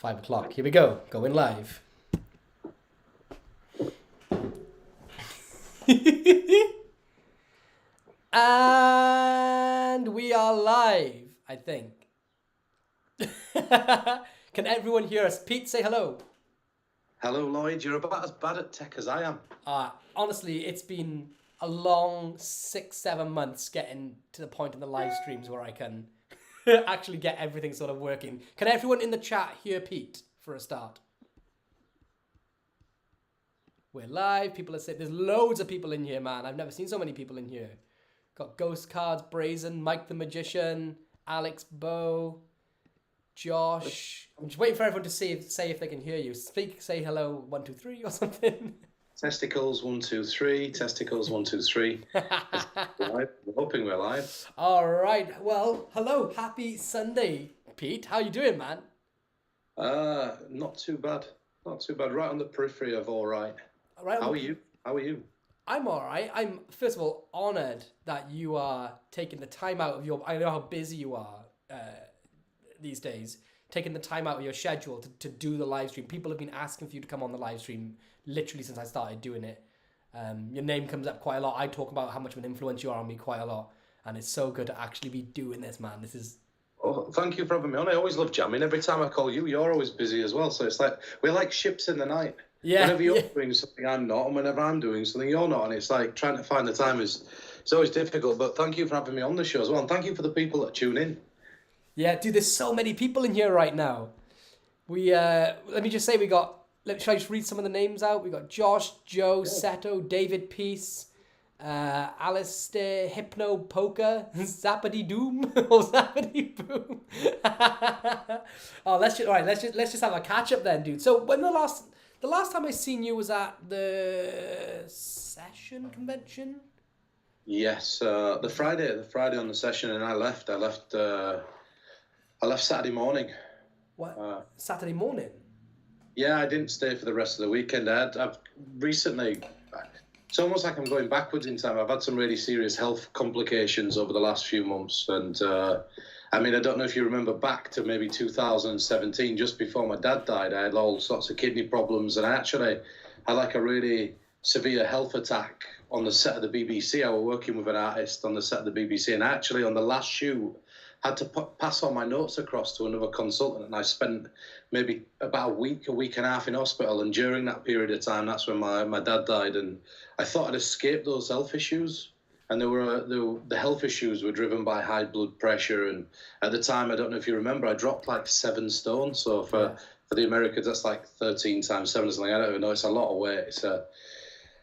5 o'clock. Here we go. Going live. And we are live, I think. Can everyone hear us? Pete, say hello. Hello, Lloyd. You're about as bad at tech as I am. Honestly, it's been a long 6-7 months getting to the point in the live streams where I can actually get everything sort of working. Can everyone in the chat hear Pete for a start? We're live. People are saying there's loads of people in here, man. I've never seen so many people in here. Got Ghost Cards, Brazen, Mike the Magician, Alex Bow, Josh. I'm just waiting for everyone to say if they can hear you. Speak, say hello, 1, 2, 3 or something. Testicles 1, 2, 3. Testicles 1, 2, 3. We're hoping we're live. All right. Well, hello. Happy Sunday, Pete. How you doing, man? Not too bad. Not too bad. Right on the periphery of all right. All right. How are you? How are you? I'm all right. I'm, first of all, honored that you are taking the time out of your... I know how busy you are these days. Taking the time out of your schedule to do the live stream. People have been asking for you to come on the live stream literally since I started doing it. Your name comes up quite a lot. I talk about how much of an influence you are on me quite a lot. And it's so good to actually be doing this, man. This is... Oh, thank you for having me on. I always love jamming. Every time I call you, you're always busy as well. So it's like, we're like ships in the night. Yeah. Whenever you're doing something, I'm not. And whenever I'm doing something, you're not. And it's like trying to find the time it's always difficult. But thank you for having me on the show as well. And thank you for the people that tune in. Yeah, dude, there's so many people in here right now. We, let me just say, should I just read some of the names out? We got Josh, Joe, Seto, David Peace, Alistair, Hypno, Poker, Zappity Doom, or Zappity Boom. Oh, let's just have a catch up then, dude. So when the last time I seen you was at the Session convention? Yes, the Friday on the session, and I left Saturday morning. What? Saturday morning? Yeah, I didn't stay for the rest of the weekend. I've recently, it's almost like I'm going backwards in time. I've had some really serious health complications over the last few months. And I don't know if you remember back to maybe 2017, just before my dad died, I had all sorts of kidney problems. And I actually had like a really severe health attack on the set of the BBC. I was working with an artist on the set of the BBC. And actually on the last shoot, had to pass all my notes across to another consultant, and I spent maybe about a week and a half in hospital. And during that period of time, that's when my dad died. And I thought I'd escaped those health issues. And the health issues were driven by high blood pressure. And at the time, I don't know if you remember, I dropped like 7 stone. So for the Americans, that's like 13 times 7 or something. I don't even know. It's a lot of weight. It's a...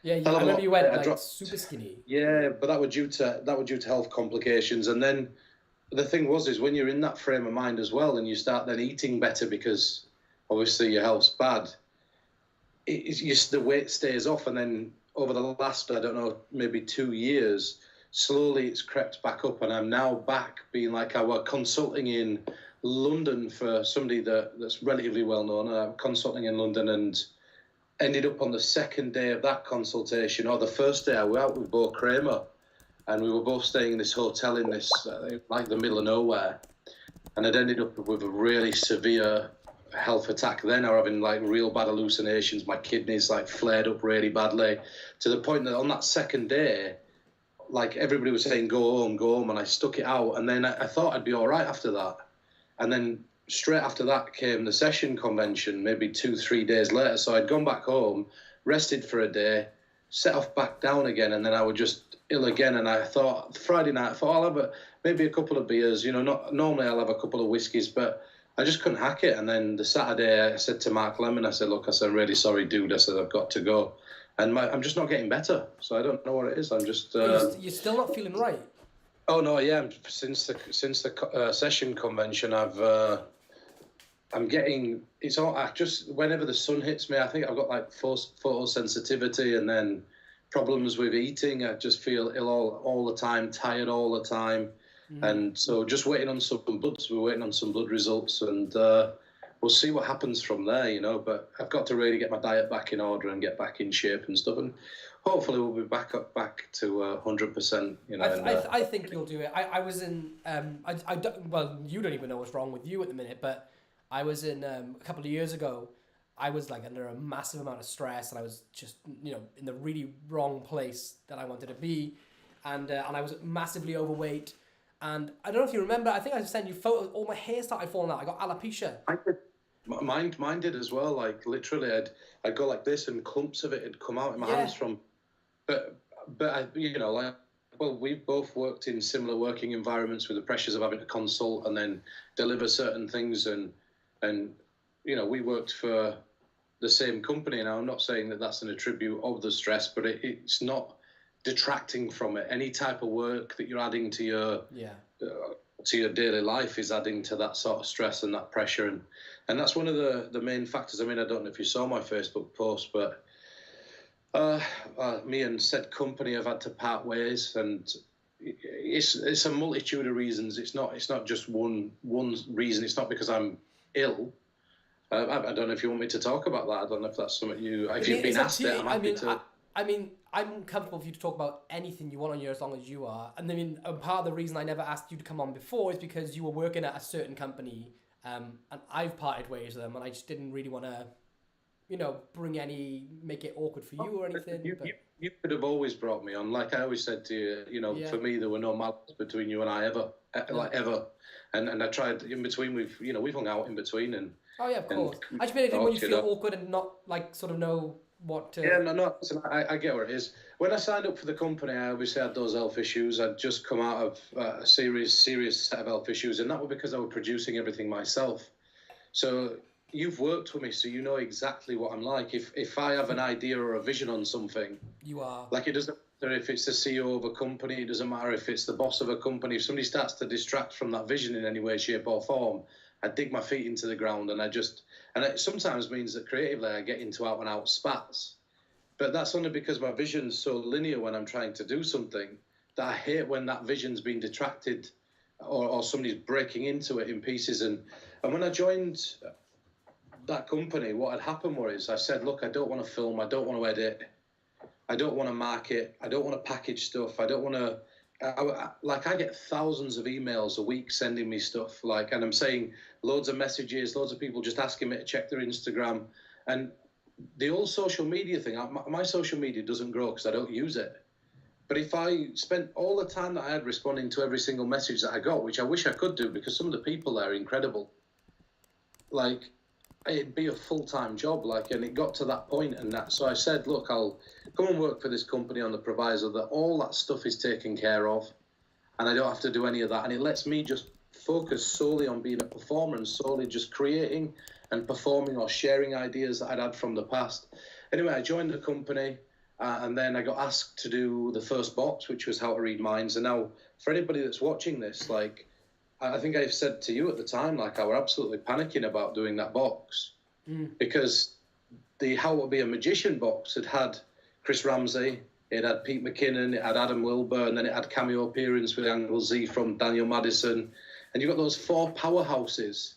Yeah, I remember you went like super skinny. Yeah, but that was due to health complications. And then the thing is when you're in that frame of mind as well, and you start then eating better because obviously your health's bad, the weight stays off. And then over the last, I don't know, maybe 2 years, slowly it's crept back up. And I'm now back being like I was consulting in London for somebody that's relatively well known. I'm consulting in London and ended up on the second day of that consultation, or the first day I was out with Bo Kramer. And we were both staying in this hotel in this, like the middle of nowhere. And I'd ended up with a really severe health attack then. I was having like real bad hallucinations. My kidneys like flared up really badly to the point that on that second day, like everybody was saying, go home. And I stuck it out. And then I thought I'd be all right after that. And then straight after that came the session convention, maybe 2-3 days later. So I'd gone back home, rested for a day, set off back down again, and then I was just ill again. And I thought Friday night, I'll have maybe a couple of beers. Normally I'll have a couple of whiskeys, but I just couldn't hack it. And then the Saturday, I said to Mark Lemon, I said, look, I'm really sorry, dude. I said, I've got to go. And I'm just not getting better. So I don't know what it is. I'm just... You're still not feeling right? Oh, no, yeah. Since the session convention, I'm getting, it's all, whenever the sun hits me, I think I've got like photosensitivity and then problems with eating. I just feel ill all the time, tired all the time. And so just waiting on some bloods, we're waiting on some blood results, and we'll see what happens from there, but I've got to really get my diet back in order and get back in shape and stuff. And hopefully we'll be back to 100%, I think you'll do it. I was in, well, you don't even know what's wrong with you at the minute, but I was in a couple of years ago. I was like under a massive amount of stress, and I was just in the really wrong place that I wanted to be, and I was massively overweight. And I don't know if you remember. I think I sent you photos. All my hair started falling out. I got alopecia. Mine did as well. Like literally, I'd go like this, and clumps of it had come out in my hands from. But I, like, well, we've both worked in similar working environments with the pressures of having to consult and then deliver certain things, and we worked for the same company. Now, I'm not saying that that's an attribute of the stress, but it's not detracting from it. Any type of work that you're adding to your daily life is adding to that sort of stress and that pressure, and that's one of the main factors. I mean, I don't know if you saw my Facebook post, but me and said company have had to part ways, and it's a multitude of reasons. It's not just one reason. It's not because I'm ill. I don't know if you want me to talk about that. I don't know if that's something if you've been asked it. I'm happy to. I mean, I'm comfortable for you to talk about anything you want on here as long as you are. And I mean, part of the reason I never asked you to come on before is because you were working at a certain company, and I've parted ways with them, and I just didn't really want to, make it awkward for you or anything. You could have always brought me on. Like I always said to you, for me, there were no malice between you and I ever. And I tried in between. We've hung out in between and. Oh yeah, of course. I just mean it when you feel awkward and not like sort of know what to. Yeah, no. Listen, I get where it is. When I signed up for the company, I obviously had those health issues. I'd just come out of a serious set of health issues, and that was because I was producing everything myself. So you've worked with me, so you know exactly what I'm like. If I have an idea or a vision on something, you are like it doesn't matter if it's the CEO of a company. It doesn't matter if it's the boss of a company. If somebody starts to distract from that vision in any way, shape, or form, I dig my feet into the ground, and it sometimes means that creatively I get into out and out spats, but that's only because my vision's so linear when I'm trying to do something that I hate when that vision's been detracted or somebody's breaking into it in pieces. And when I joined that company, what had happened was I said, look, I don't want to film, I don't want to edit, I don't want to market, I don't want to package stuff, I don't want to. I get thousands of emails a week sending me stuff, and I'm saying loads of messages, loads of people just asking me to check their Instagram, and the old social media thing. My social media doesn't grow because I don't use it. But if I spent all the time that I had responding to every single message that I got, which I wish I could do because some of the people there are incredible, it'd be a full-time job, and it got to that point, and that. So I said, look, I'll come and work for this company on the proviso that all that stuff is taken care of, and I don't have to do any of that, and it lets me just focus solely on being a performer and solely just creating and performing or sharing ideas that I'd had from the past. Anyway, I joined the company, and then I got asked to do the first box, which was how to read minds. And now, for anybody that's watching this, I think I've said to you at the time, I were absolutely panicking about doing that box because the How to Be a Magician box had Chris Ramsey, it had Pete McKinnon, it had Adam Wilbur, and then it had cameo appearance with Angle Z from Daniel Madison. And you've got those four powerhouses,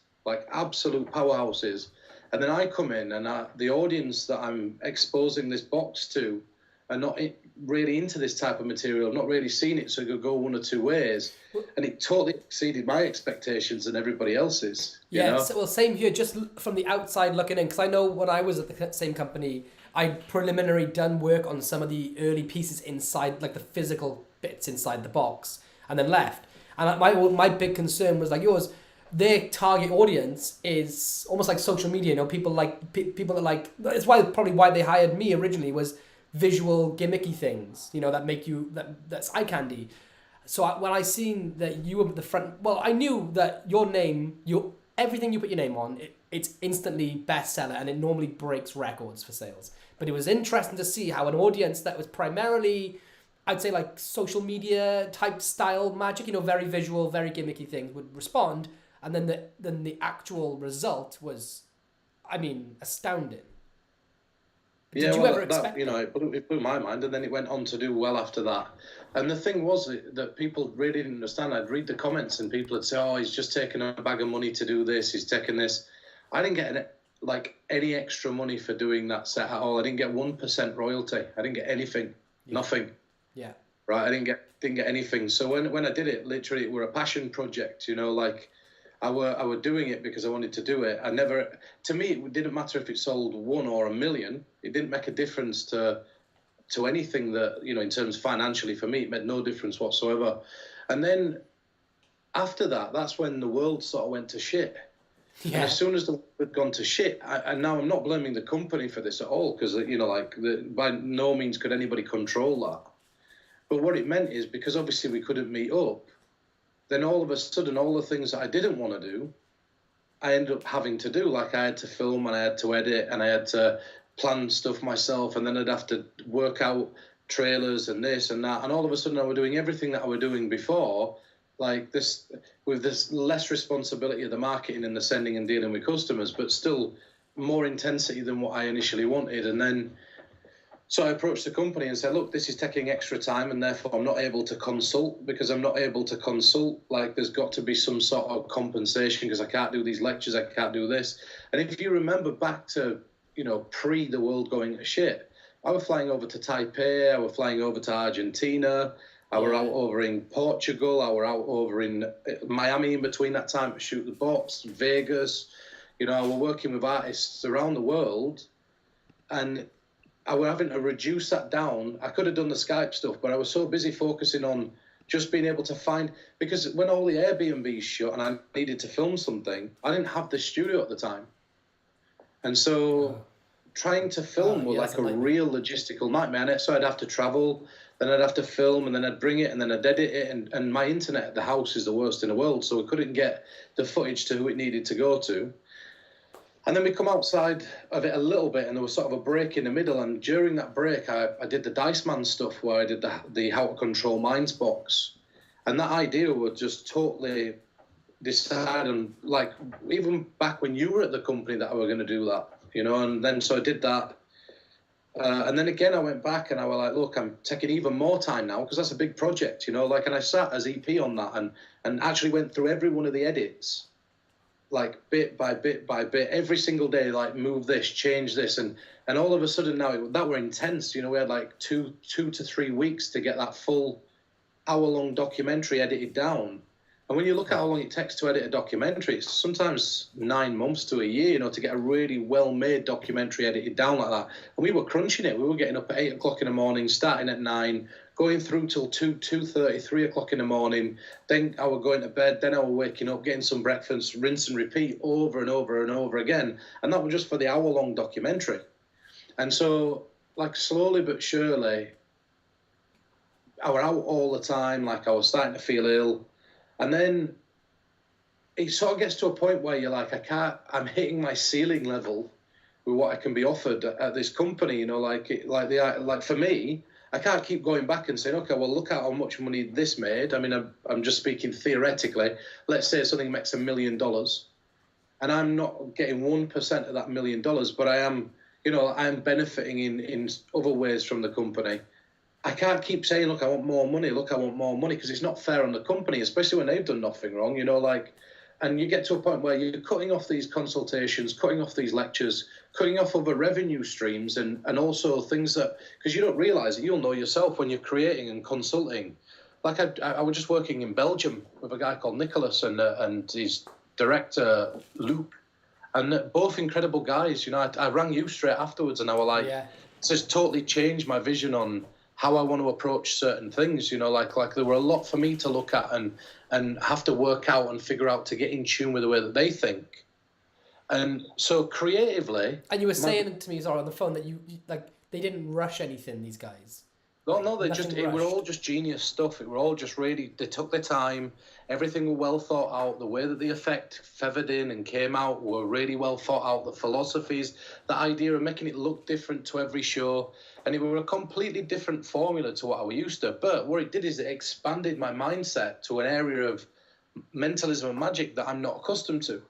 absolute powerhouses. And then I come in and the audience that I'm exposing this box to are not really into this type of material, not really seen it, so it could go one or two ways. And it totally exceeded my expectations and everybody else's. Yeah, well, same here, just from the outside looking in, because I know when I was at the same company, I'd preliminary done work on some of the early pieces inside, the physical bits inside the box, and then left. And my big concern was like yours. Their target audience is almost like social media. People that it's probably why they hired me originally was visual gimmicky things. That make you that's eye candy. So when I seen that you were at the front, I knew that your name, everything you put your name on, it's instantly bestseller, and it normally breaks records for sales. But it was interesting to see how an audience that was primarily, I'd say social media type style magic, very visual, very gimmicky things would respond, and then the actual result was, astounding. Did you ever expect that? It blew my mind, and then it went on to do well after that. And the thing was that people really didn't understand. I'd read the comments, and people would say, "Oh, he's just taking a bag of money to do this. He's taking this." I didn't get any extra money for doing that set at all. I didn't get 1% royalty. I didn't get anything, nothing. Yeah. Right. I didn't get anything. So when I did it, literally, it were a passion project. I were doing it because I wanted to do it. To me, it didn't matter if it sold 1 or 1,000,000. It didn't make a difference to anything that, in terms financially for me, it made no difference whatsoever. And then after that, that's when the world sort of went to shit. Yeah. And as soon as the world had gone to shit, and now I'm not blaming the company for this at all, because, by no means could anybody control that. But what it meant is, because obviously we couldn't meet up, then all of a sudden, all the things that I didn't want to do, I ended up having to do. Like, I had to film, and I had to edit, and I had to plan stuff myself, and then I'd have to work out trailers and this and that. And all of a sudden, I was doing everything that I was doing before, like this, with this less responsibility of the marketing and the sending and dealing with customers, but still more intensity than what I initially wanted. And then, so I approached the company and said, look, this is taking extra time, and therefore I'm not able to consult. Because I'm not able to consult, like, there's got to be some sort of compensation, because I can't do these lectures, I can't do this. And if you remember back to, pre the world going to shit, I was flying over to Taipei, I was flying over to Argentina, I were out over in Portugal, I were out over in Miami in between that time to shoot the box, Vegas. I was working with artists around the world, and I was having to reduce that down. I could have done the Skype stuff, but I was so busy focusing on just being able to find, because when all the Airbnbs shut and I needed to film something, I didn't have the studio at the time. And so trying to film was like a real logistical nightmare. So I'd have to travel, then I'd have to film, and then I'd bring it, and then I'd edit it. And my internet at the house is the worst in the world, so we couldn't get the footage to who it needed to go to. And then we come outside of it a little bit, and there was sort of a break in the middle. And during that break, I did the Dice Man stuff, where I did the How to Control Minds box. And that idea was just totally decide, and like, even back when you were at the company, that I were going to do that, and then so I did that. And then again, I went back and I was like, look, I'm taking even more time now, because that's a big project, and I sat as EP on that and actually went through every one of the edits, like bit by bit by bit, every single day, like move this, change this. And all of a sudden now that were intense, we had like two to 3 weeks to get that full hour-long documentary edited down. And when you look at how long it takes to edit a documentary, it's sometimes 9 months to a year, to get a really well-made documentary edited down like that. And we were crunching it. We were getting up at 8 o'clock in the morning, starting at 9, going through till 2:30, 3 o'clock in the morning. Then I was going to bed. Then I was waking up, getting some breakfast, rinse and repeat over and over and over again. And that was just for the hour-long documentary. And so, like, slowly but surely, I was out all the time. Like, I was starting to feel ill. And then it sort of gets to a point where you're like, I'm hitting my ceiling level with what I can be offered at this company, like for me, I can't keep going back and saying, okay, well, look at how much money this made. I mean, I'm just speaking theoretically. Let's say something makes $1 million, and I'm not getting 1% of that $1 million, but I am benefiting in other ways from the company. I can't keep saying, look, I want more money, because it's not fair on the company, especially when they've done nothing wrong, and you get to a point where you're cutting off these consultations, cutting off these lectures, cutting off other revenue streams, and also things that, because you don't realise it, you'll know yourself when you're creating and consulting. Like I was just working in Belgium with a guy called Nicholas and his director, Luke, and both incredible guys. I rang you straight afterwards, and I was like, This has totally changed my vision on how I want to approach certain things, like there were a lot for me to look at and have to work out and figure out to get in tune with the way that they think. And so creatively... And you were saying to me, on the phone, that you they didn't rush anything, these guys. No, it were all just genius stuff. It were all just really, they took their time. Everything were well thought out. The way that the effect feathered in and came out were really well thought out. The philosophies, the idea of making it look different to every show. And it were a completely different formula to what I was used to. But what it did is it expanded my mindset to an area of mentalism and magic that I'm not accustomed to.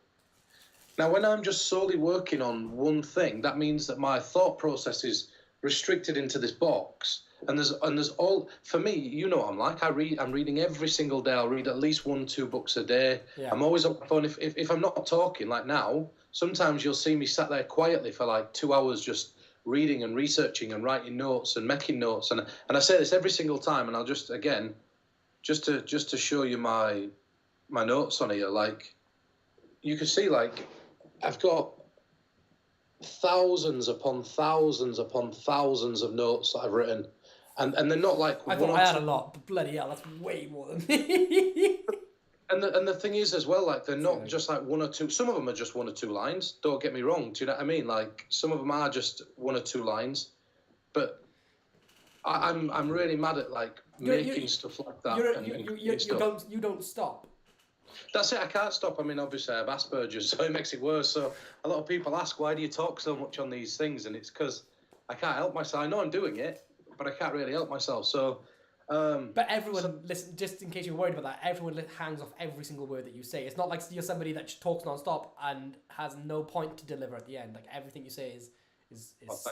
Now, when I'm just solely working on one thing, that means that my thought process is restricted into this box. And there's all, for me, you know what I'm like. I'm reading every single day. I'll read at least 1-2 books a day. Yeah. I'm always on my phone. If I'm not talking, like now, sometimes you'll see me sat there quietly for like 2 hours just reading and researching and writing notes and making notes. And I say this every single time, and I'll just, again, just to show you my notes on here, like, you can see, like, I've got thousands upon thousands upon thousands of notes that I've written, and they're not like I thought I had a lot, but bloody hell, that's way more than me. And the thing is as well, like, they're not just like one or two. Some of them are just one or two lines. Don't get me wrong. Do you know what I mean? Like, some of them are just one or two lines, but I'm really mad at like making stuff like that. You don't stop. That's it. I can't stop. I mean, obviously I have Asperger's, so it makes it worse. So a lot of people ask, why do you talk so much on these things? And it's because I can't help myself. I know I'm doing it, but I can't really help myself. So. But everyone, listen, just in case you're worried about that, everyone hangs off every single word that you say. It's not like you're somebody that talks non-stop and has no point to deliver at the end. Like, everything you say is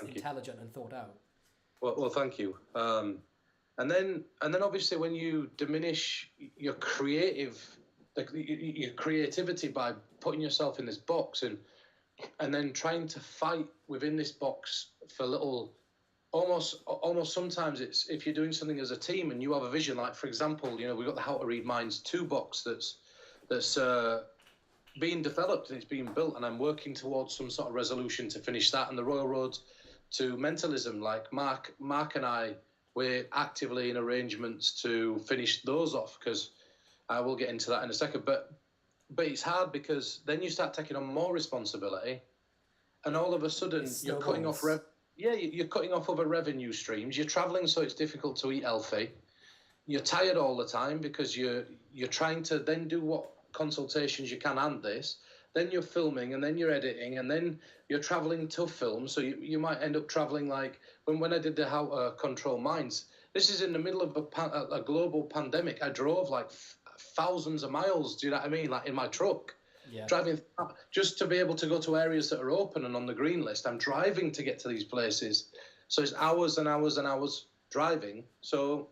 intelligent and thought out. Well, thank you. And then obviously when you diminish your creativity by putting yourself in this box and then trying to fight within this box for little. Almost sometimes it's if you're doing something as a team and you have a vision, like for example, we've got the How to Read Minds 2 box that's being developed and it's being built, and I'm working towards some sort of resolution to finish that. And the Royal Road to Mentalism, like Mark and I, we're actively in arrangements to finish those off, because I will get into that in a second. But it's hard because then you start taking on more responsibility, and all of a sudden you're cutting off. You're cutting off other revenue streams. You're traveling, so it's difficult to eat healthy. You're tired all the time because you're trying to then do what consultations you can and this. Then you're filming, and then you're editing, and then you're traveling to film. So you might end up traveling, like when I did the How to Control Minds. This is in the middle of a global pandemic. I drove like thousands of miles. Do you know what I mean? Like in my truck. Yeah. Driving just to be able to go to areas that are open and on the green list. I'm driving to get to these places, so it's hours and hours and hours driving. So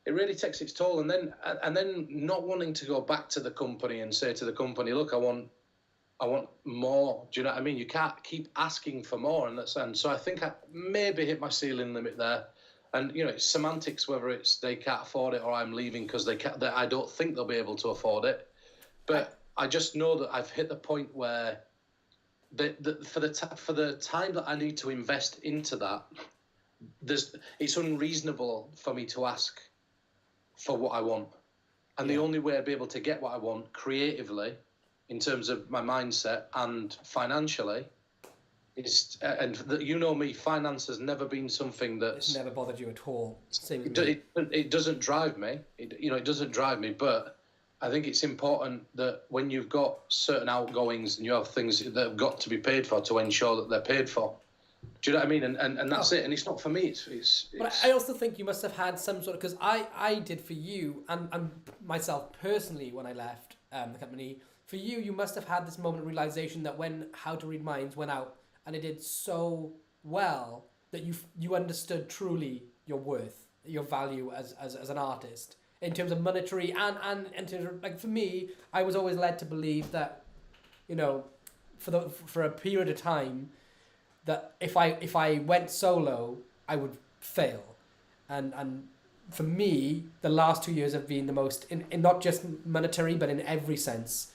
it really takes its toll. And then not wanting to go back to the company and say to the company, look, I want more. Do you know what I mean? You can't keep asking for more, and so I think I maybe hit my ceiling limit there. And it's semantics whether it's they can't afford it or I'm leaving because they can't. I don't think they'll be able to afford it, but. I just know that I've hit the point where for the time that I need to invest into that, it's unreasonable for me to ask for what I want. And the only way I'd be able to get what I want creatively, in terms of my mindset and financially, is, and me, finance has never been something that's... It's never bothered you at all. It doesn't drive me. It doesn't drive me, but... I think it's important that when you've got certain outgoings and you have things that have got to be paid for, to ensure that they're paid for. Do you know what I mean? And that's it. And it's not for me. But I also think you must have had some sort of... Because I did for you, and myself personally, when I left the company, for you must have had this moment of realisation that when How to Read Minds went out, and it did so well, that you understood truly your worth, your value as an artist. In terms of monetary and in terms of, like, for me, I was always led to believe that, for a period of time, that if I went solo, I would fail, and for me, the last 2 years have been the most in not just monetary but in every sense,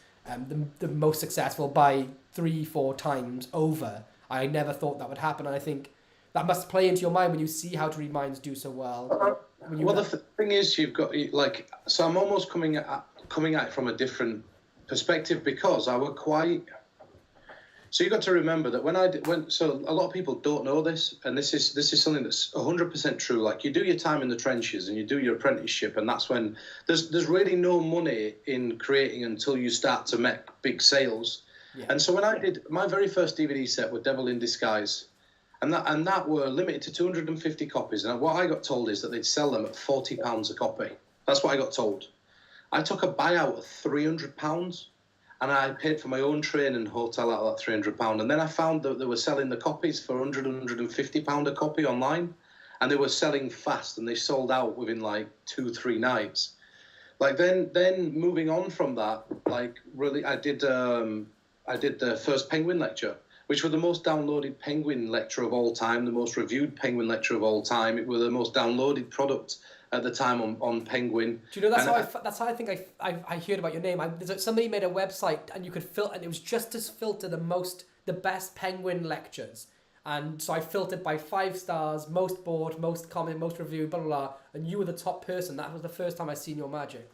the most successful by 3-4 times over. I never thought that would happen, and I think that must play into your mind when you see How to Read Minds do so well. The thing is, you've got so I'm almost coming at it from a different perspective, because I were quite. So you got to remember that so a lot of people don't know this, and this is something that's 100% true. Like, you do your time in the trenches and you do your apprenticeship, and that's when there's really no money in creating until you start to make big sales. Yeah. And so when I did my very first DVD set with Devil in Disguise. And that were limited to 250 copies. And what I got told is that they'd sell them at £40 a copy. That's what I got told. I took a buyout of £300, and I paid for my own train and hotel out of that £300. And then I found that they were selling the copies for £150 a copy online, and they were selling fast, and they sold out within like 2-3 nights. Like then moving on from that, like really, I did the first Penguin lecture, which were the most downloaded Penguin lecture of all time, the most reviewed Penguin lecture of all time. It was the most downloaded product at the time on Penguin. Do you know that's And that's how I think I heard about your name. Somebody made a website and you could filter, and it was just to filter the best Penguin lectures. And so I filtered by 5 stars, most bored, most comment, most review, blah blah blah. And you were the top person. That was the first time I seen your magic,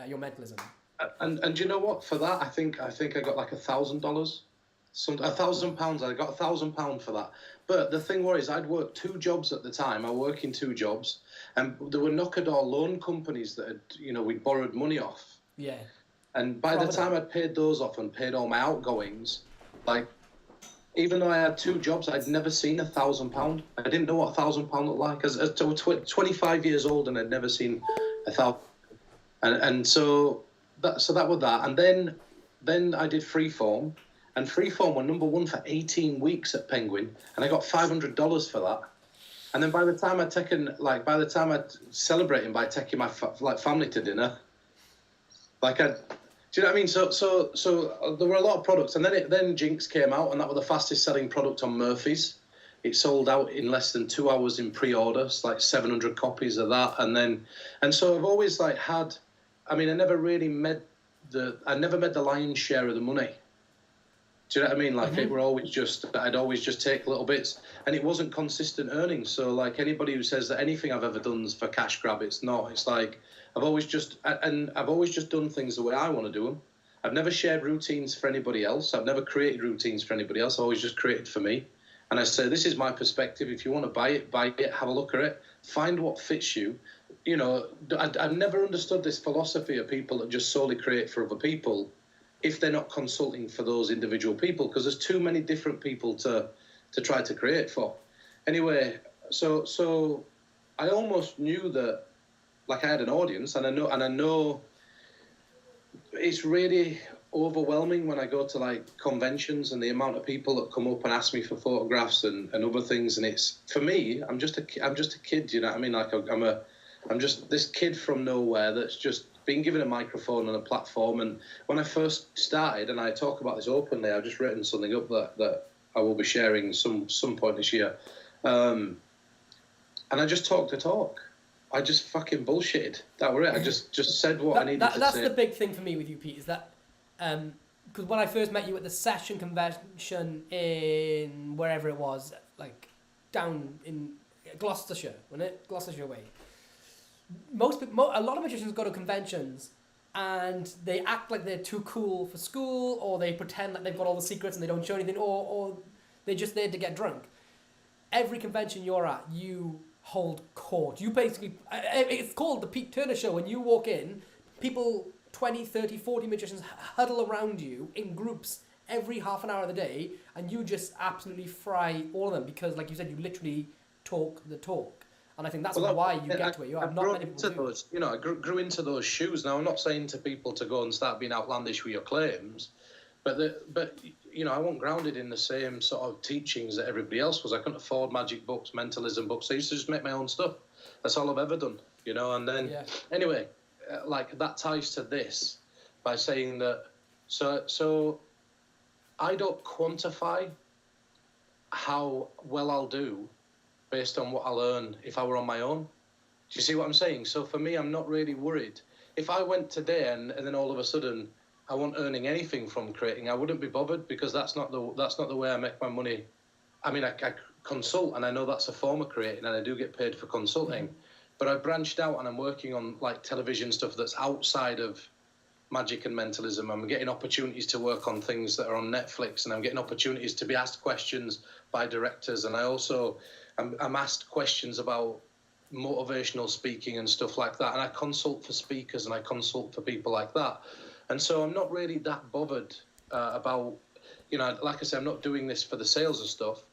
your mentalism. And do you know what? For that, I think I got like $1,000. £1,000. I got £1,000 for that. But the thing was, I'd worked 2 jobs at the time. I work in 2 jobs, and there were knock-a-door loan companies that had, we'd borrowed money off. Yeah. And by the time I'd paid those off and paid all my outgoings, like, even though I had 2 jobs, I'd never seen £1,000. I didn't know what £1,000 looked like. As 25 years old, and I'd never seen 1,000. And so that was that. And then I did Freeform. And Freeform were #1 for 18 weeks at Penguin, and I got $500 for that. And then by the time I'd celebrating by taking my family to dinner, do you know what I mean? So there were a lot of products, and then Jinx came out, and that was the fastest selling product on Murphy's. It sold out in less than 2 hours in pre-orders, like 700 copies of that, and so I've always had. I mean, I never made the lion's share of the money. Do you know what I mean? Like, it were always I'd always just take little bits, and it wasn't consistent earnings. So, like, anybody who says that anything I've ever done is for cash grab, it's not. It's like, I've always just done things the way I want to do them. I've never shared routines for anybody else. I've never created routines for anybody else. I've always just created for me. And I say, this is my perspective. If you want to buy it, have a look at it, find what fits you. I've never understood this philosophy of people that just solely create for other people if they're not consulting for those individual people, because there's too many different people to try to create for. Anyway, so I almost knew that, like, I had an audience, and I know it's really overwhelming when I go to, like, conventions and the amount of people that come up and ask me for photographs and other things, and it's, for me, I'm just a kid, you know what I mean? Like, I'm just this kid from nowhere that's just been given a microphone and a platform. And when I first started, and I talk about this openly, I've just written something up that I will be sharing some point this year. And I just talked the talk. I just fucking bullshitted. That were it. I just said what I needed to say. That's the big thing for me with you, Pete, is that because when I first met you at the session convention in wherever it was, like down in Gloucestershire, wasn't it? Gloucestershire way. A lot of magicians go to conventions and they act like they're too cool for school, or they pretend like they've got all the secrets and they don't show anything, or they're just there to get drunk. Every convention you're at, you hold court. You basically, it's called the Pete Turner Show. When you walk in, people, 20, 30, 40 magicians huddle around you in groups every half an hour of the day, and you just absolutely fry all of them because, like you said, you literally talk the talk. And I think that's why you get to where you are. Not many people do. I grew into those shoes. Now, I'm not saying to people to go and start being outlandish with your claims, but I wasn't grounded in the same sort of teachings that everybody else was. I couldn't afford magic books, mentalism books. I used to just make my own stuff. That's all I've ever done, And then, anyway, like, that ties to this by saying that. So I don't quantify how well I'll do based on what I'll earn if I were on my own. Do you see what I'm saying? So for me, I'm not really worried. If I went today and then all of a sudden I wasn't earning anything from creating, I wouldn't be bothered, because that's not the way I make my money. I mean, I consult, and I know that's a form of creating, and I do get paid for consulting. But I branched out, and I'm working on, like, television stuff that's outside of magic and mentalism. I'm getting opportunities to work on things that are on Netflix, and I'm getting opportunities to be asked questions by directors, and I also I'm asked questions about motivational speaking and stuff like that, and I consult for speakers and I consult for people like that. And so I'm not really that bothered about, like I said, I'm not doing this for the sales and stuff.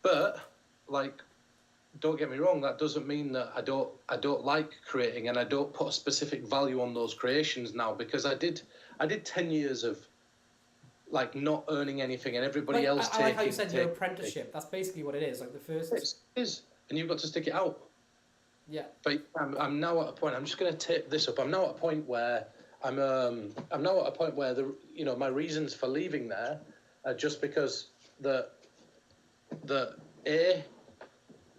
But, like, don't get me wrong, that doesn't mean that I don't like creating, and I don't put a specific value on those creations now, because I did 10 years of, like, not earning anything, and everybody else taking... I like how you said your apprenticeship. That's basically what it is. Like, the first... It is, and you've got to stick it out. Yeah. But I'm now at a point... I'm just going to tip this up. I'm now at a point where my reasons for leaving there are just because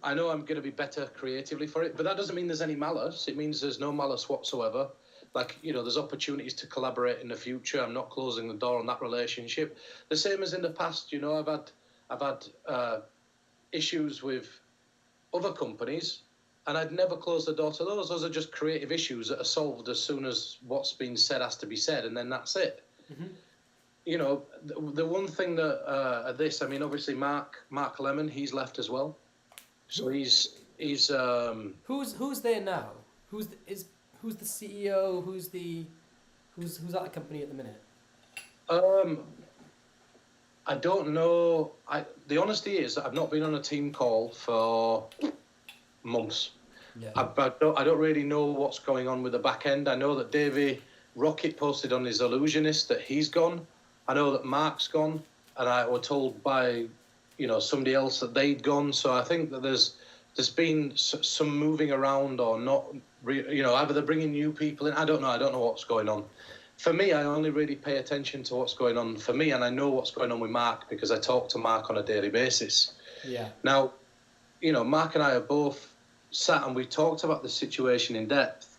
I know I'm going to be better creatively for it, but that doesn't mean there's any malice. It means there's no malice whatsoever. Like, there's opportunities to collaborate in the future. I'm not closing the door on that relationship. The same as in the past, I've had issues with other companies, and I'd never close the door to those. Those are just creative issues that are solved as soon as what's been said has to be said, and then that's it. Mm-hmm. The one thing that obviously Mark Lemon, he's left as well. So he's who's there now? Who's the CEO? Who's at the company at the minute? I don't know. The honesty is that I've not been on a team call for months. Yeah. I don't really know what's going on with the back end. I know that Davey Rocket posted on his Illusionist that he's gone. I know that Mark's gone, and I was told by somebody else that they'd gone. So I think that there's been some moving around, or not. Either they're bringing new people in. I don't know what's going on. For me, I only really pay attention to what's going on for me, and I know what's going on with Mark because I talk to Mark on a daily basis. Yeah. Now, Mark and I are both sat and we talked about the situation in depth.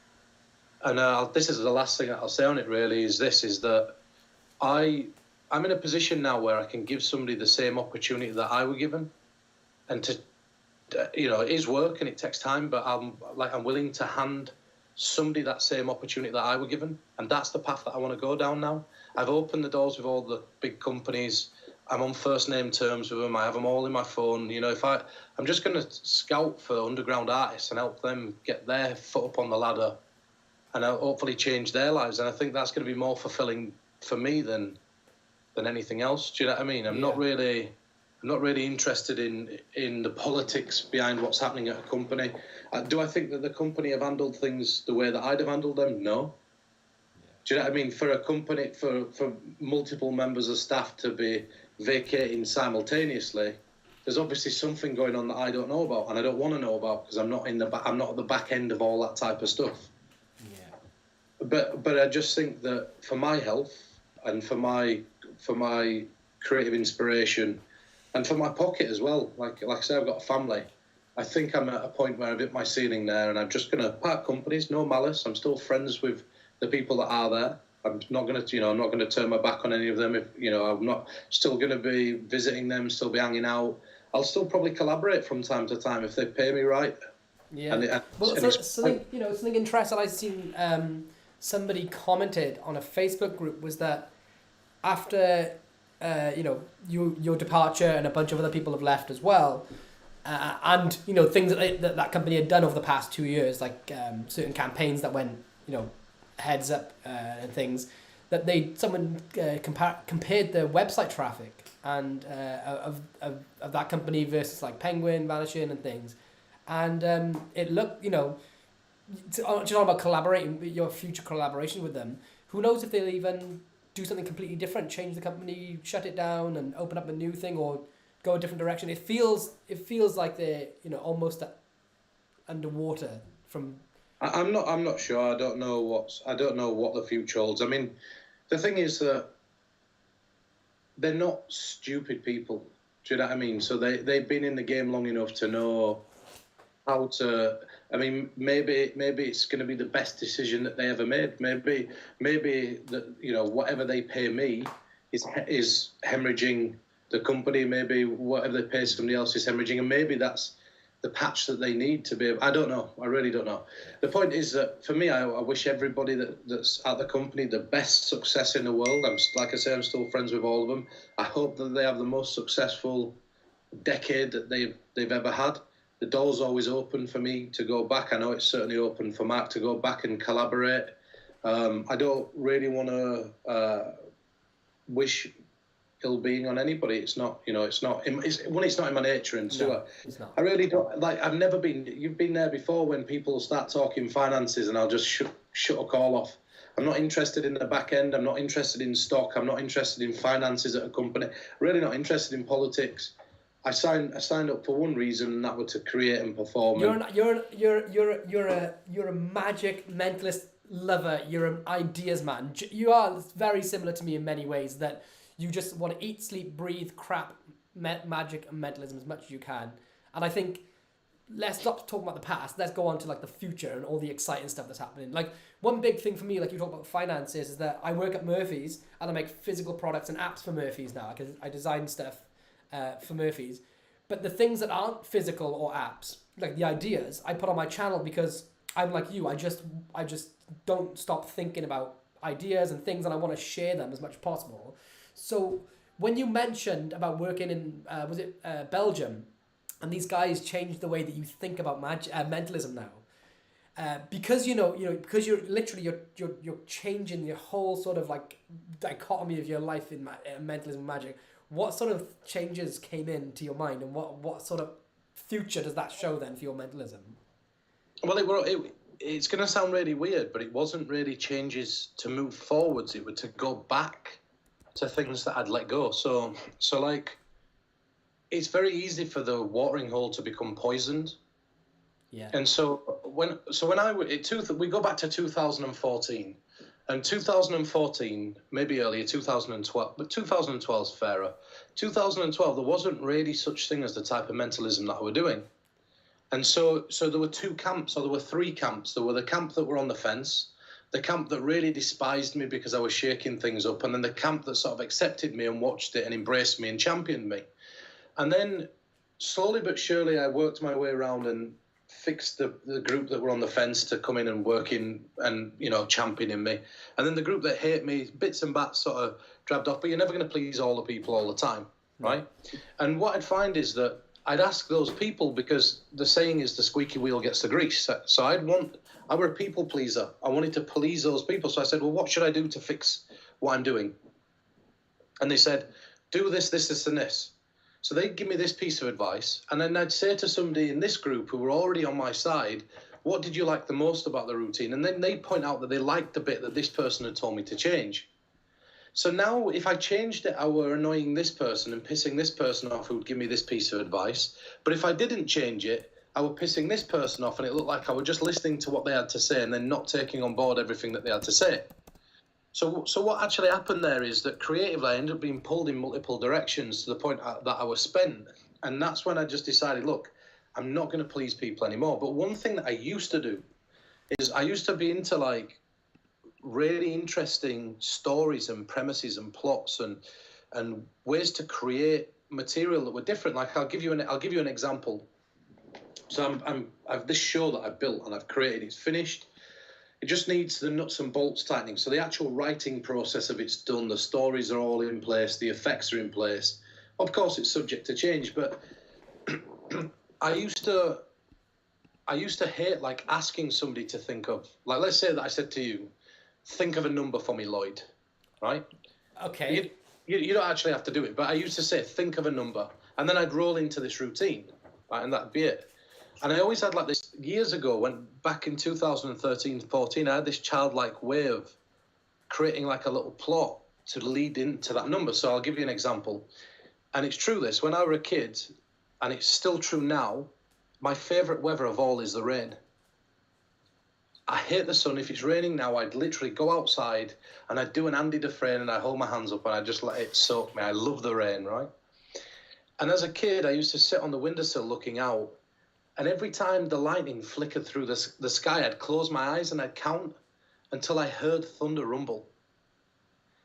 And this is the last thing that I'll say on it. Really, is that I'm in a position now where I can give somebody the same opportunity that I were given, and to it is work and it takes time, but I'm willing to hand somebody that same opportunity that I were given, and that's the path that I want to go down now. I've opened the doors with all the big companies. I'm on first name terms with them. I have them all in my phone. I'm just going to scout for underground artists and help them get their foot up on the ladder, and I'll hopefully change their lives. And I think that's going to be more fulfilling for me than anything else. Do you know what I mean? I'm not really interested in the politics behind what's happening at a company. Do I think that the company have handled things the way that I'd have handled them? No. Do you know what I mean? For a company, for multiple members of staff to be vacating simultaneously, there's obviously something going on that I don't know about, and I don't want to know about because I'm not at the back end of all that type of stuff. Yeah. But I just think that for my health and for my creative inspiration, and for my pocket as well, like I say, I've got a family. I think I'm at a point where I've hit my ceiling there, and I'm just going to part companies, no malice. I'm still friends with the people that are there. I'm not going to turn my back on any of them. I'm not still going to be visiting them, still be hanging out. I'll still probably collaborate from time to time if they pay me right. Yeah. Something interesting I've seen. Somebody commented on a Facebook group was that after your departure and a bunch of other people have left as well, and things that company had done over the past 2 years, like certain campaigns that went heads up and things, that someone compared the website traffic and of that company versus like Penguin vanishing and things, and it looked just all about collaborating, your future collaboration with them. Who knows if they'll even do something completely different, change the company, shut it down, and open up a new thing, or go a different direction. It feels like they're almost underwater from. I'm not sure. I don't know what the future holds. I mean, the thing is that they're not stupid people. Do you know what I mean? So they've been in the game long enough to know how to. I mean, maybe it's going to be the best decision that they ever made. Maybe that whatever they pay me is hemorrhaging the company. Maybe whatever they pay somebody else is hemorrhaging, and maybe that's the patch that they need to be able. I don't know. I really don't know. The point is that for me, I wish everybody that's at the company the best success in the world. Like I say, I'm still friends with all of them. I hope that they have the most successful decade that they've ever had. The door's always open for me to go back. I know it's certainly open for Mark to go back and collaborate. I don't really want to wish ill being on anybody. It's not in my nature, and two, I really don't like. I've never been. You've been there before when people start talking finances, and I'll just shut a call off. I'm not interested in the back end. I'm not interested in stock. I'm not interested in finances at a company. Really not interested in politics. I signed up for one reason, and that was to create and perform. You're a magic mentalist lover. You're an ideas man. You are very similar to me in many ways. That you just want to eat, sleep, breathe, crap, magic and mentalism as much as you can. And I think let's stop talking about the past. Let's go on to like the future and all the exciting stuff that's happening. Like one big thing for me, like you talk about finances, is that I work at Murphy's and I make physical products and apps for Murphy's now. I design stuff for Murphy's. But the things that aren't physical or apps, like the ideas, I put on my channel because I'm like you. I just don't stop thinking about ideas and things, and I want to share them as much as possible. So when you mentioned about working in Belgium, and these guys changed the way that you think about mentalism now, because because you're literally you're changing your whole sort of like dichotomy of your life in mentalism and magic. What sort of changes came into your mind, and what sort of future does that show then for your mentalism? Well, it's going to sound really weird, but it wasn't really changes to move forwards. It was to go back to things that I'd let go. So like, it's very easy for the watering hole to become poisoned. Yeah. And so when we go back to 2014. And 2014, maybe earlier, 2012, but 2012 is fairer. 2012, there wasn't really such thing as the type of mentalism that I were doing. And so there were two camps, or there were three camps. There were the camp that were on the fence, the camp that really despised me because I was shaking things up, and then the camp that sort of accepted me and watched it and embraced me and championed me. And then slowly but surely, I worked my way around and fixed the group that were on the fence to come in and work in and, championing me. And then the group that hate me, bits and bats sort of dragged off, but you're never going to please all the people all the time, right? And what I'd find is that I'd ask those people, because the saying is the squeaky wheel gets the grease. So I were a people pleaser. I wanted to please those people. So I said, well, what should I do to fix what I'm doing? And they said, do this, this, this, and this. So they'd give me this piece of advice, and then I'd say to somebody in this group who were already on my side, what did you like the most about the routine? And then they'd point out that they liked the bit that this person had told me to change. So now if I changed it, I were annoying this person and pissing this person off who would give me this piece of advice. But if I didn't change it, I were pissing this person off, and it looked like I were just listening to what they had to say and then not taking on board everything that they had to say. So what actually happened there is that creatively I ended up being pulled in multiple directions to the point that I was spent. And that's when I just decided, look, I'm not going to please people anymore. But one thing that I used to do is I used to be into like really interesting stories and premises and plots and ways to create material that were different. Like I'll give you an example. So I've this show that I've built and I've created. It's finished. It just needs the nuts and bolts tightening. So the actual writing process of it's done. The stories are all in place. The effects are in place. Of course, it's subject to change. But I used to hate like asking somebody to think of, like, let's say that I said to you, think of a number for me, Lloyd. Right? Okay. You don't actually have to do it. But I used to say, think of a number, and then I'd roll into this routine, right? And that'd be it. And I always had like this, years ago, when back in 2013, 14, I had this childlike way of creating like a little plot to lead into that number. So I'll give you an example. And it's true this, when I was a kid, and it's still true now, my favourite weather of all is the rain. I hate the sun. If it's raining now, I'd literally go outside and I'd do an Andy Dufresne and I'd hold my hands up and I'd just let it soak me. I love the rain, right? And as a kid, I used to sit on the windowsill looking out. And every time the lightning flickered through the sky, I'd close my eyes and I'd count until I heard thunder rumble.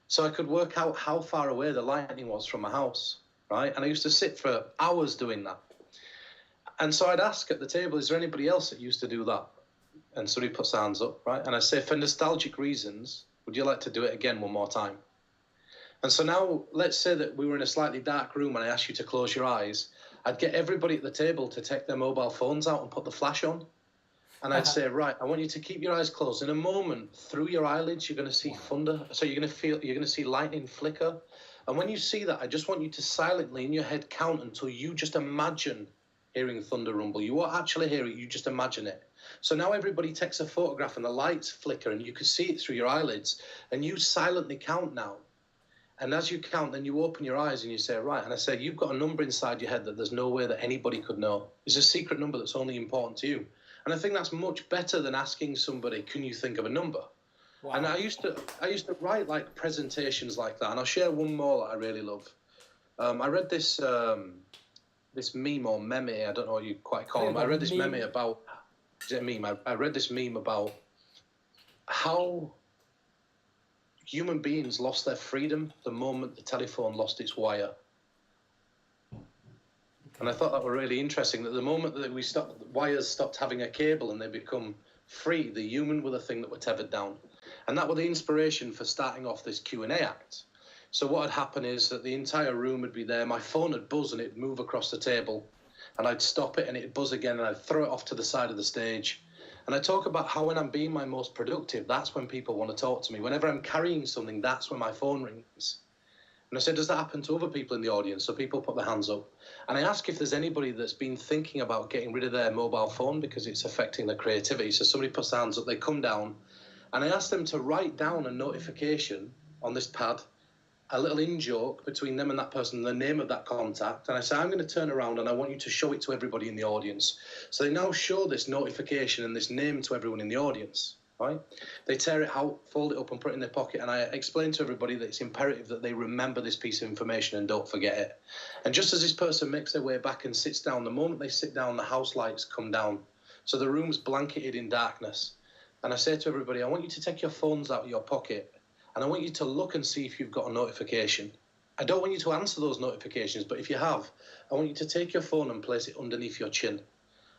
So I could work out how far away the lightning was from my house, right? And I used to sit for hours doing that. And so I'd ask at the table, is there anybody else that used to do that? And somebody puts their hands up, right? And I say, for nostalgic reasons, would you like to do it again one more time? And so now, let's say that we were in a slightly dark room and I asked you to close your eyes. I'd get everybody at the table to take their mobile phones out and put the flash on. And I'd say, right, I want you to keep your eyes closed. In a moment, through your eyelids, you're going to see thunder. So you're going to see lightning flicker. And when you see that, I just want you to silently in your head count until you just imagine hearing thunder rumble. You won't actually hear it, you just imagine it. So now everybody takes a photograph and the lights flicker and you can see it through your eyelids. And you silently count now. And as you count, then you open your eyes and you say, right, and I say, you've got a number inside your head that there's no way that anybody could know. It's a secret number that's only important to you. And I think that's much better than asking somebody, can you think of a number? Wow. And I used to write like presentations like that. And I'll share one more that I really love. I read this this meme or meme, I don't know what you quite call them. I read this meme about, is it a meme? I read this meme about how human beings lost their freedom the moment the telephone lost its wire. And I thought that were really interesting, that the moment that wires stopped having a cable and they become free, the human were the thing that were tethered down. And that was the inspiration for starting off this Q&A act. So what had happened is that the entire room would be there, my phone would buzz and it'd move across the table, and I'd stop it and it'd buzz again, and I'd throw it off to the side of the stage. And I talk about how when I'm being my most productive, that's when people want to talk to me. Whenever I'm carrying something, that's when my phone rings. And I said, does that happen to other people in the audience? So people put their hands up. And I ask if there's anybody that's been thinking about getting rid of their mobile phone because it's affecting their creativity. So somebody puts their hands up, they come down, and I ask them to write down a notification on this pad, a little in-joke between them and that person, the name of that contact. And I say, I'm going to turn around and I want you to show it to everybody in the audience. So they now show this notification and this name to everyone in the audience, right? They tear it out, fold it up and put it in their pocket. And I explain to everybody that it's imperative that they remember this piece of information and don't forget it. And just as this person makes their way back and sits down, the moment they sit down, the house lights come down. So the room's blanketed in darkness. And I say to everybody, I want you to take your phones out of your pocket, and I want you to look and see if you've got a notification. I don't want you to answer those notifications, but if you have, I want you to take your phone and place it underneath your chin.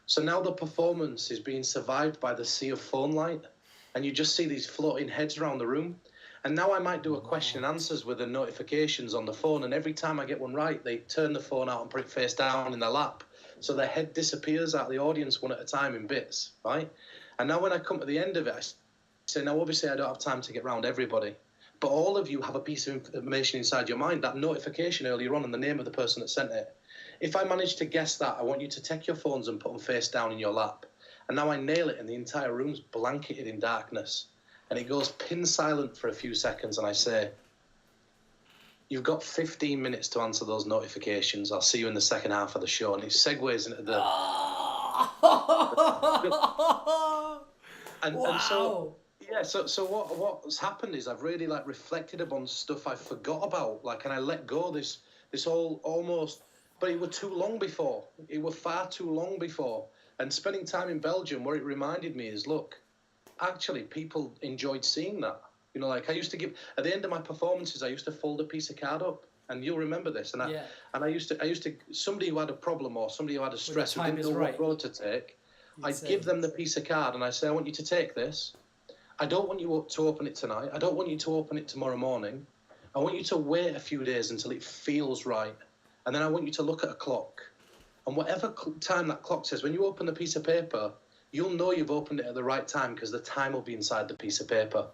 So now the performance is being survived by the sea of phone light, and you just see these floating heads around the room. And now I might do a question and answers with the notifications on the phone, and every time I get one right, they turn the phone out and put it face down in their lap. So their head disappears out of the audience one at a time in bits, right? And now when I come to the end of it, I say, now obviously I don't have time to get round everybody, but all of you have a piece of information inside your mind, that notification earlier on and the name of the person that sent it. If I manage to guess that, I want you to take your phones and put them face down in your lap. And now I nail it and the entire room's blanketed in darkness. And it goes pin silent for a few seconds and I say, you've got 15 minutes to answer those notifications. I'll see you in the second half of the show. And it segues into the... and so... Yeah, so what's happened is I've really reflected upon stuff I forgot about, and I let go this whole almost, but it was too long before. It was far too long before. And spending time in Belgium, where it reminded me is, look, actually people enjoyed seeing that. I used to give, at the end of my performances, I used to fold a piece of card up, and you'll remember this. And I used to somebody who had a problem or somebody who had a stress who didn't know what road to take, I'd give them the piece of card and I say, I want you to take this. I don't want you to open it tonight. I don't want you to open it tomorrow morning. I want you to wait a few days until it feels right. And then I want you to look at a clock. And whatever time that clock says, when you open the piece of paper, you'll know you've opened it at the right time because the time will be inside the piece of paper.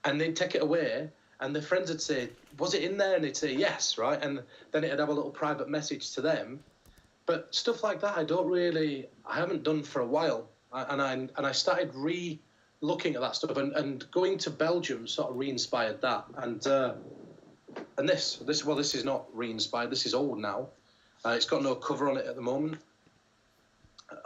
And they'd take it away, and their friends would say, was it in there? And they'd say, yes, right? And then it'd have a little private message to them. But stuff like that, I haven't done for a while. And I started looking at that stuff and going to Belgium sort of re-inspired that. And this is not re-inspired. This is old now. It's got no cover on it at the moment.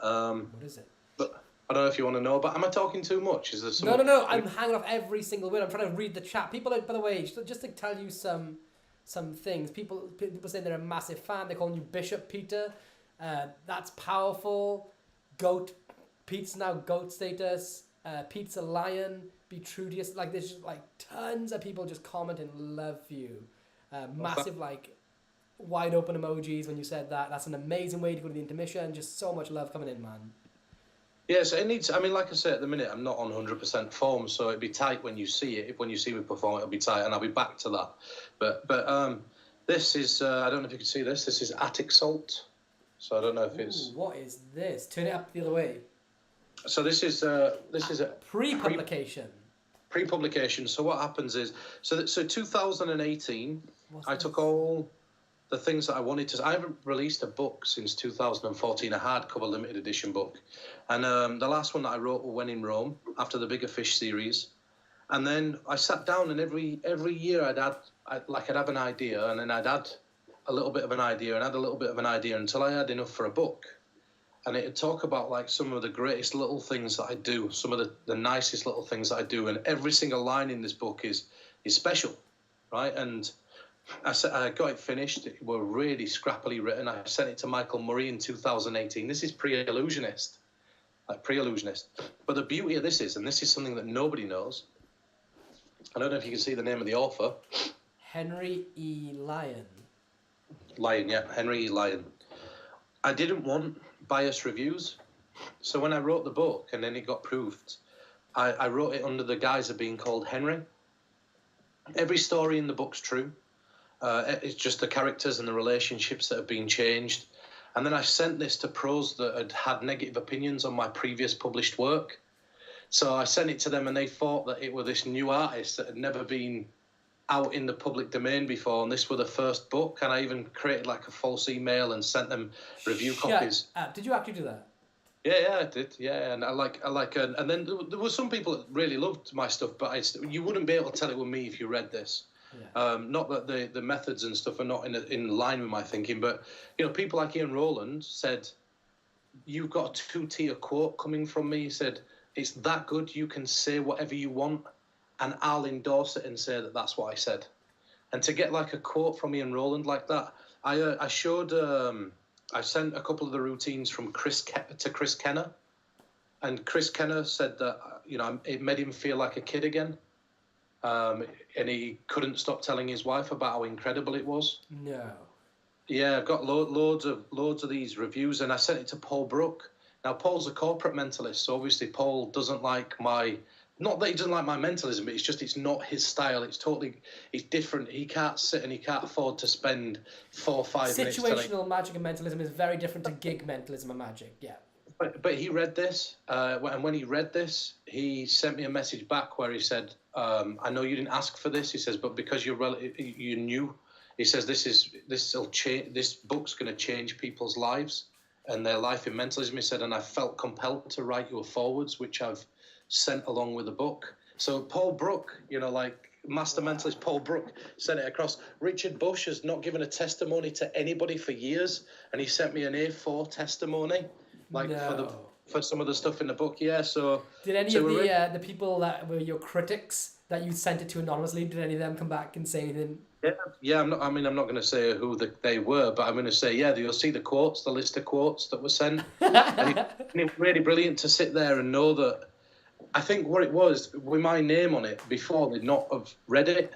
What is it? But I don't know if you want to know. But am I talking too much? Is there some? No. I'm hanging off every single word. I'm trying to read the chat. People, by the way, just to tell you some things. People saying they're a massive fan. They're calling you Bishop Peter. That's powerful. Goat. Pete's now goat status. Pizza Lion, be true to yourself. There's just tons of people just commenting love you. Massive wide open emojis when you said that. That's an amazing way to go to the intermission. Just so much love coming in, man. Yeah, so it needs, like I say, at the minute, I'm not on 100% form, so it'd be tight when you see it. When you see me perform, it'll be tight, and I'll be back to that. But this is, I don't know if you can see this. This is Attic Salt. So I don't know if it's... What is this? Turn it up the other way. So this is a pre-publication. Pre-publication. So what happens is, so 2018, I took all the things that I wanted to. I haven't released a book since 2014, a hardcover limited edition book, and the last one that I wrote was When in Rome, after the Bigger Fish series, and then I sat down and every year I'd have an idea, and then I'd add a little bit of an idea and add a little bit of an idea until I had enough for a book. And it'd talk about some of the greatest little things that I do, some of the nicest little things that I do. And every single line in this book is special, right? And I got it finished. It were really scrappily written. I sent it to Michael Murray in 2018. This is pre-illusionist. But the beauty of this is, and this is something that nobody knows, I don't know if you can see the name of the author. Henry E. Lyon. Lyon, yeah, Henry E. Lyon. I didn't want biased reviews. So when I wrote the book and then it got proofed, I wrote it under the guise of being called Henry. Every story in the book's true. It's just the characters and the relationships that have been changed. And then I sent this to pros that had negative opinions on my previous published work. So I sent it to them and they thought that it were this new artist that had never been out in the public domain before. And this were the first book. And I even created like a false email and sent them review copies. Did you actually do that? Yeah, I did. Yeah, and and then there were some people that really loved my stuff, but you wouldn't be able to tell it was me if you read this. Yeah. Not that the methods and stuff are not in line with my thinking, but people like Ian Rowland said, "You've got a 2-tier quote coming from me." He said, "It's that good. You can say whatever you want, and I'll endorse it and say that that's what I said." And to get like a quote from Ian Rowland like that, I showed. I sent a couple of the routines from Chris Kenner, and Chris Kenner said that it made him feel like a kid again. And he couldn't stop telling his wife about how incredible it was. No. Yeah, I've got loads of these reviews, and I sent it to Paul Brook. Now, Paul's a corporate mentalist, so obviously Paul doesn't like not that he doesn't like my mentalism, but it's not his style. It's different. He can't sit and he can't afford to spend 4 or 5 minutes. Situational magic and mentalism is very different to gig mentalism and magic, yeah. But he read this, and when he read this, he sent me a message back where he said, "I know you didn't ask for this." He says, "But because you knew," he says, "This book's going to change people's lives and their life in mentalism." He said, "And I felt compelled to write you a forwards, which I've sent along with the book." So Paul Brook, master mentalist Paul Brook, sent it across. Richard Bush has not given a testimony to anybody for years, and he sent me an A4 testimony. For some of the stuff in the book, yeah. So did any of the people that were your critics that you sent it to anonymously, did any of them come back and say anything? Yeah. I'm not going to say who they were, but I'm going to say you'll see the list of quotes that were sent, and it was really brilliant to sit there and know that. I think what it was with my name on it before, they'd not have read it,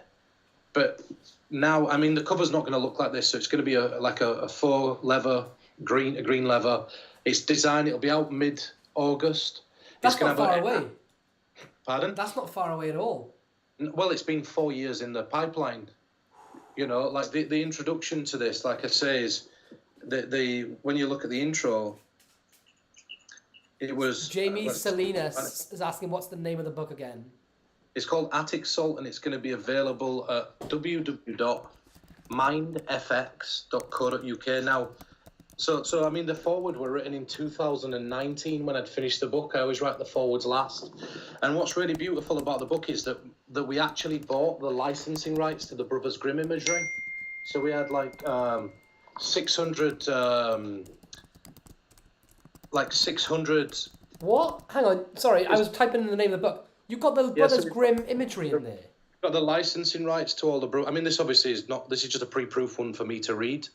but now the cover's not going to look like this, so it's going to be a faux leather green leather. It's designed. It'll be out mid-August. That's not far away. Pardon? That's not far away at all. Well, it's been 4 years in the pipeline. Like the introduction to this, like I say, is when you look at the intro, it was... Jamie Salinas is asking, what's the name of the book again? It's called Attic Salt, and it's going to be available at www.mindfx.co.uk. Now, So the forward were written in 2019 when I'd finished the book. I always write the forwards last. And what's really beautiful about the book is that we actually bought the licensing rights to the Brothers Grimm imagery. So we had 600... 600... What? Hang on. Sorry, I was typing in the name of the book. You've got the Brothers Grimm imagery in there. Got the licensing rights to all the... this obviously is not... This is just a pre-proof one for me to read.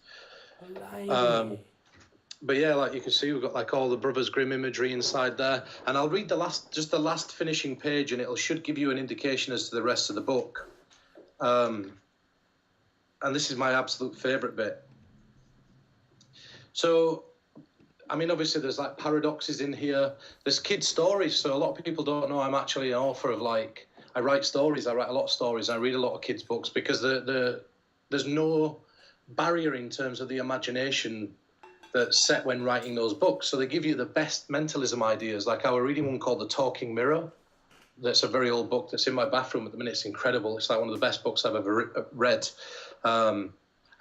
But yeah, you can see, we've got all the Brothers Grimm imagery inside there, and I'll read the last finishing page, and should give you an indication as to the rest of the book. And this is my absolute favourite bit. So, obviously there's paradoxes in here. There's kid stories, so a lot of people don't know I'm actually an author of I write stories. I write a lot of stories. I read a lot of kids' books because there's no barrier in terms of the imagination that's set when writing those books. So they give you the best mentalism ideas. I was reading one called The Talking Mirror. That's a very old book that's in my bathroom at the minute. It's incredible. It's one of the best books I've ever read.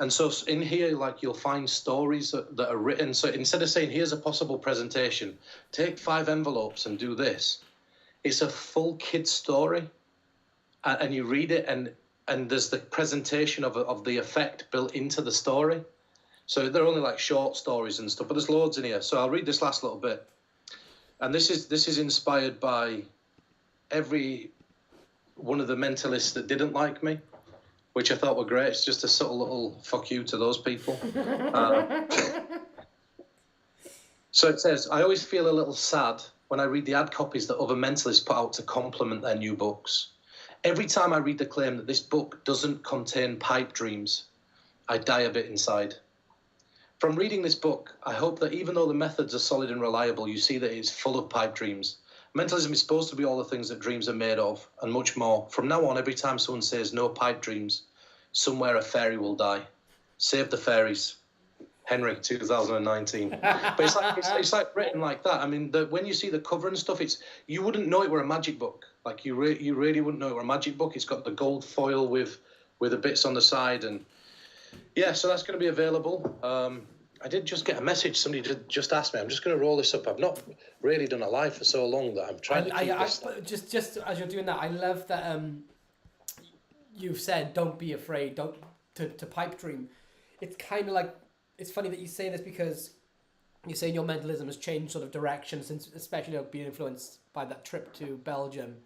And so in here, you'll find stories that are written. So instead of saying, here's a possible presentation, take 5 envelopes and do this. It's a full kid story. And you read it and there's the presentation of the effect built into the story. So they're only short stories and stuff, but there's loads in here. So I'll read this last little bit. And this is inspired by every one of the mentalists that didn't like me. which I thought were great. It's just a subtle little fuck you to those people. So it says, I always feel a little sad when I read the ad copies that other mentalists put out to compliment their new books. Every time I read the claim that this book doesn't contain pipe dreams, I die a bit inside. From reading this book, I hope that even though the methods are solid and reliable, you see that it's full of pipe dreams. Mentalism is supposed to be all the things that dreams are made of, and much more. From now on, every time someone says no pipe dreams, somewhere a fairy will die. Save the fairies. Henry, 2019. But it's like written like that. I mean, when you see the cover and stuff, you wouldn't know it were a magic book. Like you really wouldn't know it were a magic book. It's got the gold foil with the bits on the side, and yeah, so that's going to be available. I did just get a message. Somebody just asked me. I'm just going to roll this up. I've not really done a live for so long that I'm trying to keep this. Just as you're doing that, I love that you've said don't be afraid, don't to pipe dream. It's kind of like, it's funny that you say this because you're saying your mentalism has changed sort of direction since, especially being influenced by that trip to Belgium.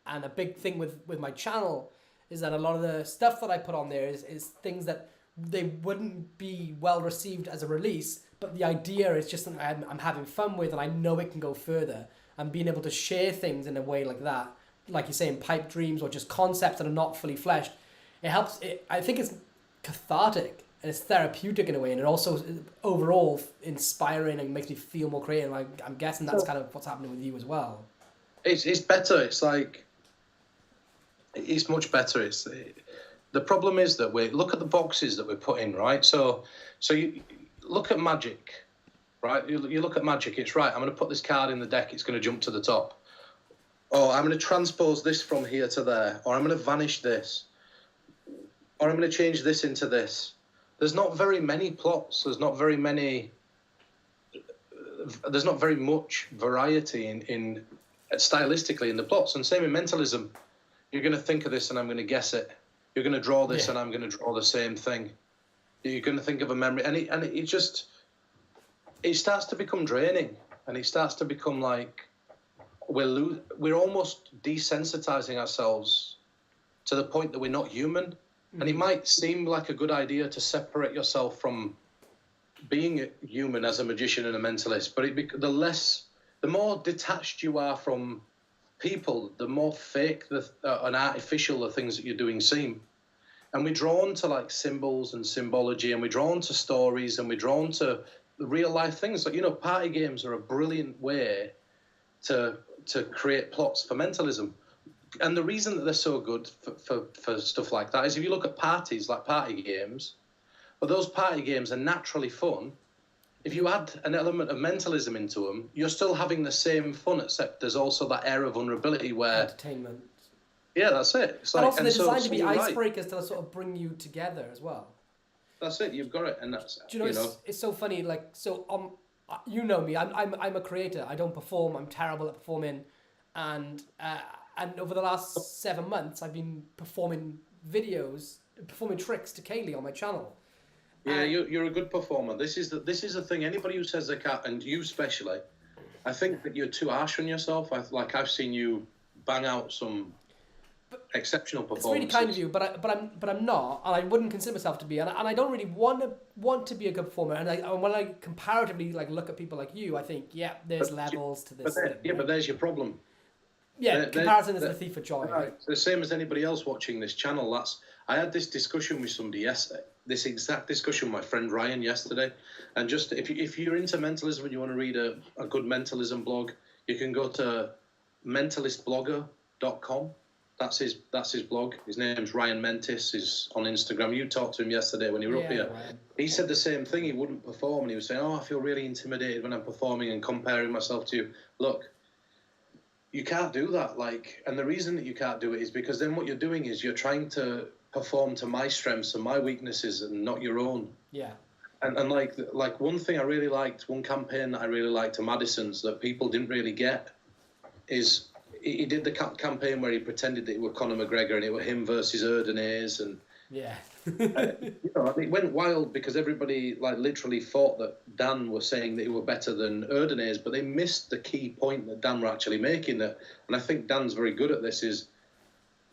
And a big thing with my channel is that a lot of the stuff that I put on there is things that they wouldn't be well received as a release, but the idea is just something I'm having fun with, and I know it can go further. And being able to share things in a way like that, like you're saying, pipe dreams or just concepts that are not fully fleshed, it helps. I think it's cathartic and it's therapeutic in a way, and it also overall inspiring and makes me feel more creative. I'm guessing that's kind of what's happening with you as well. It's better. It's like, it's much better. The problem is that we look at the boxes that we put in, right? So you look at magic, right? You look at magic. It's right. I'm going to put this card in the deck. It's going to jump to the top. Or I'm going to transpose this from here to there. Or I'm going to vanish this. Or I'm going to change this into this. There's not very many plots. There's not very much variety in stylistically in the plots. And same in mentalism. You're going to think of this and I'm going to guess it. You're going to draw this and I'm going to draw the same thing. You're going to think of a memory. And it starts to become draining. And it starts to become like we're almost desensitizing ourselves to the point that we're not human. Mm-hmm. And it might seem like a good idea to separate yourself from being human as a magician and a mentalist. But the more detached you are from people, the more fake and artificial the things that you're doing seem. And we're drawn to like symbols and symbology, and we're drawn to stories, and we're drawn to real life things. Like, party games are a brilliant way to create plots for mentalism. And the reason that they're so good for stuff like that is if you look at parties, like party games, well, those party games are naturally fun. If you add an element of mentalism into them, you're still having the same fun, except there's also that air of vulnerability where... Entertainment. Yeah, that's it. It's and also they're designed to be icebreakers to sort of bring you together as well. That's it, you've got it, and that's... Do you know, it's so funny, like, so, you know me, I'm a creator, I don't perform, I'm terrible at performing, and over the last 7 months, I've been performing tricks to Kaylee on my channel. Yeah, you're a good performer. This is the thing. Anybody who says they can't, and you especially, I think that you're too harsh on yourself. I've seen you bang out some exceptional performances. It's really kind of you, but I'm not, and I wouldn't consider myself to be, and I don't really want to be a good performer. And when I comparatively look at people like you, I think there's levels to this. But there's your problem. Yeah, comparison is the thief of joy. Right. It's the same as anybody else watching this channel. I had this discussion with somebody yesterday. This exact discussion with my friend Ryan yesterday. And just if you're into mentalism and you want to read a good mentalism blog, you can go to mentalistblogger.com. That's his blog. His name's Ryan Mentis. He's on Instagram. You talked to him yesterday when you were up here. Ryan. He said the same thing. He wouldn't perform, and he was saying, I feel really intimidated when I'm performing and comparing myself to you. Look, you can't do that. And the reason that you can't do it is because then what you're doing is you're trying to perform to my strengths and my weaknesses and not your own. Yeah. And like one thing I really liked, one campaign that I really liked to Madison's that people didn't really get is he did the campaign where he pretended that it were Conor McGregor and it were him versus Erdenes, and yeah. It went wild because everybody literally thought that Dan was saying that he were better than Erdenes, but they missed the key point that Dan were actually making. And I think Dan's very good at this. Is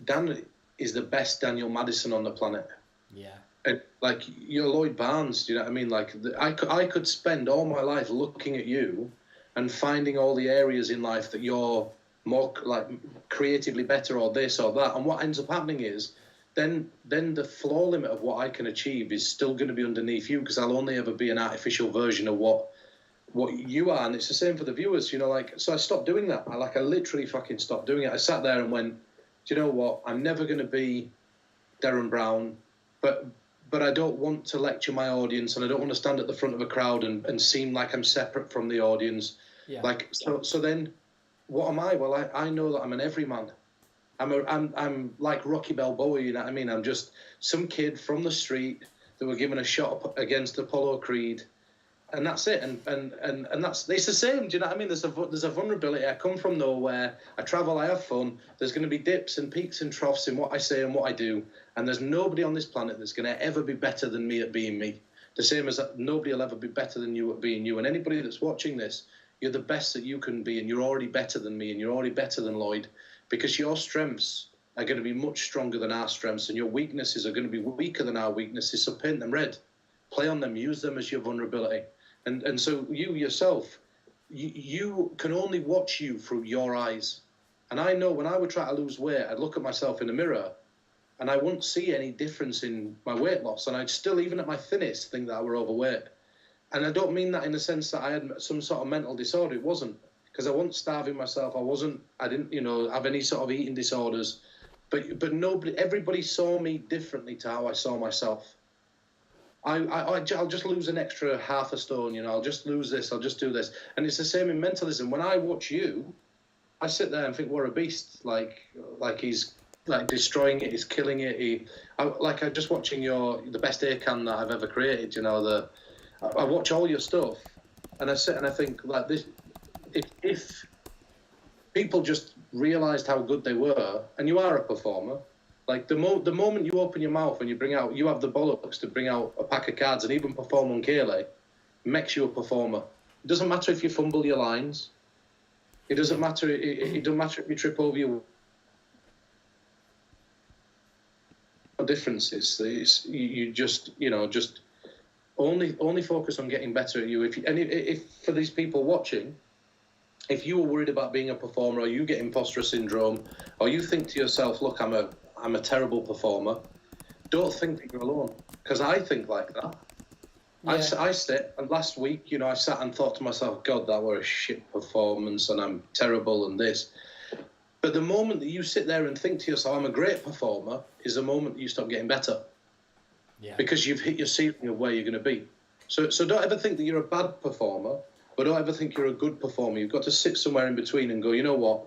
Dan is the best Daniel Madison on the planet. Yeah. And like you're Lloyd Barnes, do you know what I mean? Like I could spend all my life looking at you and finding all the areas in life that you're more like creatively better or this or that. And what ends up happening is then the floor limit of what I can achieve is still going to be underneath you, because I'll only ever be an artificial version of what you are. And it's the same for the viewers, you know, like, so I stopped doing that. I literally fucking stopped doing it. I sat there and went, do you know what? I'm never going to be Darren Brown, but I don't want to lecture my audience, and I don't want to stand at the front of a crowd and seem like I'm separate from the audience. Yeah. Like, so then what am I? Well, I know that I'm an everyman. I'm like Rocky Balboa, you know what I mean? I'm just some kid from the street that were given a shot against Apollo Creed, and that's it. And that's, it's the same. Do you know what I mean? There's a vulnerability. I come from nowhere. I travel. I have fun. There's going to be dips and peaks and troughs in what I say and what I do. And there's nobody on this planet that's going to ever be better than me at being me. The same as that nobody will ever be better than you at being you. And anybody that's watching this, you're the best that you can be, and you're already better than me, and you're already better than Lloyd, because your strengths are going to be much stronger than our strengths, and your weaknesses are going to be weaker than our weaknesses. So paint them red, play on them, use them as your vulnerability. And so you yourself, you can only watch you through your eyes. And I know when I would try to lose weight, I'd look at myself in the mirror and I wouldn't see any difference in my weight loss. And I'd still, even at my thinnest, think that I were overweight. And I don't mean that in the sense that I had some sort of mental disorder. It wasn't, because I wasn't starving myself. I didn't, you know, have any sort of eating disorders. But nobody, everybody saw me differently to how I saw myself. I'll just lose an extra half a stone, you know, I'll just lose this, I'll just do this. And it's the same in mentalism. When I watch you, I sit there and think, what a beast. Like he's like destroying it, he's killing it. I'm just watching the best ACAN that I've ever created, you know, I watch all your stuff and I sit and I think, like, this, if people just realised how good they were, and you are a performer, like the moment you open your mouth and you have the bollocks to bring out a pack of cards and even perform on Kaylee, makes you a performer. It doesn't matter if you fumble your lines. It doesn't matter. It doesn't matter if you trip over your differences. You just, you know, just only focus on getting better at you. If for these people watching, if you were worried about being a performer, or you get imposter syndrome, or you think to yourself, look, I'm a terrible performer, don't think that you're alone, because I think like that. Yeah. I sit, and last week, you know, I sat and thought to myself, God, that were a shit performance, and I'm terrible, and this. But the moment that you sit there and think to yourself, I'm a great performer, is the moment that you stop getting better. Yeah. Because you've hit your ceiling of where you're going to be. So don't ever think that you're a bad performer, but don't ever think you're a good performer. You've got to sit somewhere in between and go, you know what?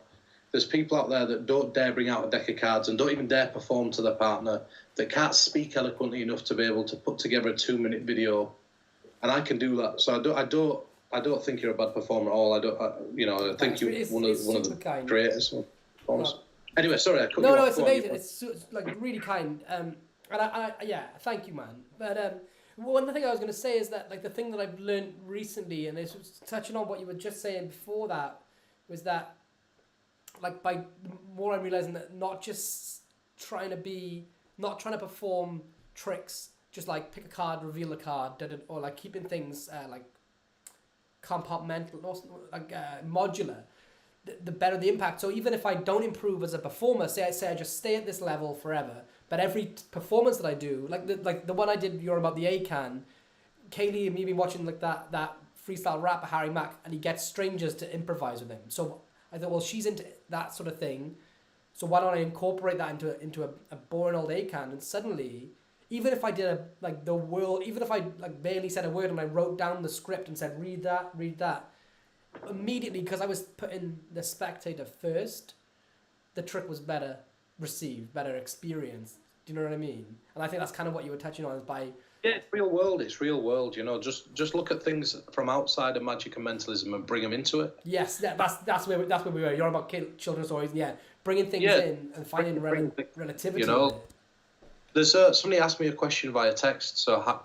There's people out there that don't dare bring out a deck of cards and don't even dare perform to their partner, that can't speak eloquently enough to be able to put together a 2-minute video, and I can do that. So I don't think you're a bad performer at all. I think you're one of the greatest performers. Anyway, sorry, I cut you off. No, it's amazing. It's like really kind. And I thank you, man. But one thing I was going to say is that, like, the thing that I've learned recently, and this was touching on what you were just saying before that, was that, like, by the more I'm realizing that not trying to perform tricks, just like pick a card, reveal a card, or like keeping things like compartmental, like modular, the better the impact. So even if I don't improve as a performer, say I just stay at this level forever, but every performance that I do, like the one I did, you're about the ACAN, Kaylee and me been watching like that freestyle rapper Harry Mack, and he gets strangers to improvise with him. So I thought, well, she's into that sort of thing, so why don't I incorporate that into a boring old ACAN? And suddenly, even if I did even if I like barely said a word and I wrote down the script and said, read that, immediately, because I was putting the spectator first, the trick was better received, better experienced. Do you know what I mean? And I think that's kind of what you were touching on, is by... Yeah, it's real world, you know. Just look at things from outside of magic and mentalism and bring them into it. Yes, that's where we were. You're about children's stories, bringing things in and finding relativity. You know, there's somebody asked me a question via text. So,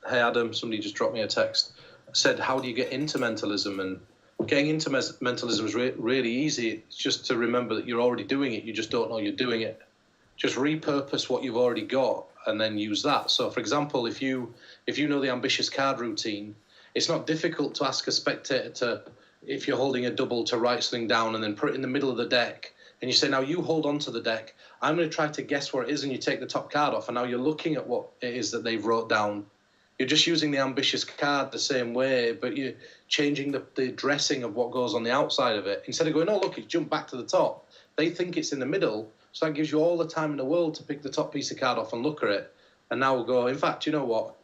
hey Adam, somebody just dropped me a text. Said, how do you get into mentalism? And getting into mentalism is really easy. It's just to remember that you're already doing it. You just don't know you're doing it. just repurpose what you've already got and then use that. So, for example, if you know the ambitious card routine, it's not difficult to ask a spectator to, if you're holding a double, to write something down and then put it in the middle of the deck. And you say, now you hold on to the deck. I'm going to try to guess what it is, and you take the top card off. And now you're looking at what it is that they've wrote down. You're just using the ambitious card the same way, but you're changing the dressing of what goes on the outside of it. Instead of going, oh, look, it's jumped back to the top. They think it's in the middle, so that gives you all the time in the world to pick the top piece of card off and look at it. And now we'll go, in fact, you know what?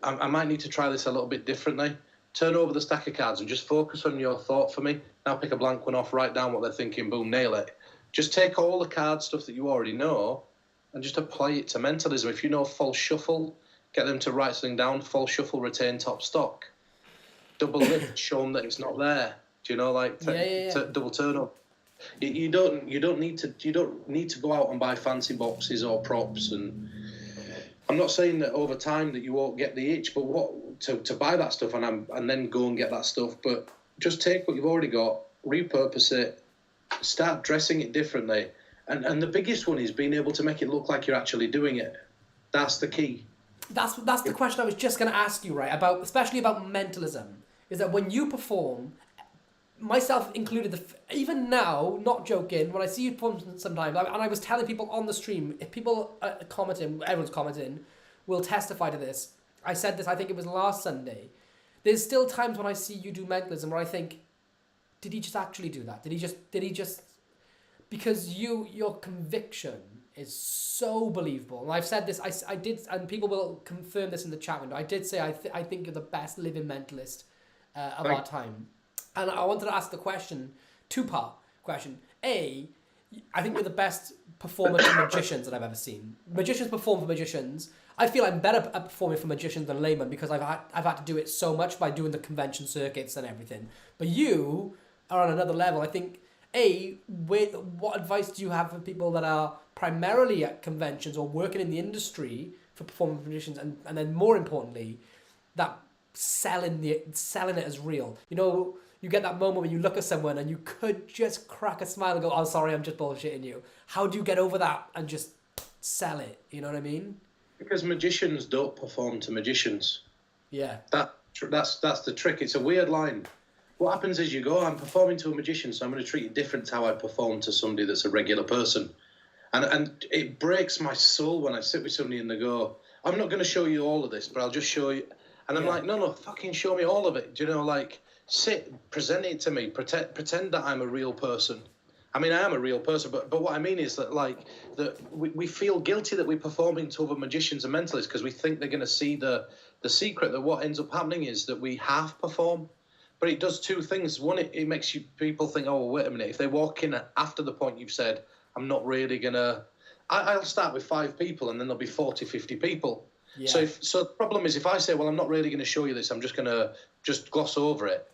I might need to try this a little bit differently. Turn over the stack of cards and just focus on your thought for me. Now pick a blank one off, write down what they're thinking, boom, nail it. Just take all the card stuff that you already know and just apply it to mentalism. If you know false shuffle, get them to write something down, false shuffle, retain top stock. Double lift, show them that it's not there. Do you know, like double turn up. You don't need to go out and buy fancy boxes or props. And I'm not saying that over time that you won't get the itch, but to buy that stuff and then go and get that stuff. But just take what you've already got, repurpose it, start dressing it differently. And the biggest one is being able to make it look like you're actually doing it. That's the key. That's the question I was just going to ask you, right? Especially about mentalism, is that when you perform, myself included, even now, not joking, when I see you perform sometimes, and I was telling people on the stream, if people commenting, everyone's commenting, will testify to this. I said this, I think it was last Sunday. There's still times when I see you do mentalism where I think, did he just actually do that? Did he just, because your conviction is so believable. And I've said this, I did, and people will confirm this in the chat window. I did say I think you're the best living mentalist of our time. And I wanted to ask the question, two-part question. A, I think you're the best performer to magicians that I've ever seen. Magicians perform for magicians. I feel I'm better at performing for magicians than laymen because I've had to do it so much by doing the convention circuits and everything. But you are on another level. I think, A, what advice do you have for people that are primarily at conventions or working in the industry for performing for magicians, and then more importantly, that selling it as real? You know, you get that moment when you look at someone and you could just crack a smile and go, oh, sorry, I'm just bullshitting you. How do you get over that and just sell it? You know what I mean? Because magicians don't perform to magicians. Yeah. That's the trick. It's a weird line. What happens is you go, I'm performing to a magician, so I'm going to treat it different to how I perform to somebody that's a regular person. And it breaks my soul when I sit with somebody and they go, I'm not going to show you all of this, but I'll just show you. And I'm like, no, fucking show me all of it. Do you know, like, sit, present it to me, pretend that I'm a real person. I mean, I am a real person, but what I mean is that, like, that we feel guilty that we're performing to other magicians and mentalists because we think they're going to see the secret. That what ends up happening is that we half perform. But it does two things. One, it makes people think, oh, wait a minute. If they walk in after the point you've said, I'm not really going to... I'll start with 5 people and then there'll be 40, 50 people. Yeah. So the problem is if I say, well, I'm not really going to show you this, I'm just going to just gloss over it,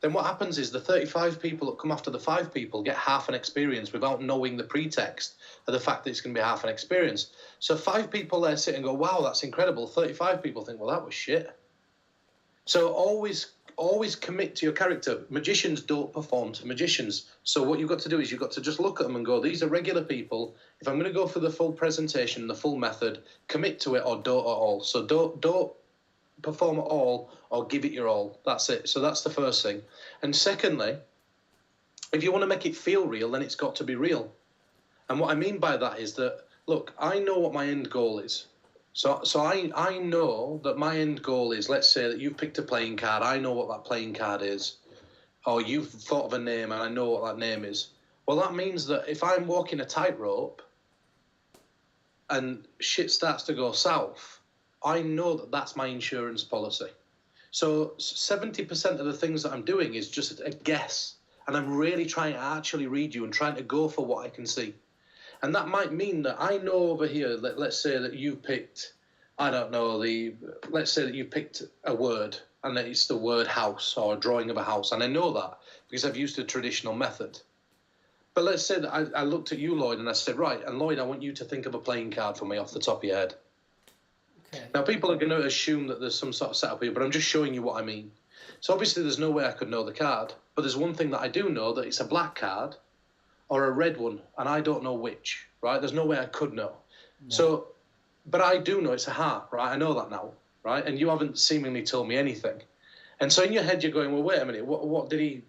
then what happens is the 35 people that come after the 5 people get half an experience without knowing the pretext of the fact that it's going to be half an experience. So 5 people there sit and go, wow, that's incredible. 35 people think, well, that was shit. So always commit to your character. Magicians don't perform to magicians. So what you've got to do is you've got to just look at them and go, these are regular people. If I'm going to go for the full presentation, the full method, commit to it or don't at all. So don't perform at all or give it your all. That's it. So that's the first thing. And secondly, if you want to make it feel real, then it's got to be real. And what I mean by that is that, look, I know what my end goal is. So I know that my end goal is, let's say that you've picked a playing card. I know what that playing card is. Or you've thought of a name and I know what that name is. Well, that means that if I'm walking a tightrope and shit starts to go south, I know that that's my insurance policy. So 70% of the things that I'm doing is just a guess. And I'm really trying to actually read you and trying to go for what I can see. And that might mean that I know over here, that let's say that you picked, I don't know, let's say that you picked a word and that it's the word house or a drawing of a house. And I know that because I've used a traditional method. But let's say that I looked at you, Lloyd, and I said, right, and Lloyd, I want you to think of a playing card for me off the top of your head. Okay. Now, people are going to assume that there's some sort of setup here, but I'm just showing you what I mean. So obviously there's no way I could know the card, but there's one thing that I do know, that it's a black card or a red one, and I don't know which, right? There's no way I could know. So, but I do know it's a heart, right? I know that now, right? And you haven't seemingly told me anything. And so in your head, you're going, well, wait a minute, what did he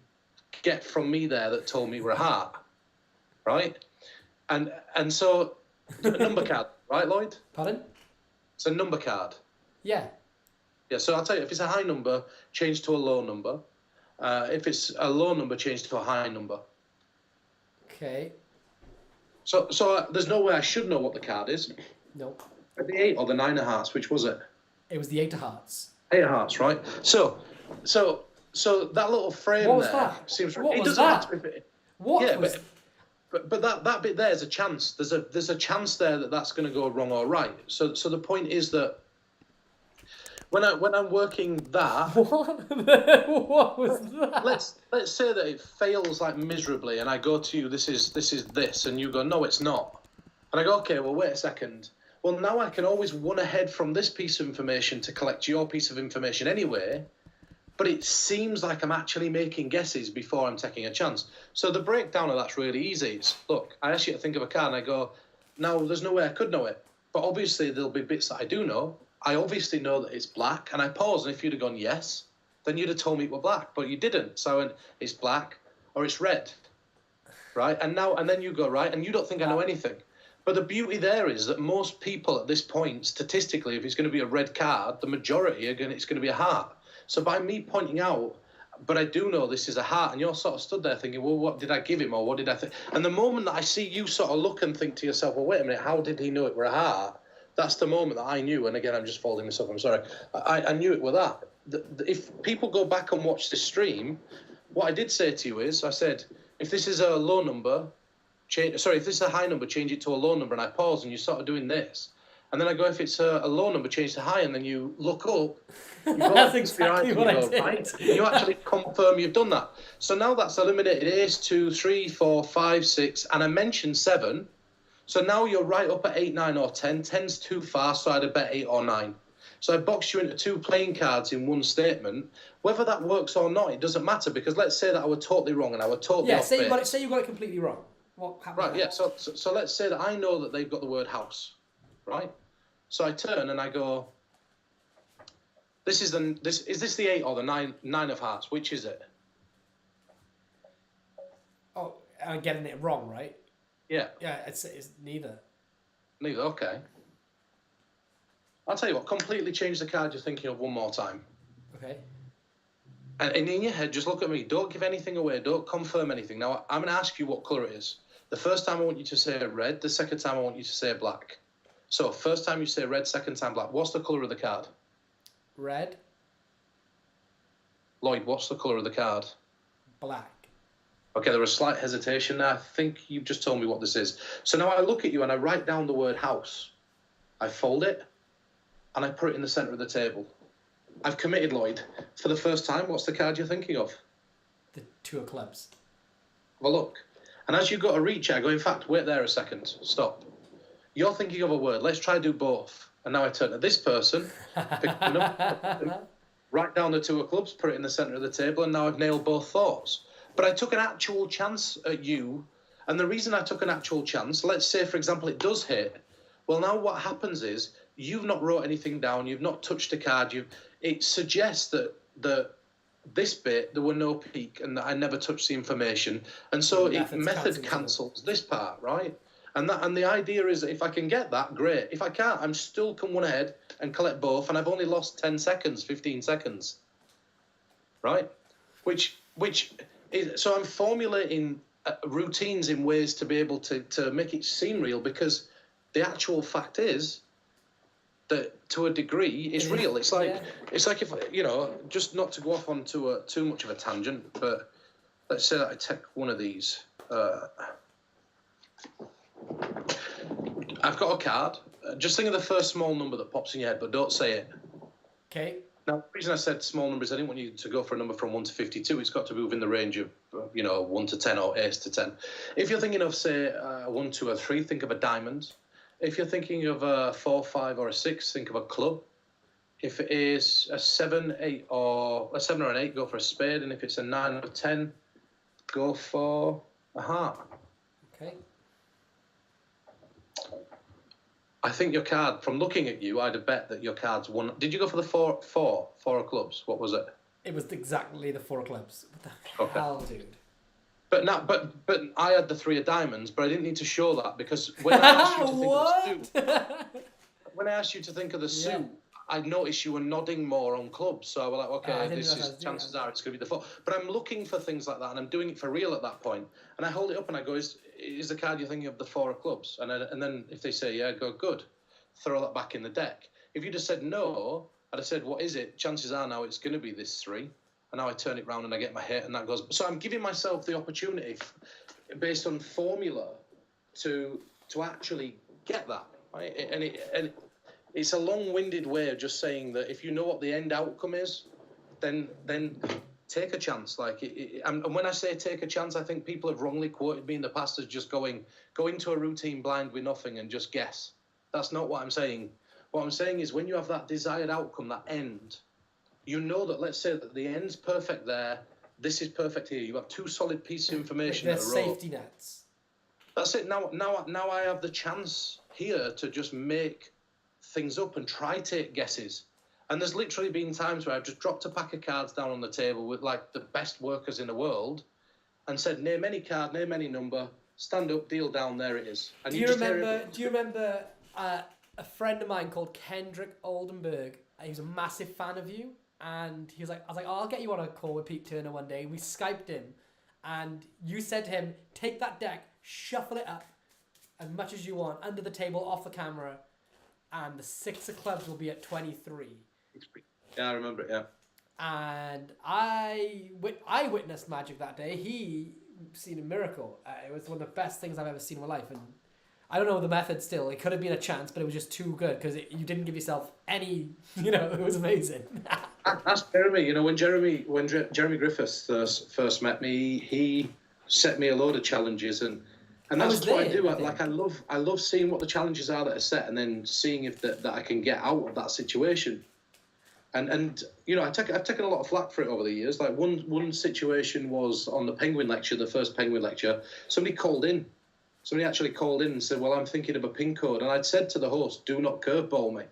get from me there that told me we're a heart, right? And so, a number card, right, Lloyd? Pardon? It's a number card. Yeah. Yeah, so I'll tell you, if it's a high number, change to a low number. If it's a low number, change to a high number. Okay. So there's no way I should know what the card is. No. The 8 or the 9 of hearts, which was it? It was the 8 of hearts. 8 of hearts, right? So that little frame what was there that? seems what it was doesn't that? matter if it, What yeah, was... but that bit there is a chance. There's a chance there that's going to go wrong or right. So the point is that when I'm working that, what was that? let's say that it fails like miserably, and I go to you, this is this, and you go, no, it's not, and I go, okay, well, wait a second. Well, now I can always run ahead from this piece of information to collect your piece of information anyway. But it seems like I'm actually making guesses before I'm taking a chance. So the breakdown of that's really easy. It's, look, I ask you to think of a card, and I go, no, there's no way I could know it. But obviously there'll be bits that I do know. I obviously know that it's black, and I pause, and if you'd have gone yes, then you'd have told me it were black, but you didn't. So I went, it's black or it's red, right? And then you go, right, and you don't think I know anything. But the beauty there is that most people at this point, statistically, if it's going to be a red card, the majority it's going to be a heart. So by me pointing out, but I do know this is a heart, and you're sort of stood there thinking, well, what did I give him, or what did I think? And the moment that I see you sort of look and think to yourself, well, wait a minute, how did he know it were a heart? That's the moment that I knew, and again, I'm just folding myself, I'm sorry. I knew it were that. If people go back and watch the stream, what I did say to you is, I said, if this is a low number, if this is a high number, change it to a low number, and I pause, and you're sort of doing this. And then I go, if it's a low number, change to high, and then you look up. That's exactly what I did. Right? You actually confirm you've done that. So now that's eliminated ace, 2, 3, 4, 5, 6, and I mentioned 7. So now you're right up at 8, 9, or 10. 10's too far, so I'd have bet 8 or 9. So I boxed you into 2 playing cards in one statement. Whether that works or not, it doesn't matter, because let's say that I were totally wrong and I were totally off say you got it completely wrong. What happened? Right, yeah. So let's say that I know that they've got the word house, right? So I turn and I go, is this the 8 or the 9 of hearts? Which is it? Oh, I'm getting it wrong, right? Yeah. Yeah, it's neither. Neither, okay. I'll tell you what, completely change the card you're thinking of one more time. Okay. And in your head, just look at me. Don't give anything away. Don't confirm anything. Now, I'm going to ask you what colour it is. The first time I want you to say red. The second time I want you to say black. So, first time you say red, second time black. What's the colour of the card? Red. Lloyd, what's the colour of the card? Black. Okay, there was slight hesitation there. I think you've just told me what this is. So now I look at you and I write down the word house. I fold it and I put it in the centre of the table. I've committed, Lloyd. For the first time, what's the card you're thinking of? The 2 of clubs. Have a look. And as you go to reach it, I go, in fact, wait there a second. Stop. You're thinking of a word. Let's try do both. And now I turn to this person, pick it up, write down the 2 of clubs, put it in the centre of the table, and now I've nailed both thoughts. But I took an actual chance at you, and the reason I took an actual chance, let's say, for example, it does hit. Well, now what happens is you've not wrote anything down, you've not touched a card, it suggests that this bit, there were no peak, and that I never touched the information, and so it method cancels this part, right? And the idea is that if I can get that, great. If I can't, I'm still can run ahead and collect both, and I've only lost 10 seconds, 15 seconds, right? So I'm formulating routines in ways to be able to make it seem real, because the actual fact is that to a degree it's real. It's like if, just not to go off onto too much of a tangent, but let's say that I take one of these. I've got a card. Just think of the first small number that pops in your head, but don't say it. Okay. Now, the reason I said small numbers, I didn't want you to go for a number from 1 to 52. It's got to be within the range of, 1 to 10 or ace to 10. If you're thinking of, say, 1, 2, or 3, think of a diamond. If you're thinking of a 4, 5, or a 6, think of a club. If it is a 7, 8, or a 7 or an 8, go for a spade. And if it's a 9 or 10, go for a heart. Okay. I think your card, from looking at you, I'd have bet that your card's won. Did you go for the four of clubs? What was it? It was exactly the 4 of clubs. What the hell, dude? But I had the 3 of diamonds, but I didn't need to show that because when I asked you to think of the suit, when I asked you to think of the suit, I noticed you were nodding more on clubs. So I was like, okay, chances are it's going to be the 4. But I'm looking for things like that, and I'm doing it for real at that point. And I hold it up and I go, is the card you're thinking of the 4 of clubs? And then if they say yeah, I go, good. Throw that back in the deck. If you'd have said no, I'd have said, what is it? Chances are now it's going to be this 3. And now I turn it round and I get my hit, and that goes. So I'm giving myself the opportunity, based on formula, to actually get that. Right? And it's a long-winded way of just saying that if you know what the end outcome is, then take a chance. And when I say take a chance, I think people have wrongly quoted me in the past as just go into a routine blind with nothing and just guess. That's not what I'm saying. What I'm saying is when you have that desired outcome, that end, you know that, let's say that the end's perfect there, this is perfect here. You have 2 solid pieces of information. They're safety nets. That's it. Now I have the chance here to just make things up and try take guesses. And there's literally been times where I've just dropped a pack of cards down on the table with like the best workers in the world and said, name any card, name any number, stand up, deal down, there it is. And do you remember a friend of mine called Kendrick Oldenburg? He was a massive fan of you. And he was like, I was like, I'll get you on a call with Pete Turner one day. We Skyped him. And you said to him, take that deck, shuffle it up as much as you want, under the table, off the camera, and the 6 of clubs will be at 23. Yeah, I remember it, yeah. And I witnessed magic that day. He seen a miracle. It was one of the best things I've ever seen in my life. And I don't know the method still. It could have been a chance, but it was just too good because you didn't give yourself any, it was amazing. Ask Jeremy. When Jeremy Griffiths first met me, he set me a load of challenges, and that's what I do. I love seeing what the challenges are that are set, and then seeing if that I can get out of that situation. And I've taken a lot of flack for it over the years. Like one situation was on the Penguin lecture, the first Penguin lecture. Somebody actually called in and said, well, I'm thinking of a pin code. And I'd said to the host, do not curveball me.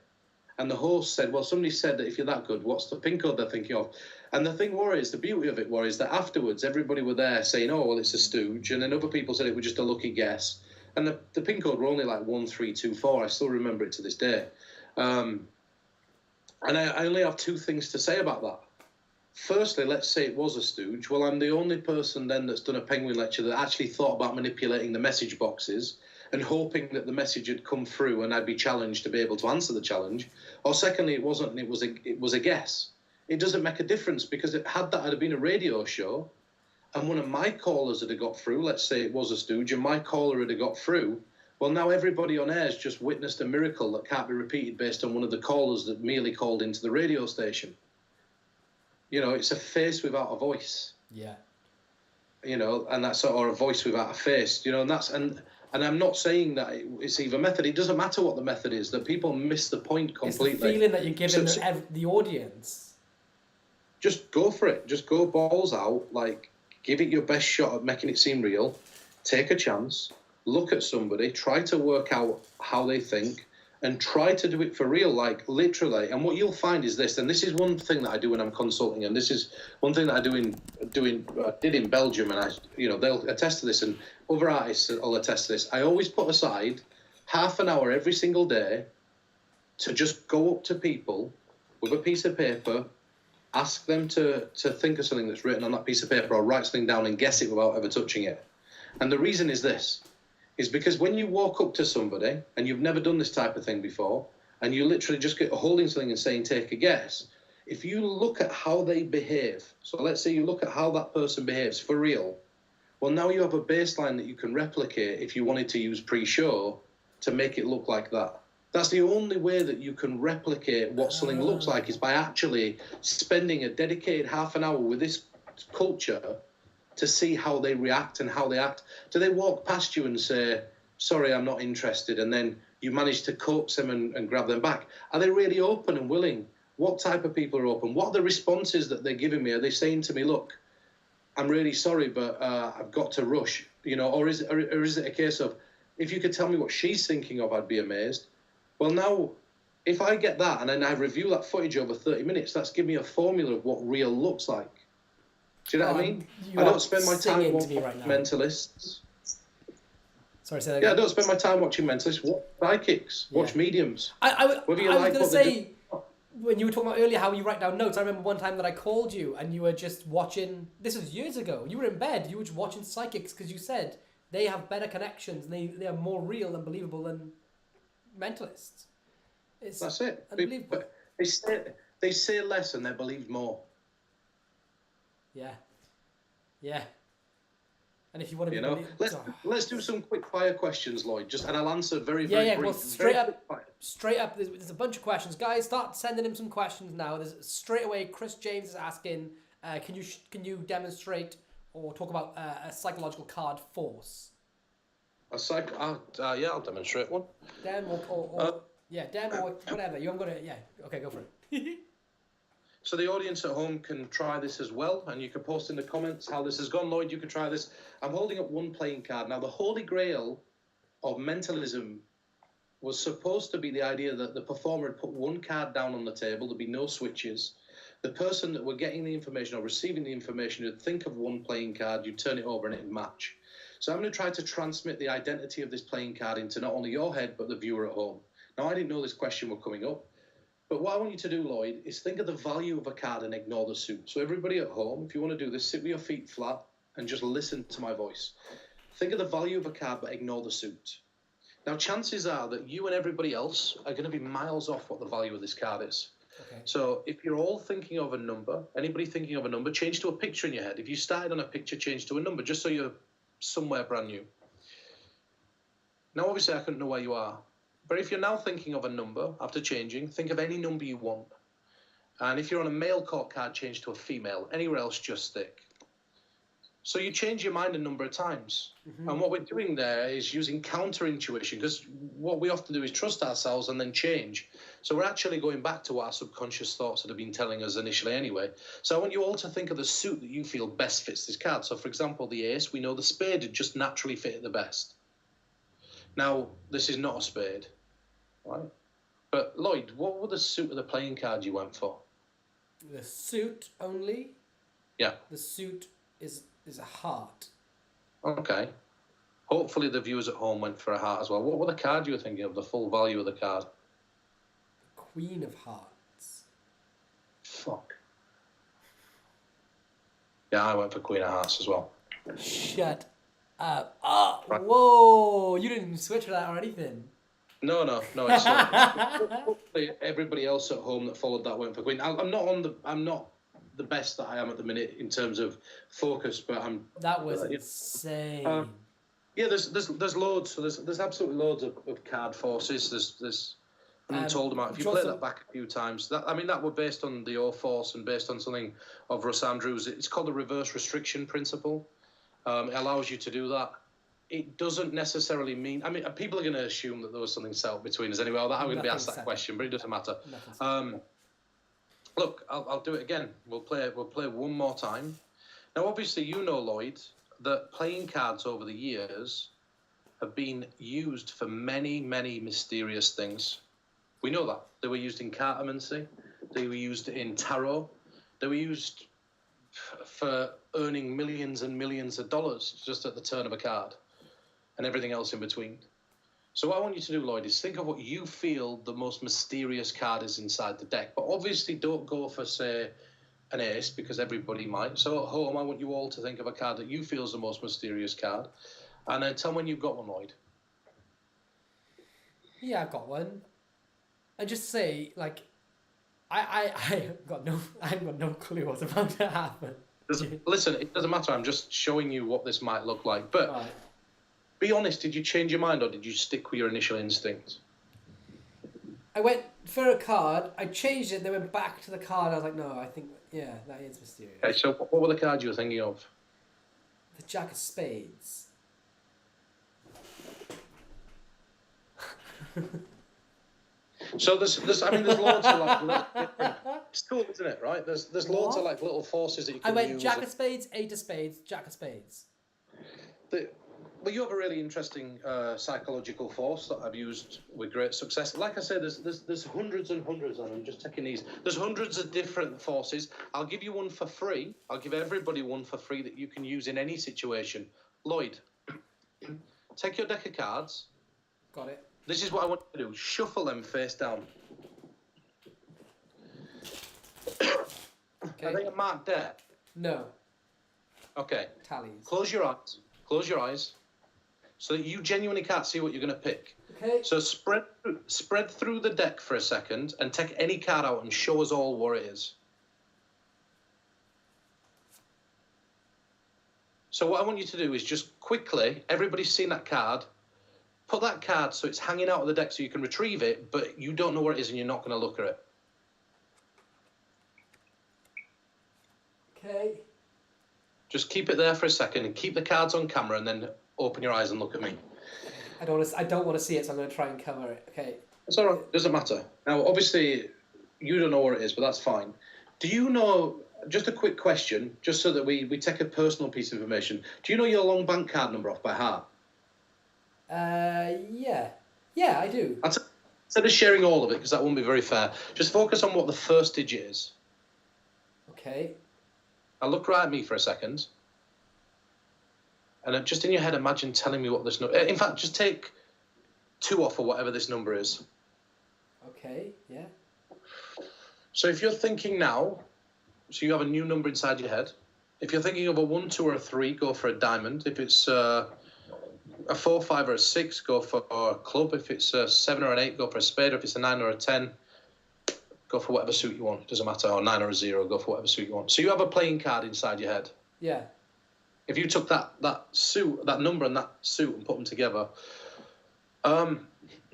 And the host said, well, somebody said that if you're that good, what's the pin code they're thinking of? And the beauty of it was that afterwards, everybody were there saying, oh, well, it's a stooge. And then other people said it was just a lucky guess. And the pin code were only like 1324. I still remember it to this day. And I only have 2 things to say about that. Firstly, let's say it was a stooge. Well, I'm the only person then that's done a Penguin lecture that actually thought about manipulating the message boxes and hoping that the message had come through and I'd be challenged to be able to answer the challenge. Or secondly, it wasn't, and it was a guess. It doesn't make a difference because it had been a radio show and one of my callers had got through, let's say it was a stooge, and my caller had got through, well, now everybody on air has just witnessed a miracle that can't be repeated based on one of the callers that merely called into the radio station. It's a face without a voice. Yeah. And that's, or a voice without a face. And I'm not saying that it's either method. It doesn't matter what the method is. That people miss the point completely. It's the feeling that you're giving the audience. Just go for it. Just go balls out. Like, give it your best shot at making it seem real. Take a chance. Look at somebody. Try to work out how they think. And try to do it for real, like literally. And what you'll find is this, and this is one thing that I do when I'm consulting, and this is one thing that I did in Belgium, and they'll attest to this, and other artists will attest to this. I always put aside half an hour every single day to just go up to people with a piece of paper, ask them to think of something that's written on that piece of paper or write something down and guess it without ever touching it. And the reason is this. Is because when you walk up to somebody and you've never done this type of thing before, and you literally just get holding something and saying, take a guess, if you look at how they behave, so let's say you look at how that person behaves for real, well, now you have a baseline that you can replicate if you wanted to use pre-show to make it look like that. That's the only way that you can replicate what something looks like is by actually spending a dedicated half an hour with this culture to see how they react and how they act. Do they walk past you and say, sorry, I'm not interested, and then you manage to coax them and grab them back? Are they really open and willing? What type of people are open? What are the responses that they're giving me? Are they saying to me, look, I'm really sorry, but I've got to rush, or is it a case of, if you could tell me what she's thinking of, I'd be amazed. Well, now, if I get that and then I review that footage over 30 minutes, that's giving me a formula of what real looks like. Do you know what I mean? I don't spend my time watching Mentalists. Sorry, say that again. Yeah, I don't spend my time watching Mentalists. Watch psychics. Watch mediums. I was going to say, when you were talking about earlier how you write down notes, I remember one time that I called you and you were just watching, this was years ago, you were in bed, you were just watching psychics because you said they have better connections and they are more real and believable than mentalists. That's it. Unbelievable. But they say less and they're believed more. Yeah. Yeah. And if you want to be let's do some quick fire questions, Lloyd. Just and I'll answer very brief. Well, straight up. There's a bunch of questions, guys. Start sending him some questions now. There's straight away. Chris James is asking, can you demonstrate or talk about a psychological card force? I'll demonstrate one. Dem or whatever. You haven't got it. Yeah. Okay, go for it. So the audience at home can try this as well, and you can post in the comments how this has gone. Lloyd, you can try this. I'm holding up one playing card. Now, the holy grail of mentalism was supposed to be the idea that the performer had put one card down on the table, there'd be no switches. The person that were getting the information or receiving the information would think of one playing card, you'd turn it over and it'd match. So I'm going to try to transmit the identity of this playing card into not only your head, but the viewer at home. Now, I didn't know this question was coming up. But what I want you to do, Lloyd, is think of the value of a card and ignore the suit. So everybody at home, if you want to do this, sit with your feet flat and just listen to my voice. Think of the value of a card, but ignore the suit. Now, chances are that you and everybody else are going to be miles off what the value of this card is. Okay. So if you're all thinking of a number, anybody thinking of a number, change to a picture in your head. If you started on a picture, change to a number, just so you're somewhere brand new. Now, obviously, I couldn't know where you are. But if you're now thinking of a number after changing, think of any number you want. And if you're on a male court card, change to a female. Anywhere else, just stick. So you change your mind a number of times. Mm-hmm. And what we're doing there is using counter-intuition, because what we often do is trust ourselves and then change. So we're actually going back to what our subconscious thoughts had been telling us initially anyway. So I want you all to think of the suit that you feel best fits this card. So, for example, the ace, we know the spade would just naturally fit it the best. Now, this is not a spade. Right. But Lloyd, what were the suit of the playing card you went for? The suit only? Yeah. The suit is a heart. Okay. Hopefully the viewers at home went for a heart as well. What were the card you were thinking of, the full value of the card? The Queen of Hearts. Fuck. Yeah, I went for Queen of Hearts as well. Shut up. Oh, right. Whoa. You didn't switch for that or anything. No, it's hopefully everybody else at home that followed that went for Queen. I'm not the best that I am at the minute in terms of focus, but I'm. That was insane. Yeah, there's loads. So there's absolutely loads of card forces. There's untold amount. If you play that back a few times, that were based on the O Force and based on something of Russ Andrews. It's called the reverse restriction principle. It allows you to do that. It doesn't necessarily mean. People are going to assume that there was something set up between us anyway. I'm going to be asked that question, but it doesn't matter. Look, I'll do it again. We'll play one more time. Now, obviously, you know, Lloyd, that playing cards over the years have been used for many, many mysterious things. We know that. They were used in cartomancy. They were used in tarot. They were used for earning millions and millions of dollars just at the turn of a card, and everything else in between. So what I want you to do, Lloyd, is think of what you feel the most mysterious card is inside the deck. But obviously don't go for, say, an ace, because everybody might. So at home, I want you all to think of a card that you feel is the most mysterious card. And then tell me when you've got one, Lloyd. Yeah, I've got one. And just say, like, I haven't got no clue what's about to happen. Listen, it doesn't matter. I'm just showing you what this might look like. But right. Be honest, did you change your mind or did you stick with your initial instinct? I went for a card, I changed it, then went back to the card. I was like, no, I think, yeah, that is mysterious. Okay, so what were the cards you were thinking of? The Jack of Spades. So there's loads of like different. It's cool, isn't it? Right? There's loads of like little forces that you can use. I went Jack of Spades, Eight of Spades, Jack of Spades. Well, you have a really interesting psychological force that I've used with great success. Like I said, there's hundreds and hundreds, and I'm just taking these. There's hundreds of different forces. I'll give you one for free. I'll give everybody one for free that you can use in any situation. Lloyd, take your deck of cards. Got it. This is what I want you to do. Shuffle them face down. Okay. Are they marked there? No. Okay. Tallies. Close your eyes. Close your eyes. So that you genuinely can't see what you're going to pick. Okay. So spread through the deck for a second and take any card out and show us all what it is. So what I want you to do is just quickly, everybody's seen that card, put that card so it's hanging out of the deck so you can retrieve it, but you don't know where it is and you're not going to look at it. Okay. Just keep it there for a second and keep the cards on camera and then open your eyes and look at me. I don't want to see it, so I'm going to try and cover it. Okay. It's all right. Doesn't matter. Now, obviously, you don't know what it is, but that's fine. Do you know, just a quick question, just so that we take a personal piece of information. Do you know your long bank card number off by heart? Yeah. Yeah, I do. Instead of sharing all of it, because that won't be very fair, just focus on what the first digit is. Okay. Now, look right at me for a second. And just in your head, imagine telling me what this number... In fact, just take 2 off or whatever this number is. Okay, yeah. So if you're thinking now, so you have a new number inside your head. If you're thinking of a 1, 2, or a 3, go for a diamond. If it's a 4, 5, or a 6, go for a club. If it's a 7 or an 8, go for a spade. If it's a 9 or a 10, go for whatever suit you want. It doesn't matter. Or 9 or a 0, go for whatever suit you want. So you have a playing card inside your head. Yeah. If you took that suit, that number and that suit and put them together, now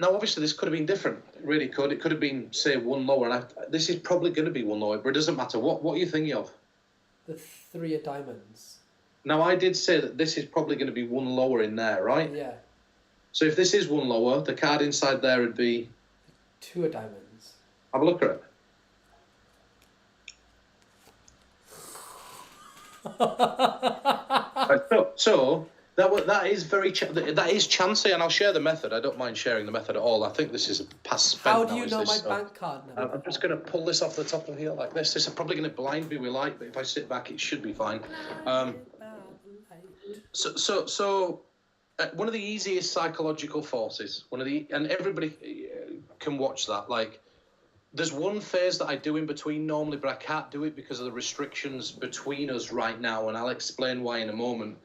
obviously this could have been different. It really could. It could have been, say, 1 lower. And this is probably going to be 1 lower, but it doesn't matter. What are you thinking of? The 3 of diamonds. Now I did say that this is probably going to be 1 lower in there, right? Yeah. So if this is 1 lower, the card inside there would be 2 of diamonds. Have a look at it. So that is very that is chancy, and I'll share the method. I don't mind sharing the method at all. I think this is past spent. How do you know my bank card number? I'm just going to pull this off the top of here like this. This is probably going to blind me with light, but if I sit back, it should be fine. So one of the easiest psychological forces, and everybody can watch that. Like, there's one phase that I do in between normally, but I can't do it because of the restrictions between us right now, and I'll explain why in a moment.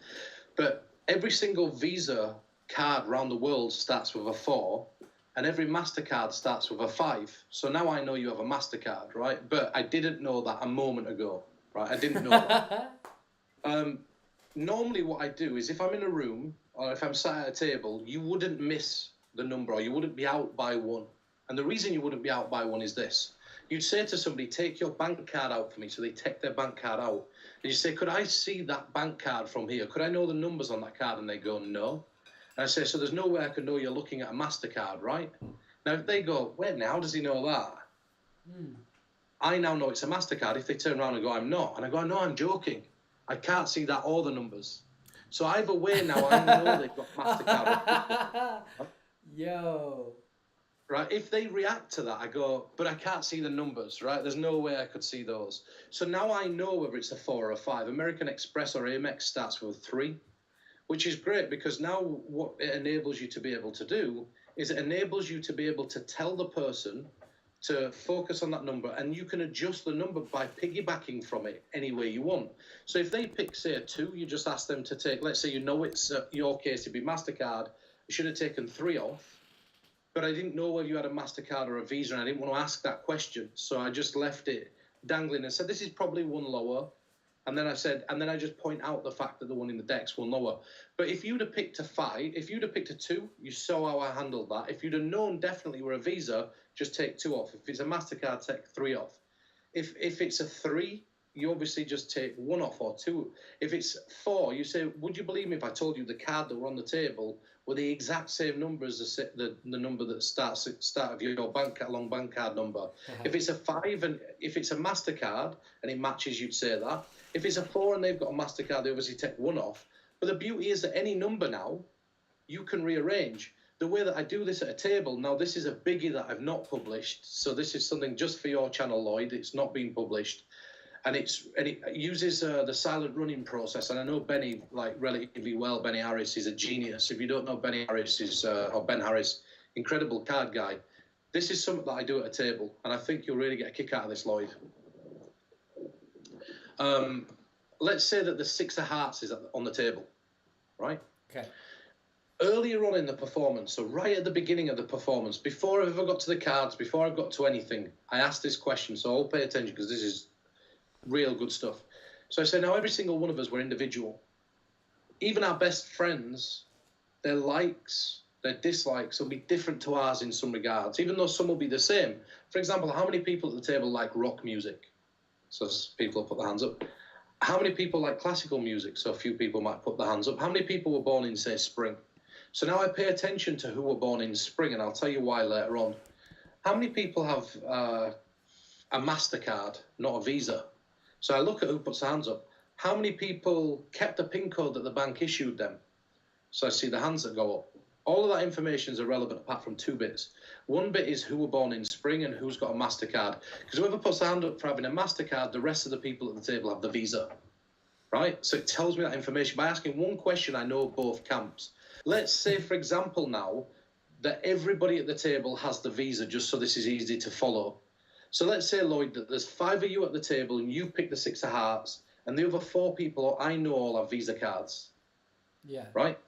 But every single Visa card around the world starts with a 4, and every MasterCard starts with a 5. So now I know you have a MasterCard, right? But I didn't know that a moment ago, right? I didn't know that. Normally what I do is if I'm in a room or if I'm sat at a table, you wouldn't miss the number or you wouldn't be out by 1. And the reason you wouldn't be out by 1 is this. You'd say to somebody, take your bank card out for me. So they take their bank card out. And you say, could I see that bank card from here? Could I know the numbers on that card? And they go, no. And I say, so there's no way I can know you're looking at a MasterCard, right? Now, if they go, wait, now how does he know that? I now know it's a MasterCard. If they turn around and go, I'm not. And I go, no, I'm joking. I can't see that or the numbers. So either way now, I know they've got MasterCard. Yo. Right, if they react to that, I go, but I can't see the numbers, right? There's no way I could see those. So now I know whether it's a 4 or a 5. American Express or Amex starts with 3, which is great because now what it enables you to be able to do is it enables you to be able to tell the person to focus on that number, and you can adjust the number by piggybacking from it any way you want. So if they pick, say, a 2, you just ask them to take, let's say you know it's, your case, it'd be MasterCard. You should have taken 3 off. But I didn't know whether you had a MasterCard or a Visa, and I didn't want to ask that question. So I just left it dangling and said, this is probably 1 lower. And then I just point out the fact that the one in the deck's 1 lower. But if you'd have picked a 5, if you'd have picked a 2, you saw how I handled that. If you'd have known definitely you were a Visa, just take 2 off. If it's a MasterCard, take 3 off. If it's a 3, you obviously just take 1 off or 2. If it's 4, you say, would you believe me if I told you the card that were on the table were the exact same number as the number that starts of your long bank card number? If it's a 5 and if it's a MasterCard and it matches, you'd say that. If it's a 4 and they've got a MasterCard, they obviously take 1 off. But the beauty is that any number now, you can rearrange. The way that I do this at a table, now this is a biggie that I've not published, so this is something just for your channel, Lloyd. It's not been published. And it uses the silent running process. And I know Benny relatively well. Benny Harris is a genius. If you don't know Benny Harris, or Ben Harris, incredible card guy. This is something that I do at a table, and I think you'll really get a kick out of this, Lloyd. Let's say that the 6 of hearts is on the table, right? Okay. Earlier on in the performance, so right at the beginning of the performance, before I've ever got to the cards, before I've got to anything, I asked this question, so I'll pay attention because this is real good stuff. So I say, now every single one of us, we're individual. Even our best friends, their likes, their dislikes will be different to ours in some regards, even though some will be the same. For example, how many people at the table like rock music? So people will put their hands up. How many people like classical music? So a few people might put their hands up. How many people were born in, say, spring? So now I pay attention to who were born in spring, and I'll tell you why later on. How many people have a MasterCard, not a Visa? So I look at who puts their hands up. How many people kept the PIN code that the bank issued them? So I see the hands that go up. All of that information is irrelevant apart from 2 bits. One bit is who were born in spring and who's got a MasterCard. Because whoever puts their hand up for having a MasterCard, the rest of the people at the table have the Visa. Right? So it tells me that information. By asking one question, I know both camps. Let's say, for example, now, that everybody at the table has the Visa, just so this is easy to follow. So let's say, Lloyd, that there's 5 of you at the table and you pick the 6 of hearts, and the other 4 people I know all have Visa cards. Yeah. Right?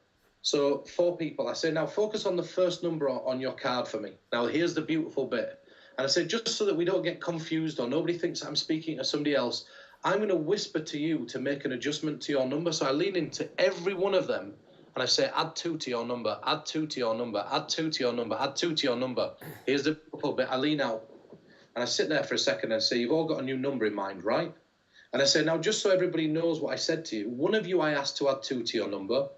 So 4 people. I say, now focus on the first number on your card for me. Now, here's the beautiful bit. And I say, just so that we don't get confused or nobody thinks I'm speaking to somebody else, I'm going to whisper to you to make an adjustment to your number. So I lean into every one of them and I say, add 2 to your number, add 2 to your number, add 2 to your number, add 2 to your number. Here's the beautiful bit. I lean out and I sit there for a second and say, you've all got a new number in mind, right? And I say, now, just so everybody knows what I said to you, one of you I asked to add 2 to your number.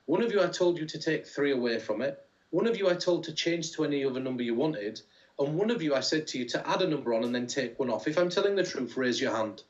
One of you I told you to take 3 away from it. One of you I told to change to any other number you wanted. And one of you I said to you to add a number on and then take 1 off. If I'm telling the truth, raise your hand.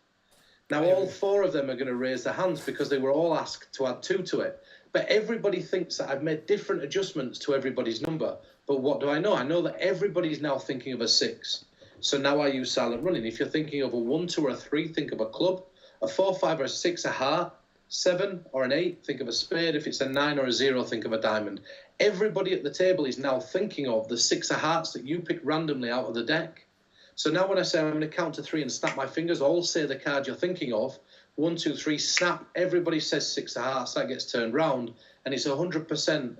Now, all 4 of them are going to raise their hands because they were all asked to add 2 to it. But everybody thinks that I've made different adjustments to everybody's number. But what do I know? I know that everybody's now thinking of a 6. So now I use silent running. If you're thinking of a 1, 2, or a 3, think of a club. A 4, 5, or a 6, a heart. 7 or an 8, think of a spade. If it's a 9 or a 0, think of a diamond. Everybody at the table is now thinking of the 6 of hearts that you picked randomly out of the deck. So now when I say I'm going to count to 3 and snap my fingers, all say the card you're thinking of. 1, 2, 3, snap. Everybody says 6 of hearts. That gets turned round. And it's 100%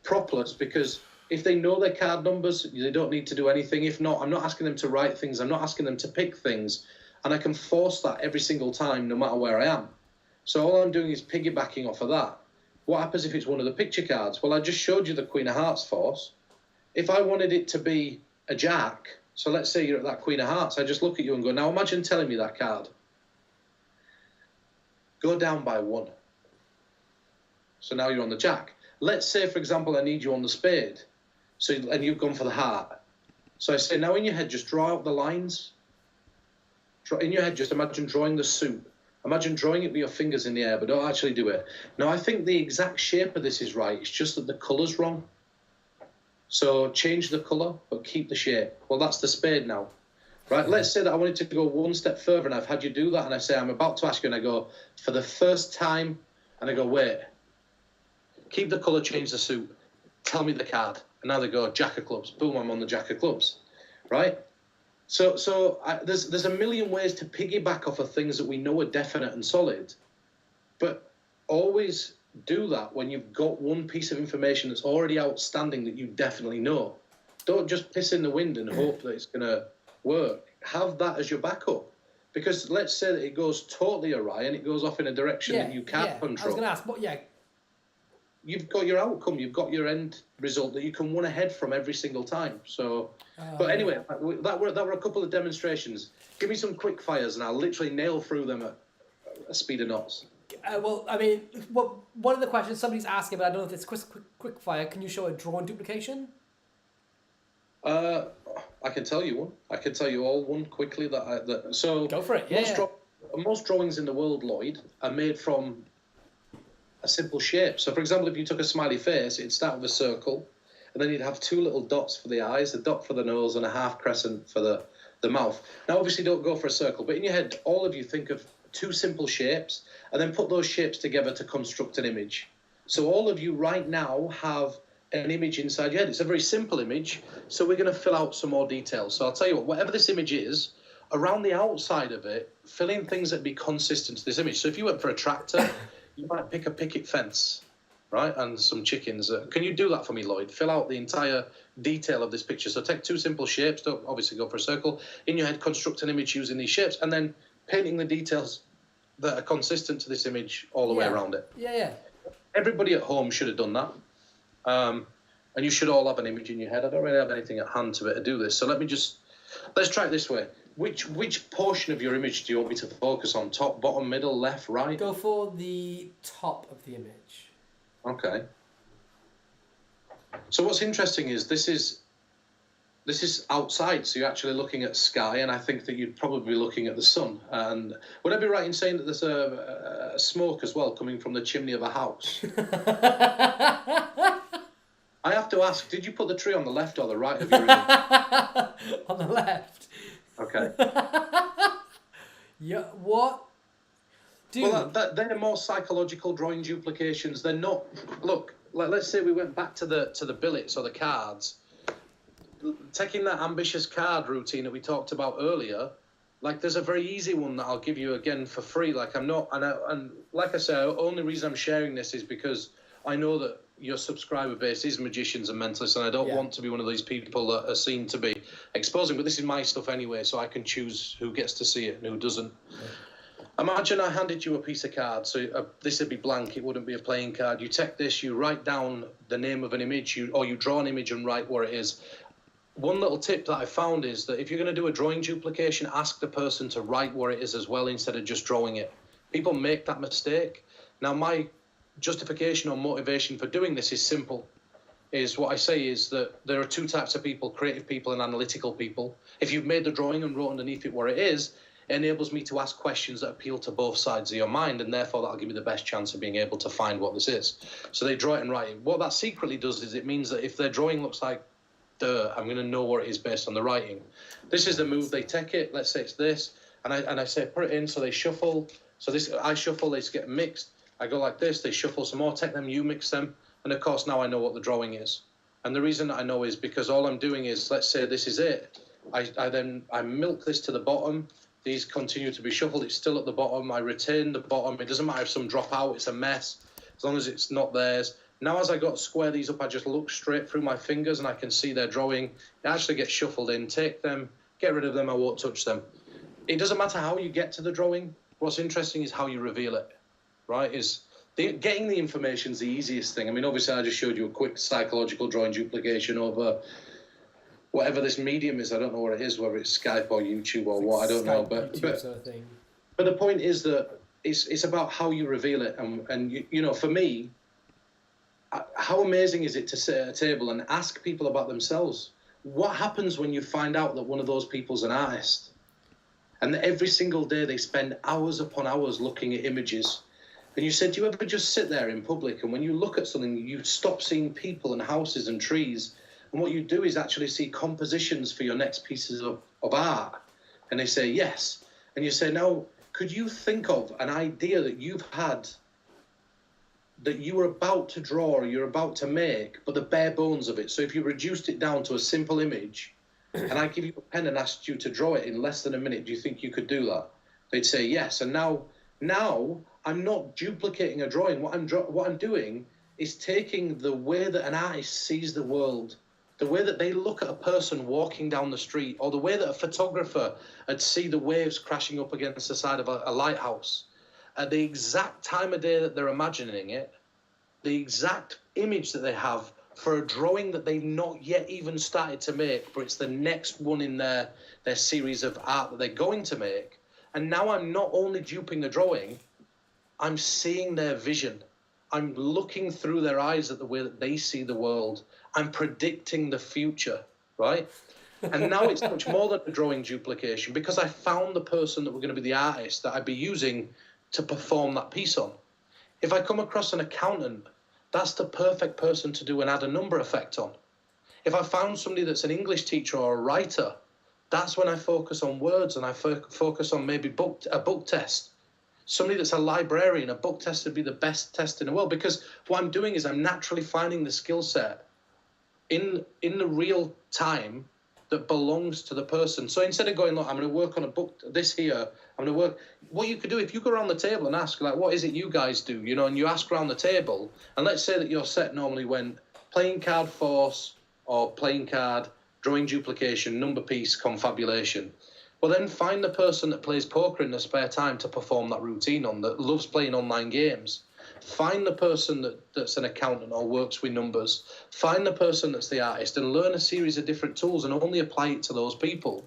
propless because if they know their card numbers, they don't need to do anything. If not, I'm not asking them to write things. I'm not asking them to pick things. And I can force that every single time, no matter where I am. So all I'm doing is piggybacking off of that. What happens if it's one of the picture cards? Well, I just showed you the Queen of Hearts force. If I wanted it to be a jack, so let's say you're at that Queen of Hearts, I just look at you and go, now imagine telling me that card. Go down by 1. So now you're on the jack. Let's say, for example, I need you on the spade. So, and you've gone for the heart. So I say, now in your head, just draw out the lines. In your head, just imagine drawing the suit. Imagine drawing it with your fingers in the air, but don't actually do it. Now, I think the exact shape of this is right. It's just that the colour's wrong. So change the colour, but keep the shape. Well, that's the spade now. Right? Let's say that I wanted to go 1 step further, and I've had you do that, and I say, I'm about to ask you, and I go, for the first time, and I go, wait. Keep the colour, change the suit. Tell me the card. And now they go, Jack of clubs. Boom, I'm on the Jack of clubs. Right? So there's a million ways to piggyback off of things that we know are definite and solid, but always do that when you've got one piece of information that's already outstanding that you definitely know. Don't just piss in the wind and hope that it's going to work. Have that as your backup, because let's say that it goes totally awry and it goes off in a direction that you can't control. I was going to ask, but you've got your outcome, you've got your end result that you can run ahead from every single time. So, but anyway, that were a couple of demonstrations. Give me some quick fires and I'll literally nail through them at a speed of knots. Well, I mean, one of the questions somebody's asking, but I don't know if it's quick fire. Can you show a drawn duplication? I can tell you one. I can tell you all one quickly. So go for it. Most drawings in the world, Lloyd, are made from a simple shape. So, for example, if you took a smiley face, it'd start with a circle, and then you'd have two little dots for the eyes, a dot for the nose, and a half crescent for the mouth. Now, obviously, don't go for a circle, but in your head, all of you think of two simple shapes, and then put those shapes together to construct an image. So all of you right now have an image inside your head. It's a very simple image, so we're going to fill out some more details. So I'll tell you what, whatever this image is, around the outside of it, fill in things that be consistent to this image. So if you went for a tractor, you might pick a picket fence, right, and some chickens. Can you do that for me, Lloyd? Fill out the entire detail of this picture. So take two simple shapes, don't obviously go for a circle. In your head, construct an image using these shapes, and then painting the details that are consistent to this image all the way around it. Yeah. Everybody at home should have done that. And you should all have an image in your head. I don't really have anything at hand to do this. So let's try it this way. Which portion of your image do you want me to focus on? Top, bottom, middle, left, right? Go for the top of the image. Okay. So what's interesting is this is outside, so you're actually looking at sky, and I think that you'd probably be looking at the sun. And would I be right in saying that there's a smoke as well coming from the chimney of a house? I have to ask, did you put the tree on the left or the right of your image? On the left. Okay. Yeah, what? Dude. Well, they're more psychological drawing duplications. They're not... Look, let's say we went back to the billets or the cards. Taking that ambitious card routine that we talked about earlier, like there's a very easy one that I'll give you again for free. Like and like I say, the only reason I'm sharing this is because I know that your subscriber base is magicians and mentalists, and I don't want to be one of these people that are seen to be exposing, but this is my stuff anyway, so I can choose who gets to see it and who doesn't. Imagine I handed you a piece of card, so this would be blank, it wouldn't be a playing card. You take this, you write down the name of an image, or you draw an image and write where it is. One little tip that I found is that if you're going to do a drawing duplication, ask the person to write where it is as well instead of just drawing it. People make that mistake. Now, my justification or motivation for doing this is simple. What I say is that there are two types of people, creative people and analytical people. If you've made the drawing and wrote underneath it where it is, it enables me to ask questions that appeal to both sides of your mind, and therefore that'll give you the best chance of being able to find what this is. So they draw it and write it. What that secretly does is it means that if their drawing looks like I'm going to know what it is based on the writing. This is the move. They take it, let's say it's this, and I say put it in, so they shuffle. So I shuffle, they get mixed. I go like this, they shuffle some more, take them, you mix them, and of course now I know what the drawing is. And the reason I know is because all I'm doing is, let's say this is it. I milk this to the bottom. These continue to be shuffled. It's still at the bottom. I retain the bottom. It doesn't matter if some drop out. It's a mess as long as it's not theirs. Now, as I got to square these up, I just look straight through my fingers and I can see their drawing. It actually gets shuffled in. Take them, get rid of them. I won't touch them. It doesn't matter how you get to the drawing. What's interesting is how you reveal it, right? Getting the information is the easiest thing. I mean, obviously, I just showed you a quick psychological drawing duplication over whatever this medium is. I don't know what it is, whether it's Skype or YouTube or what. I don't know. But sort of thing. But the point is that it's about how you reveal it. And you know, for me, how amazing is it to sit at a table and ask people about themselves? What happens when you find out that one of those people's an artist? And that every single day they spend hours upon hours looking at images. And you said, do you ever just sit there in public and when you look at something, you stop seeing people and houses and trees, and what you do is actually see compositions for your next pieces of art? And they say, yes. And you say, now, could you think of an idea that you've had that you were about to draw or you're about to make, but the bare bones of it? So if you reduced it down to a simple image, and I give you a pen and asked you to draw it in less than a minute, do you think you could do that? They'd say yes. And now I'm not duplicating a drawing. What I'm doing is taking the way that an artist sees the world, the way that they look at a person walking down the street, or the way that a photographer would see the waves crashing up against the side of a lighthouse. At the exact time of day that they're imagining it, the exact image that they have for a drawing that they've not yet even started to make, but it's the next one in their series of art that they're going to make. And now I'm not only duping the drawing, I'm seeing their vision. I'm looking through their eyes at the way that they see the world. I'm predicting the future, right? And now it's much more than a drawing duplication, because I found the person that were going to be the artist that I'd be using to perform that piece on. If I come across an accountant, that's the perfect person to do an add a number effect on. If I found somebody that's an English teacher or a writer, that's when I focus on words and I focus on maybe a book test. Somebody that's a librarian, a book test would be the best test in the world, because what I'm doing is I'm naturally finding the skill set in the real time that belongs to the person. So instead of going, look, I'm going to work on a book, this here, I'm going to work, what you could do, if you go around the table and ask, like, what is it you guys do? You know, and you ask around the table, and let's say that your set normally went playing card force or playing card, drawing duplication, number piece, confabulation. Well, then find the person that plays poker in their spare time to perform that routine on, that loves playing online games. Find the person that's an accountant or works with numbers. Find the person that's the artist and learn a series of different tools and only apply it to those people.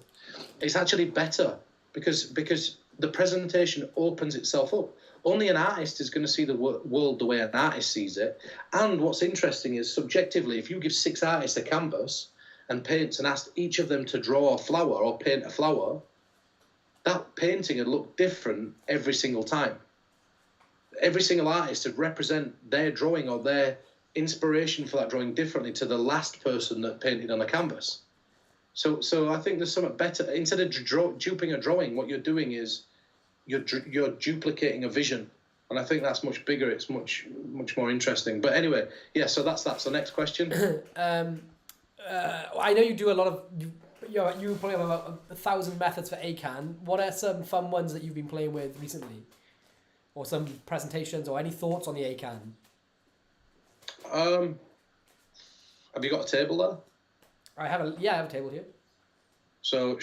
It's actually better because the presentation opens itself up. Only an artist is going to see the world the way an artist sees it. And what's interesting is, subjectively, if you give 6 artists a canvas and paints and asked each of them to draw a flower or paint a flower, that painting would look different every single time. Every single artist would represent their drawing or their inspiration for that drawing differently to the last person that painted on a canvas. So I think there's something better. Instead of duping a drawing, what you're doing is you're duplicating a vision. And I think that's much bigger. It's much more interesting. But anyway, yeah, so that's that. So next question. I know you do a lot of... You probably have about 1,000 methods for ACAN. What are some fun ones that you've been playing with recently? Or some presentations, or any thoughts on the ACAN? Have you got a table there? I have a table here. So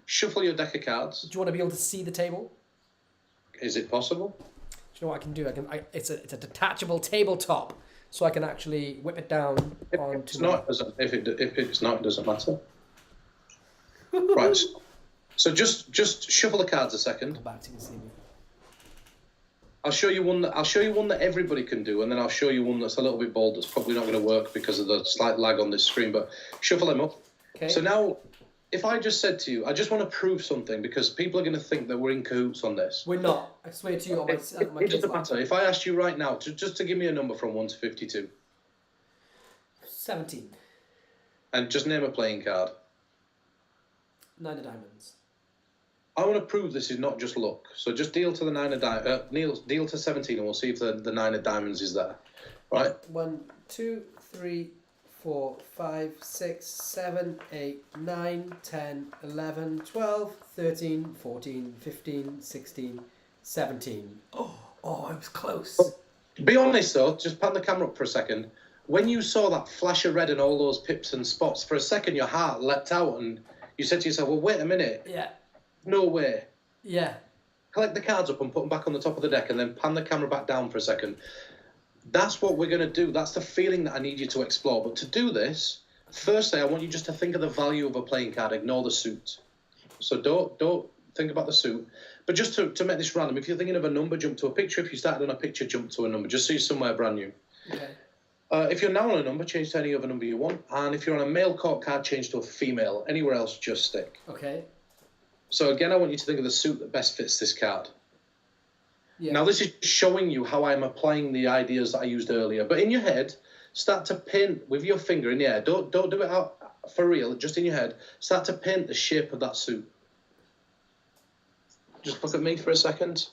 shuffle your deck of cards. Do you want to be able to see the table? Is it possible? Do you know what I can do? It's a detachable tabletop, so I can actually whip it down onto. If it's not, it doesn't matter. Right. So just shuffle the cards a second. Go back so you can see me. I'll show you one that everybody can do, and then I'll show you one that's a little bit bold. That's probably not going to work because of the slight lag on this screen. But shuffle them up. Okay. So now, if I just said to you, I just want to prove something, because people are going to think that we're in cahoots on this. We're not. I swear to you. On my it doesn't matter. If I asked you right now just to give me a number from 1 to 52. 17. And just name a playing card. 9 of diamonds. I want to prove this is not just luck. So just deal to the 9 of diamonds. Deal to 17, and we'll see if the 9 of diamonds is there. Right? 1, 2, 3, 4, 5, 6, 7, 8, 9, 10, 11, 12, 13, 14, 15, 16, 17. Oh, I was close. Be honest though, just pan the camera up for a second. When you saw that flash of red and all those pips and spots, for a second your heart leapt out and you said to yourself, well, wait a minute. Yeah. No way. Yeah. Collect the cards up and put them back on the top of the deck, and then pan the camera back down for a second. That's what we're going to do. That's the feeling that I need you to explore. But to do this, firstly, I want you just to think of the value of a playing card. Ignore the suit. So don't think about the suit. But just to make this random, if you're thinking of a number, jump to a picture. If you started on a picture, jump to a number. Just so you're somewhere brand new. Okay. If you're now on a number, change to any other number you want. And if you're on a male court card, change to a female. Anywhere else, just stick. Okay. So again, I want you to think of the suit that best fits this card. Yeah. Now, this is showing you how I'm applying the ideas that I used earlier. But in your head, start to paint with your finger in the air. Don't do it out for real, just in your head. Start to paint the shape of that suit. Just look at me for a second.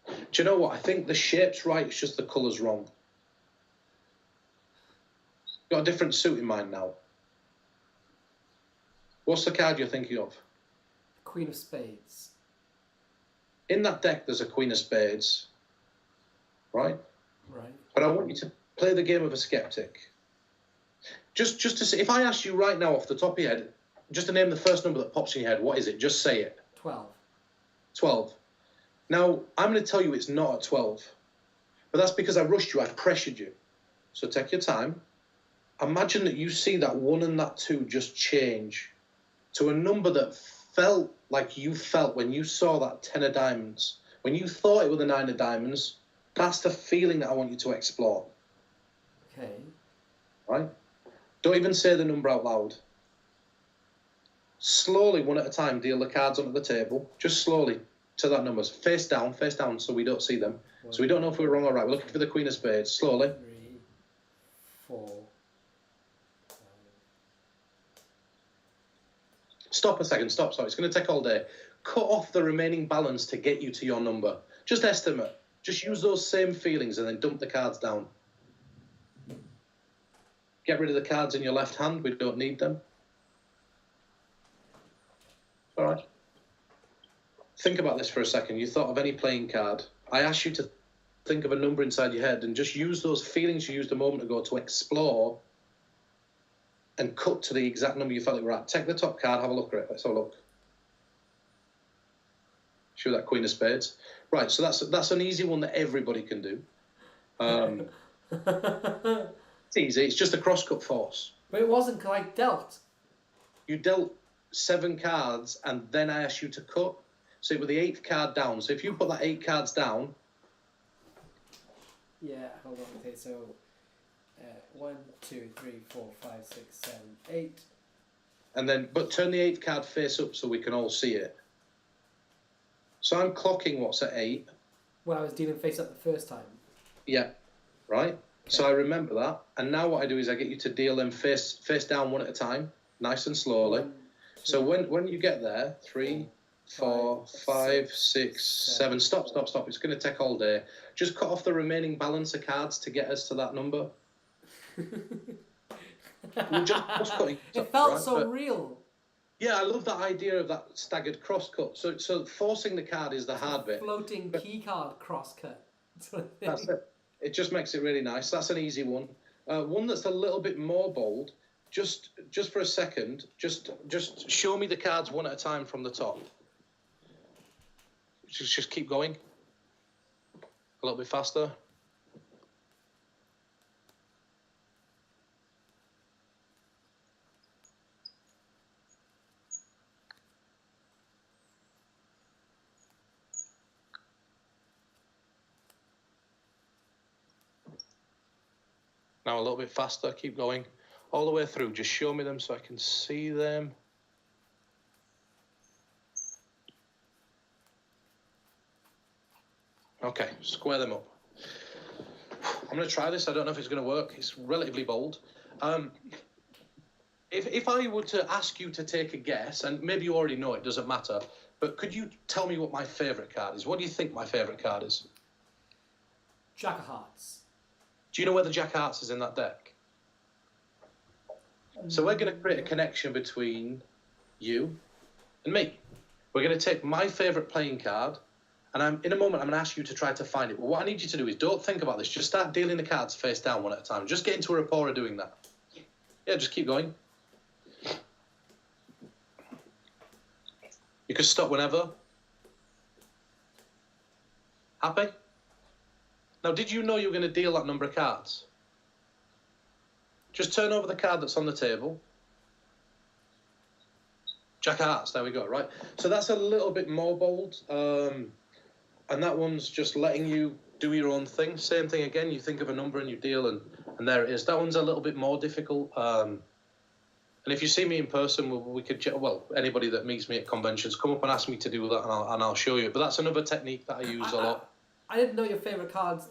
Do you know what? I think the shape's right, it's just the colour's wrong. Got a different suit in mind now. What's the card you're thinking of? Queen of Spades. In that deck, there's a Queen of Spades, right? Right. But I want you to play the game of a skeptic. Just to see, if I asked you right now off the top of your head, just to name the first number that pops in your head, what is it? Just say it. 12. 12. Now, I'm going to tell you it's not at 12. But that's because I rushed you, I pressured you. So take your time. Imagine that you see that 1 and that 2 just change to a number that felt like you felt when you saw that 10 of diamonds. When you thought it was the 9 of diamonds, that's the feeling that I want you to explore. Okay. Right? Don't even say the number out loud. Slowly, one at a time, deal the cards onto the table. Just slowly to that number. Face down so we don't see them. So we don't know if we're wrong or right. We're looking for the Queen of Spades. Slowly. 3, 4. Stop a second. Stop. It's going to take all day. Cut off the remaining balance to get you to your number. Just estimate. Just use those same feelings and then dump the cards down. Get rid of the cards in your left hand. We don't need them. All right. Think about this for a second. You thought of any playing card. I asked you to think of a number inside your head and just use those feelings you used a moment ago to explore and cut to the exact number you felt you were at. Take the top card, have a look at it. Let's have a look. Show that Queen of Spades. Right, so that's an easy one that everybody can do. It's easy. It's just a cross-cut force. But it wasn't because I dealt. You dealt 7 cards and then I asked you to cut. So with the 8th card down. So if you put that 8 cards down. Yeah, hold on. Okay, so 1, 2, 3, 4, 5, 6, 7, 8. And then, but turn the 8th card face up so we can all see it. So I'm clocking what's at 8. When I was dealing face up the first time. Yeah, right. Okay. So I remember that. And now what I do is I get you to deal them face down one at a time, nice and slowly. 1, 2, so when you get there, 3, 4, 5, 6, 7. Stop. It's going to take all day. Just cut off the remaining balance of cards to get us to that number. just cutting. It felt right? so real. Yeah, I love that idea of that staggered cross cut. So forcing the card is the hard bit. Floating key card cross cut. That's it. It just makes it really nice. That's an easy one. One that's a little bit more bold. Just for a second, just show me the cards one at a time from the top. Just keep going. A little bit faster. Now a little bit faster, keep going. All the way through, just show me them so I can see them. Okay, square them up. I'm going to try this. I don't know if it's going to work. It's relatively bold. If I were to ask you to take a guess, and maybe you already know it, doesn't matter, but could you tell me what my favourite card is? What do you think my favourite card is? Jack of Hearts. Do you know where the Jack of Hearts is in that deck? So we're going to create a connection between you and me. We're going to take my favourite playing card, and in a moment I'm going to ask you to try to find it. But what I need you to do is don't think about this. Just start dealing the cards face down one at a time. Just get into a rapport of doing that. Yeah, just keep going. You can stop whenever. Happy? Now, did you know you were going to deal that number of cards? Just turn over the card that's on the table. Jack of Hearts, there we go, right? So that's a little bit more bold. And that one's just letting you do your own thing. Same thing again, you think of a number and you deal, and there it is. That one's a little bit more difficult. And if you see me in person, we could, well, anybody that meets me at conventions, come up and ask me to do that, and I'll show you. But that's another technique that I use a lot. I didn't know your favourite card's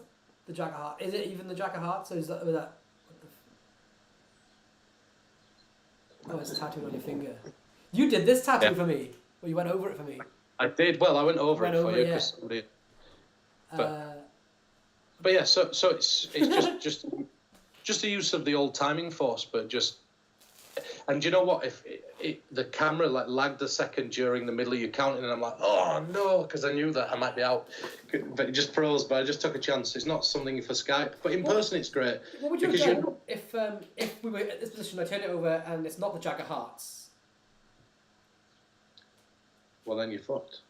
the Jack of Hearts. Is it even the Jack of Hearts, or is that... Oh, it's tattooed on your finger. You did this tattoo for me. Well, you went over it for me. I did. Well, I went over it for you. Yeah. But yeah, so it's just the use of the old timing force, but just... And you know what? If the camera lagged a second during the middle of your counting, and I'm like, oh no, because I knew that I might be out. But it just froze. But I just took a chance. It's not something for Skype, but in person it's great. What would you have done if we were at this position? I turn it over and it's not the Jack of Hearts. Well, then you're fucked.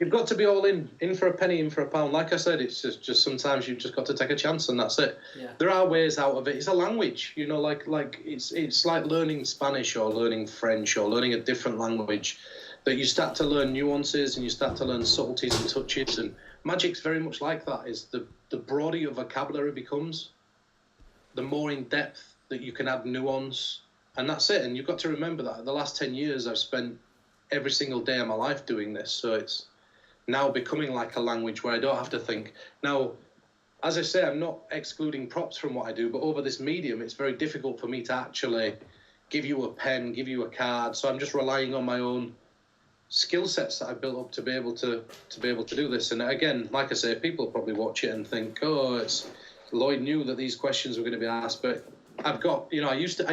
You've got to be all in for a penny, in for a pound. Like I said, it's just sometimes you've just got to take a chance, and that's it. Yeah. There are ways out of it. It's a language, you know, like it's like learning Spanish or learning French or learning a different language. That you start to learn nuances and you start to learn subtleties and touches. And magic's very much like that. Is the broader your vocabulary becomes, the more in depth that you can add nuance, and that's it. And you've got to remember that the last 10 years I've spent every single day of my life doing this. So it's now becoming like a language where I don't have to think. Now, as I say, I'm not excluding props from what I do, but over this medium, it's very difficult for me to actually give you a pen, give you a card. So I'm just relying on my own skill sets that I've built up to be able to do this. And again, like I say, people probably watch it and think, oh, it's Lloyd knew that these questions were going to be asked. But I've got, I used to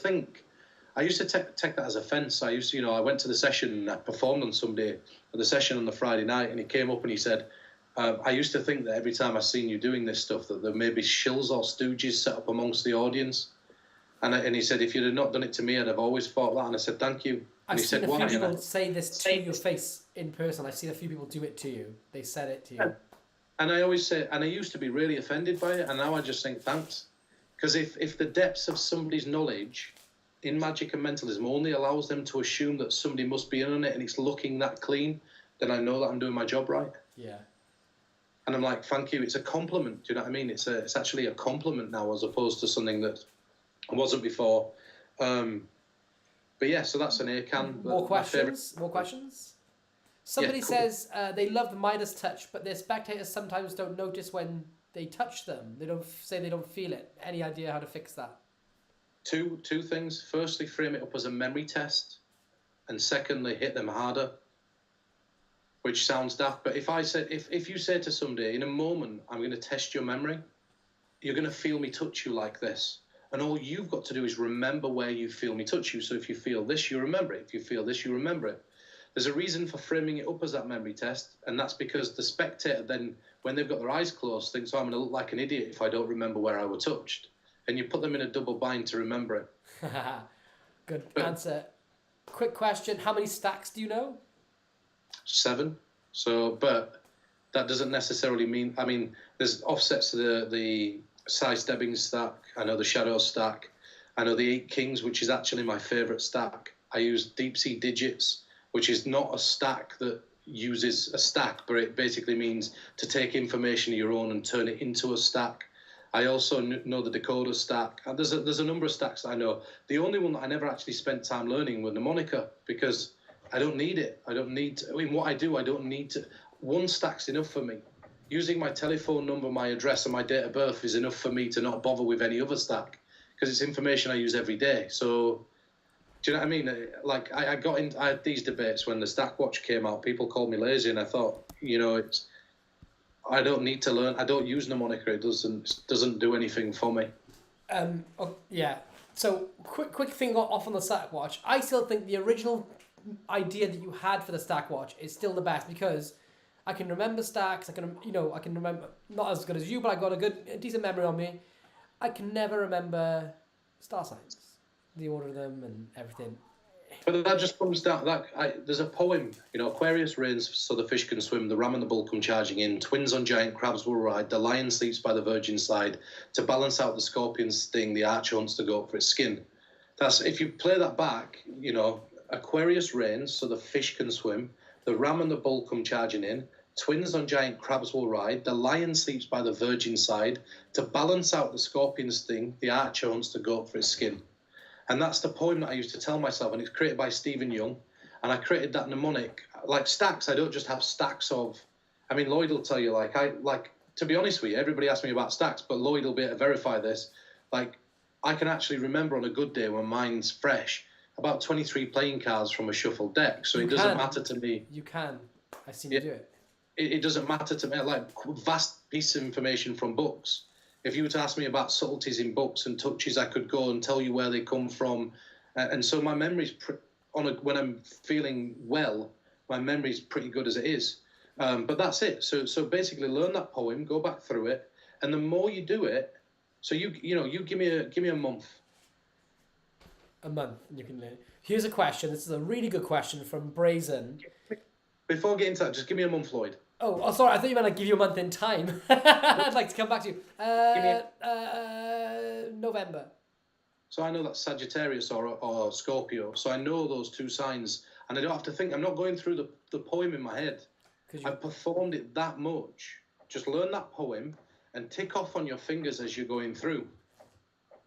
take that as offence. I went to the session and I performed on somebody at the session on the Friday night, and he came up and he said, I used to think that every time I seen you doing this stuff that there may be shills or stooges set up amongst the audience. And he said, if you'd have not done it to me, I'd have always thought that. And I said, thank you. And I've seen a few people say this to your face in person. I've seen a few people do it to you. They said it to you. And I always say, and I used to be really offended by it, and now I just think thanks. Because if the depths of somebody's knowledge in magic and mentalism only allows them to assume that somebody must be in on it and it's looking that clean, then I know that I'm doing my job right. Yeah. And I'm like, thank you. It's a compliment. Do you know what I mean? It's actually a compliment now as opposed to something that wasn't before. But yeah, so that's an ACAN. More questions? More questions? Somebody says they love the Midas touch, but their spectators sometimes don't notice when they touch them. They don't feel it. Any idea how to fix that? Two things. Firstly, frame it up as a memory test, and secondly, hit them harder. Which sounds daft, but if you say to somebody, in a moment, I'm going to test your memory, you're going to feel me touch you like this. And all you've got to do is remember where you feel me touch you. So if you feel this, you remember it. If you feel this, you remember it. There's a reason for framing it up as that memory test, and that's because the spectator then, when they've got their eyes closed, thinks, oh, I'm going to look like an idiot if I don't remember where I was touched. And you put them in a double bind to remember it. Good answer. Quick question. How many stacks do you know? 7. So, but that doesn't necessarily mean, there's offsets to the sidestepping stack. I know the shadow stack. I know the 8 kings, which is actually my favourite stack. I use deep sea digits, which is not a stack that uses a stack, but it basically means to take information of your own and turn it into a stack. I also know the decoder stack. And there's a number of stacks that I know. The only one that I never actually spent time learning was mnemonic, because I don't need it. I don't need to, in what I do, I don't need to. One stack's enough for me. Using my telephone number, my address, and my date of birth is enough for me to not bother with any other stack, because it's information I use every day. So, do you know what I mean? Like, I had these debates when the stack watch came out. People called me lazy, and I thought, I don't need to learn. I don't use mnemonic. It doesn't do anything for me. Yeah. So, quick thing off on the stack watch. I still think the original idea that you had for the stack watch is still the best, because I can remember stacks. I can remember, not as good as you, but I got a decent memory on me. I can never remember star signs, the order of them and everything. But that just comes down. There's a poem, Aquarius reigns so the fish can swim, the ram and the bull come charging in, twins on giant crabs will ride, the lion sleeps by the virgin side, to balance out the scorpion's sting, the archer hunts the goat for its skin. That's, if you play that back, Aquarius reigns so the fish can swim, the ram and the bull come charging in, twins on giant crabs will ride, the lion sleeps by the virgin side, to balance out the scorpion's sting, the archer hunts the goat for its skin. And that's the poem that I used to tell myself, and it's created by Stephen Young. And I created that mnemonic. Like stacks, I don't just have stacks of... Lloyd will tell you, to be honest with you, everybody asks me about stacks, but Lloyd will be able to verify this. I can actually remember on a good day when mine's fresh, about 23 playing cards from a shuffled deck. So it doesn't matter to me. You can. I've seen you do it. It doesn't matter to me. Vast piece of information from books. If you were to ask me about subtleties in books and touches, I could go and tell you where they come from. And so my memory's, when I'm feeling well, my memory's pretty good as it is. But that's it. So basically learn that poem, go back through it. And the more you do it, so you give me a month. A month, and you can learn. Here's a question. This is a really good question from Brazen. Before getting to that, just give me a month, Lloyd. Oh, sorry. I thought you meant I'd give you a month in time. I'd like to come back to you. November. So I know that's Sagittarius or Scorpio. So I know those 2 signs, and I don't have to think. I'm not going through the poem in my head. I've performed it that much. Just learn that poem and tick off on your fingers as you're going through.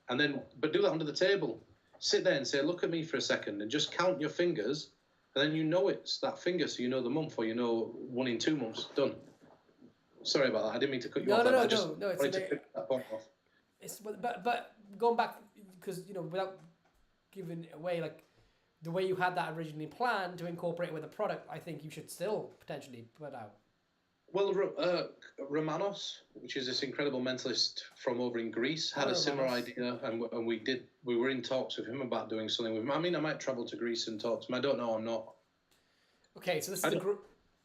But do that under the table. Sit there and say, look at me for a second, and just count your fingers and then you know it's that finger, so you know the month, or you know 1 in 2 months, done. Sorry about that. I didn't mean to cut you off. No. I just wanted to pick that point off. It's but going back, because without giving away like the way you had that originally planned to incorporate it with a product, I think you should still potentially put out. Well, Romanos, which is this incredible mentalist from over in Greece, had a similar idea, and we were in talks with him about doing something with him. I mean, I might travel to Greece and talk to him. I don't know. I'm not. Okay, so this is a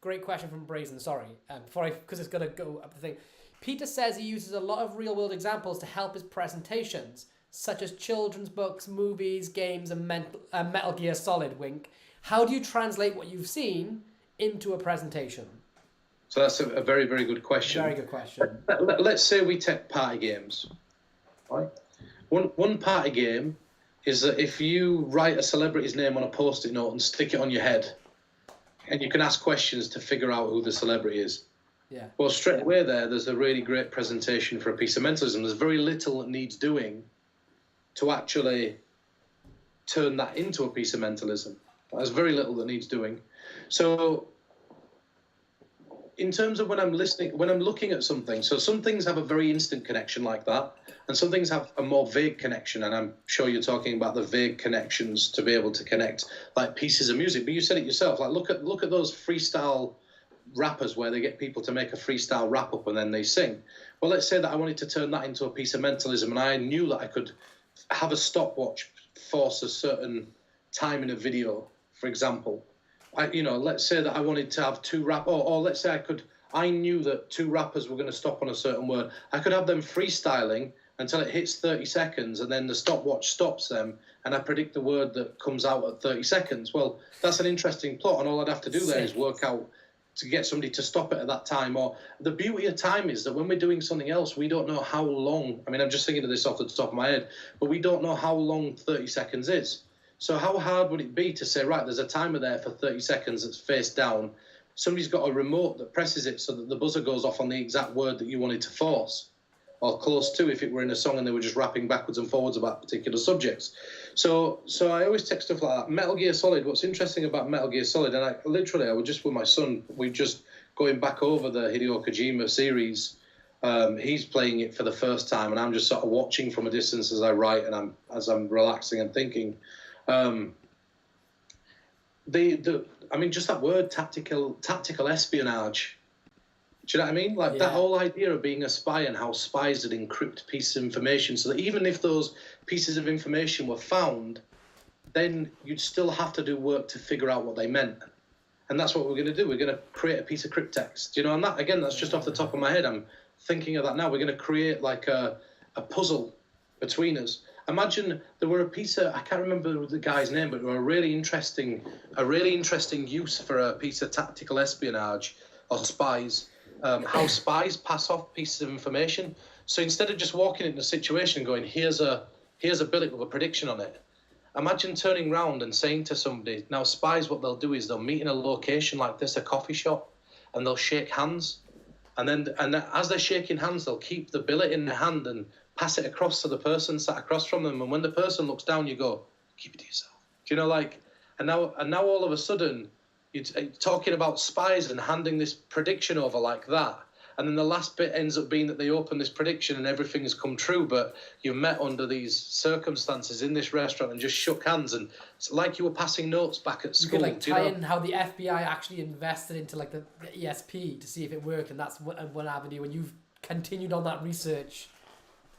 great question from Brazen. Sorry, because it's gonna go up the thing. Peter says he uses a lot of real-world examples to help his presentations, such as children's books, movies, games, and Metal Gear Solid. Wink. How do you translate what you've seen into a presentation? So that's a very, very good question. Very good question. Let's say we take party games. Right? One party game is that if you write a celebrity's name on a Post-it note and stick it on your head, and you can ask questions to figure out who the celebrity is. Yeah. Well, straight away there's a really great presentation for a piece of mentalism. There's very little that needs doing to actually turn that into a piece of mentalism. There's very little that needs doing. So in terms of when I'm looking at something, so some things have a very instant connection like that, and some things have a more vague connection, and I'm sure you're talking about the vague connections to be able to connect like pieces of music. But you said it yourself, like look at those freestyle rappers where they get people to make a freestyle rap up and then they sing. Well, let's say that I wanted to turn that into a piece of mentalism, and I knew that I could have a stopwatch force a certain time in a video, for example. Let's say that I wanted to have two or let's say I knew that two rappers were going to stop on a certain word. I could have them freestyling until it hits 30 seconds, and then the stopwatch stops them, and I predict the word that comes out at 30 seconds. Well, that's an interesting plot, and all I'd have to do there is work out to get somebody to stop it at that time. Or the beauty of time is that when we're doing something else, we don't know how long. I mean, I'm just thinking of this off the top of my head, but we don't know how long 30 seconds is. So how hard would it be to say, right, there's a timer there for 30 seconds that's face down. Somebody's got a remote that presses it so that the buzzer goes off on the exact word that you wanted to force, or close to if it were in a song and they were just rapping backwards and forwards about particular subjects. So I always take stuff like that. Metal Gear Solid, what's interesting about Metal Gear Solid, and I was just with my son, we're just going back over the Hideo Kojima series. He's playing it for the first time, and I'm just sort of watching from a distance as I write and as I'm relaxing and thinking. Just that word, tactical espionage. Do you know what I mean? Like that whole idea of being a spy and how spies would encrypt pieces of information, so that even if those pieces of information were found, then you'd still have to do work to figure out what they meant. And that's what we're going to do. We're going to create a piece of crypttext. And that, again, that's just off the top of my head. I'm thinking of that now. We're going to create like a puzzle between us. Imagine there were a piece of, I can't remember the guy's name, but a really interesting use for a piece of tactical espionage or spies, how spies pass off pieces of information. So instead of just walking into a situation and going, here's a billet with a prediction on it, imagine turning around and saying to somebody, now spies, what they'll do is they'll meet in a location like this, a coffee shop, and they'll shake hands. And as they're shaking hands, they'll keep the billet in their hand and pass it across to the person sat across from them. And when the person looks down, you go, keep it to yourself. Do you know, like, and now all of a sudden, you're talking about spies and handing this prediction over like that. And then the last bit ends up being that they open this prediction and everything has come true, but you've met under these circumstances in this restaurant and just shook hands, and it's like you were passing notes back at school. You could tie in how the FBI actually invested into like the ESP to see if it worked, and that's one avenue, and you've continued on that research.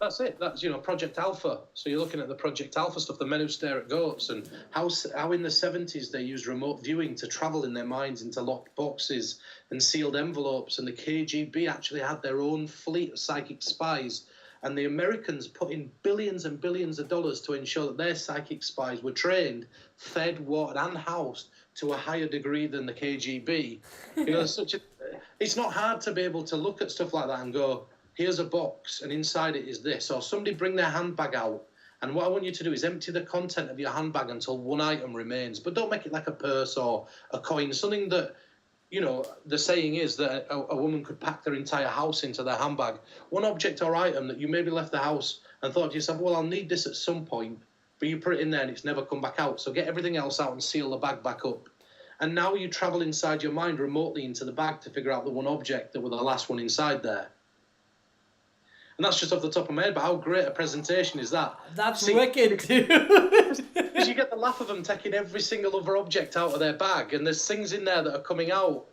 That's it. That's, Project Alpha. So you're looking at the Project Alpha stuff, the men who stare at goats, and how in the 70s they used remote viewing to travel in their minds into locked boxes and sealed envelopes, and the KGB actually had their own fleet of psychic spies, and the Americans put in billions and billions of dollars to ensure that their psychic spies were trained, fed, watered, and housed to a higher degree than the KGB. It's not hard to be able to look at stuff like that and go, here's a box, and inside it is this. Or somebody bring their handbag out, and what I want you to do is empty the content of your handbag until one item remains. But don't make it like a purse or a coin, something that, the saying is that a woman could pack their entire house into their handbag. One object or item that you maybe left the house and thought to yourself, well, I'll need this at some point, but you put it in there and it's never come back out. So get everything else out and seal the bag back up. And now you travel inside your mind remotely into the bag to figure out the one object that was the last one inside there. And that's just off the top of my head, but how great a presentation is that? That's wicked, dude. Because you get the laugh of them taking every single other object out of their bag, and there's things in there that are coming out.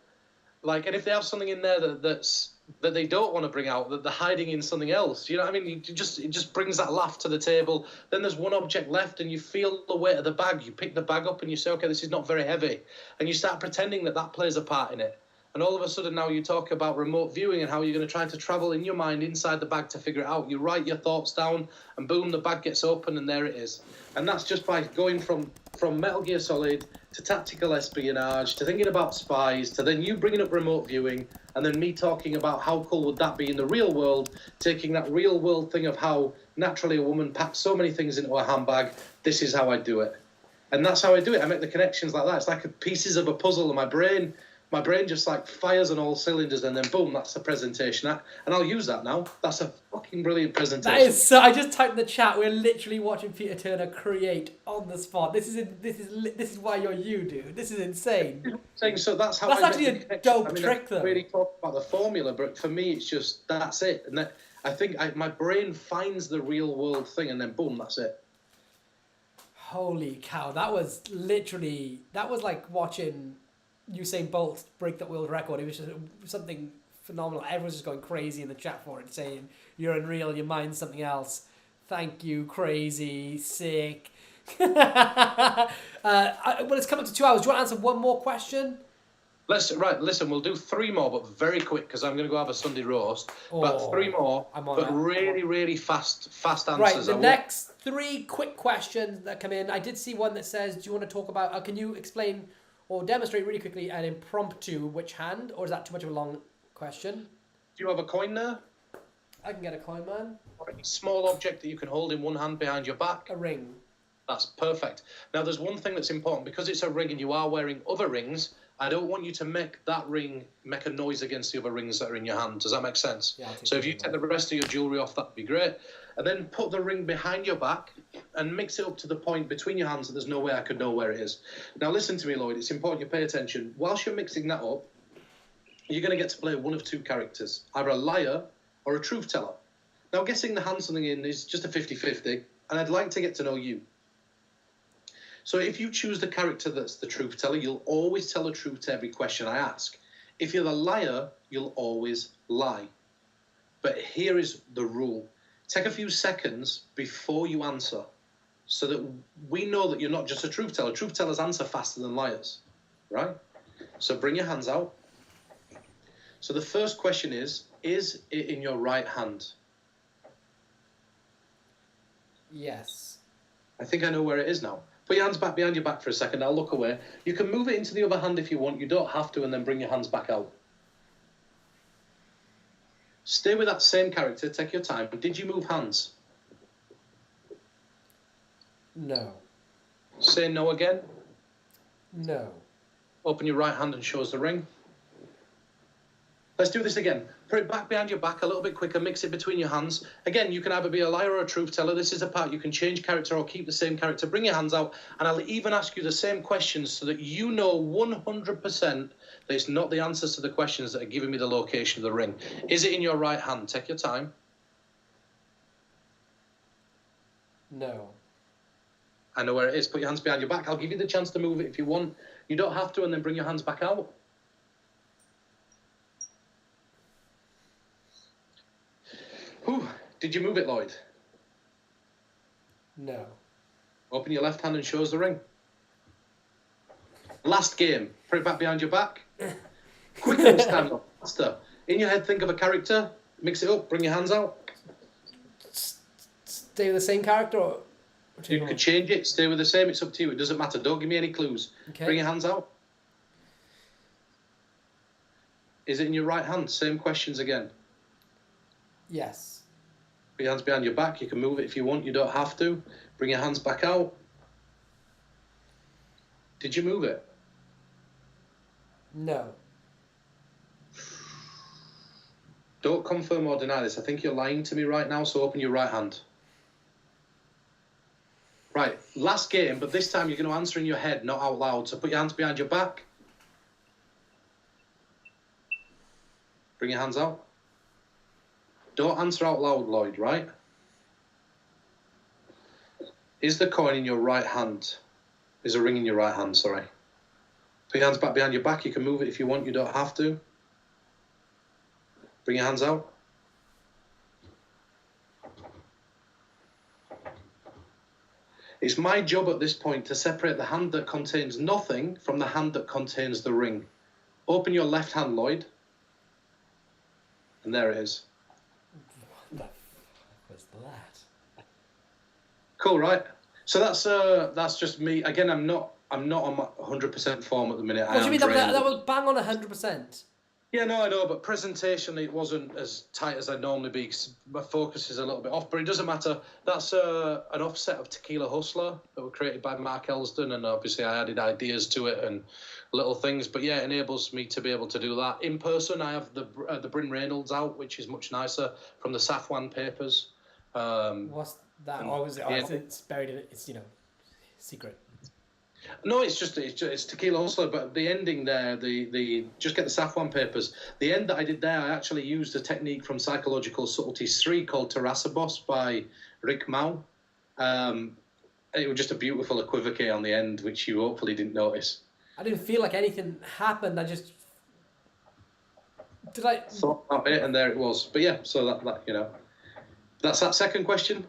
Like, and if they have something in there that they don't want to bring out, that they're hiding in something else, you know what I mean? It just brings that laugh to the table. Then there's one object left, and you feel the weight of the bag. You pick the bag up, and you say, okay, this is not very heavy. And you start pretending that plays a part in it. And all of a sudden now you talk about remote viewing and how you're going to try to travel in your mind inside the bag to figure it out. You write your thoughts down, and boom, the bag gets open, and there it is. And that's just by going from Metal Gear Solid to tactical espionage to thinking about spies to then you bringing up remote viewing, and then me talking about how cool would that be in the real world, taking that real world thing of how naturally a woman packs so many things into a handbag. This is how I do it. And that's how I do it. I make the connections like that. It's like pieces of a puzzle, and my brain just like fires on all cylinders, and then boom, that's the presentation. And I'll use that now. That's a fucking brilliant presentation. That is so. I just typed in the chat. We're literally watching Peter Turner create on the spot. This is why you're you, dude. This is insane. So that's how. That's actually a dope trick, though. I really talk about the formula, but for me, it's just that's it. And I think my brain finds the real world thing, and then boom, that's it. Holy cow! That was like watching Usain Bolt break that world record. It was just something phenomenal. Everyone's just going crazy in the chat for it, saying you're unreal, your mind's something else. Thank you, crazy, sick. Well, it's coming to 2 hours. Do you want to answer one more question? Listen, we'll do 3 more, but very quick, because I'm going to go have a Sunday roast. But 3 more, but really, really fast answers. Right, the next 3 quick questions that come in. I did see one that says, do you want to talk about, can you explain or demonstrate really quickly an impromptu which hand, or is that too much of a long question? Do you have a coin there? I can get a coin, man. Or any small object that you can hold in one hand behind your back? A ring. That's perfect. Now, there's one thing that's important. Because it's a ring and you are wearing other rings, I don't want you to make that ring make a noise against the other rings that are in your hand. Does that make sense? Yeah, so if you take the rest of your jewellery off, that'd be great. And then put the ring behind your back and mix it up to the point between your hands that there's no way I could know where it is. Now, listen to me, Lloyd. It's important you pay attention. Whilst you're mixing that up, you're going to get to play one of 2 characters, either a liar or a truth teller. Now, guessing the hand something in is just a 50-50, and I'd like to get to know you. So if you choose the character that's the truth teller, you'll always tell the truth to every question I ask. If you're the liar, you'll always lie. But here is the rule. Take a few seconds before you answer so that we know that you're not just a truth teller. Truth tellers answer faster than liars, right? So bring your hands out. So the first question is it in your right hand? Yes. I think I know where it is now. Put your hands back behind your back for a second. I'll look away. You can move it into the other hand if you want. You don't have to, and then bring your hands back out. Stay with that same character. Take your time. Did you move hands? No. Say no again. No. Open your right hand and show us the ring. Let's do this again. Put it back behind your back a little bit quicker. Mix it between your hands. Again, you can either be a liar or a truth teller. This is the part you can change character or keep the same character. Bring your hands out, and I'll even ask you the same questions so that you know 100% that it's not the answers to the questions that are giving me the location of the ring. Is it in your right hand? Take your time. No. I know where it is. Put your hands behind your back. I'll give you the chance to move it if you want. You don't have to, and then bring your hands back out. Whew. Did you move it, Lloyd? No. Open your left hand and show us the ring. Last game. Put it back behind your back. Quicker this time, though. Faster. In your head, think of a character. Mix it up. Bring your hands out. Stay with the same character, or you could change it. Stay with the same. It's up to you. It doesn't matter. Don't give me any clues. Okay. Bring your hands out. Is it in your right hand? Same questions again. Yes. Put your hands behind your back. You can move it if you want. You don't have to. Bring your hands back out. Did you move it? No. Don't confirm or deny this. I think you're lying to me right now, so open your right hand. Right, last game, but this time you're going to answer in your head, not out loud. So put your hands behind your back. Bring your hands out. Don't answer out loud, Lloyd, right? Is the coin in your right hand? Is a ring in your right hand, sorry. Put your hands back behind your back. You can move it if you want. You don't have to. Bring your hands out. It's my job at this point to separate the hand that contains nothing from the hand that contains the ring. Open your left hand, Lloyd. And there it is. What the fuck was that? Cool, right? So that's just me. Again, I'm not on my 100% form at the minute. What do you mean that was bang on 100%? Yeah, no, I know, but presentation, it wasn't as tight as I'd normally be. My focus is a little bit off, but it doesn't matter. That's an offset of Tequila Hustler that were created by Mark Elsden, and obviously I added ideas to it and little things. But yeah, it enables me to be able to do that. In person, I have the Bryn Reynolds out, which is much nicer, from the Safwan papers. What's that? Or was it? Oh, yeah. it's buried in it. It's, secret. No, it's Tequila Hustler, but the ending there, the just get the Safwan papers. The end that I did there, I actually used a technique from Psychological Subtleties 3 called Terrassa Boss by Rick Mao. It was just a beautiful equivoque on the end, which you hopefully didn't notice. I didn't feel like anything happened. I just thought about it, and there it was. But yeah, so that that's that second question.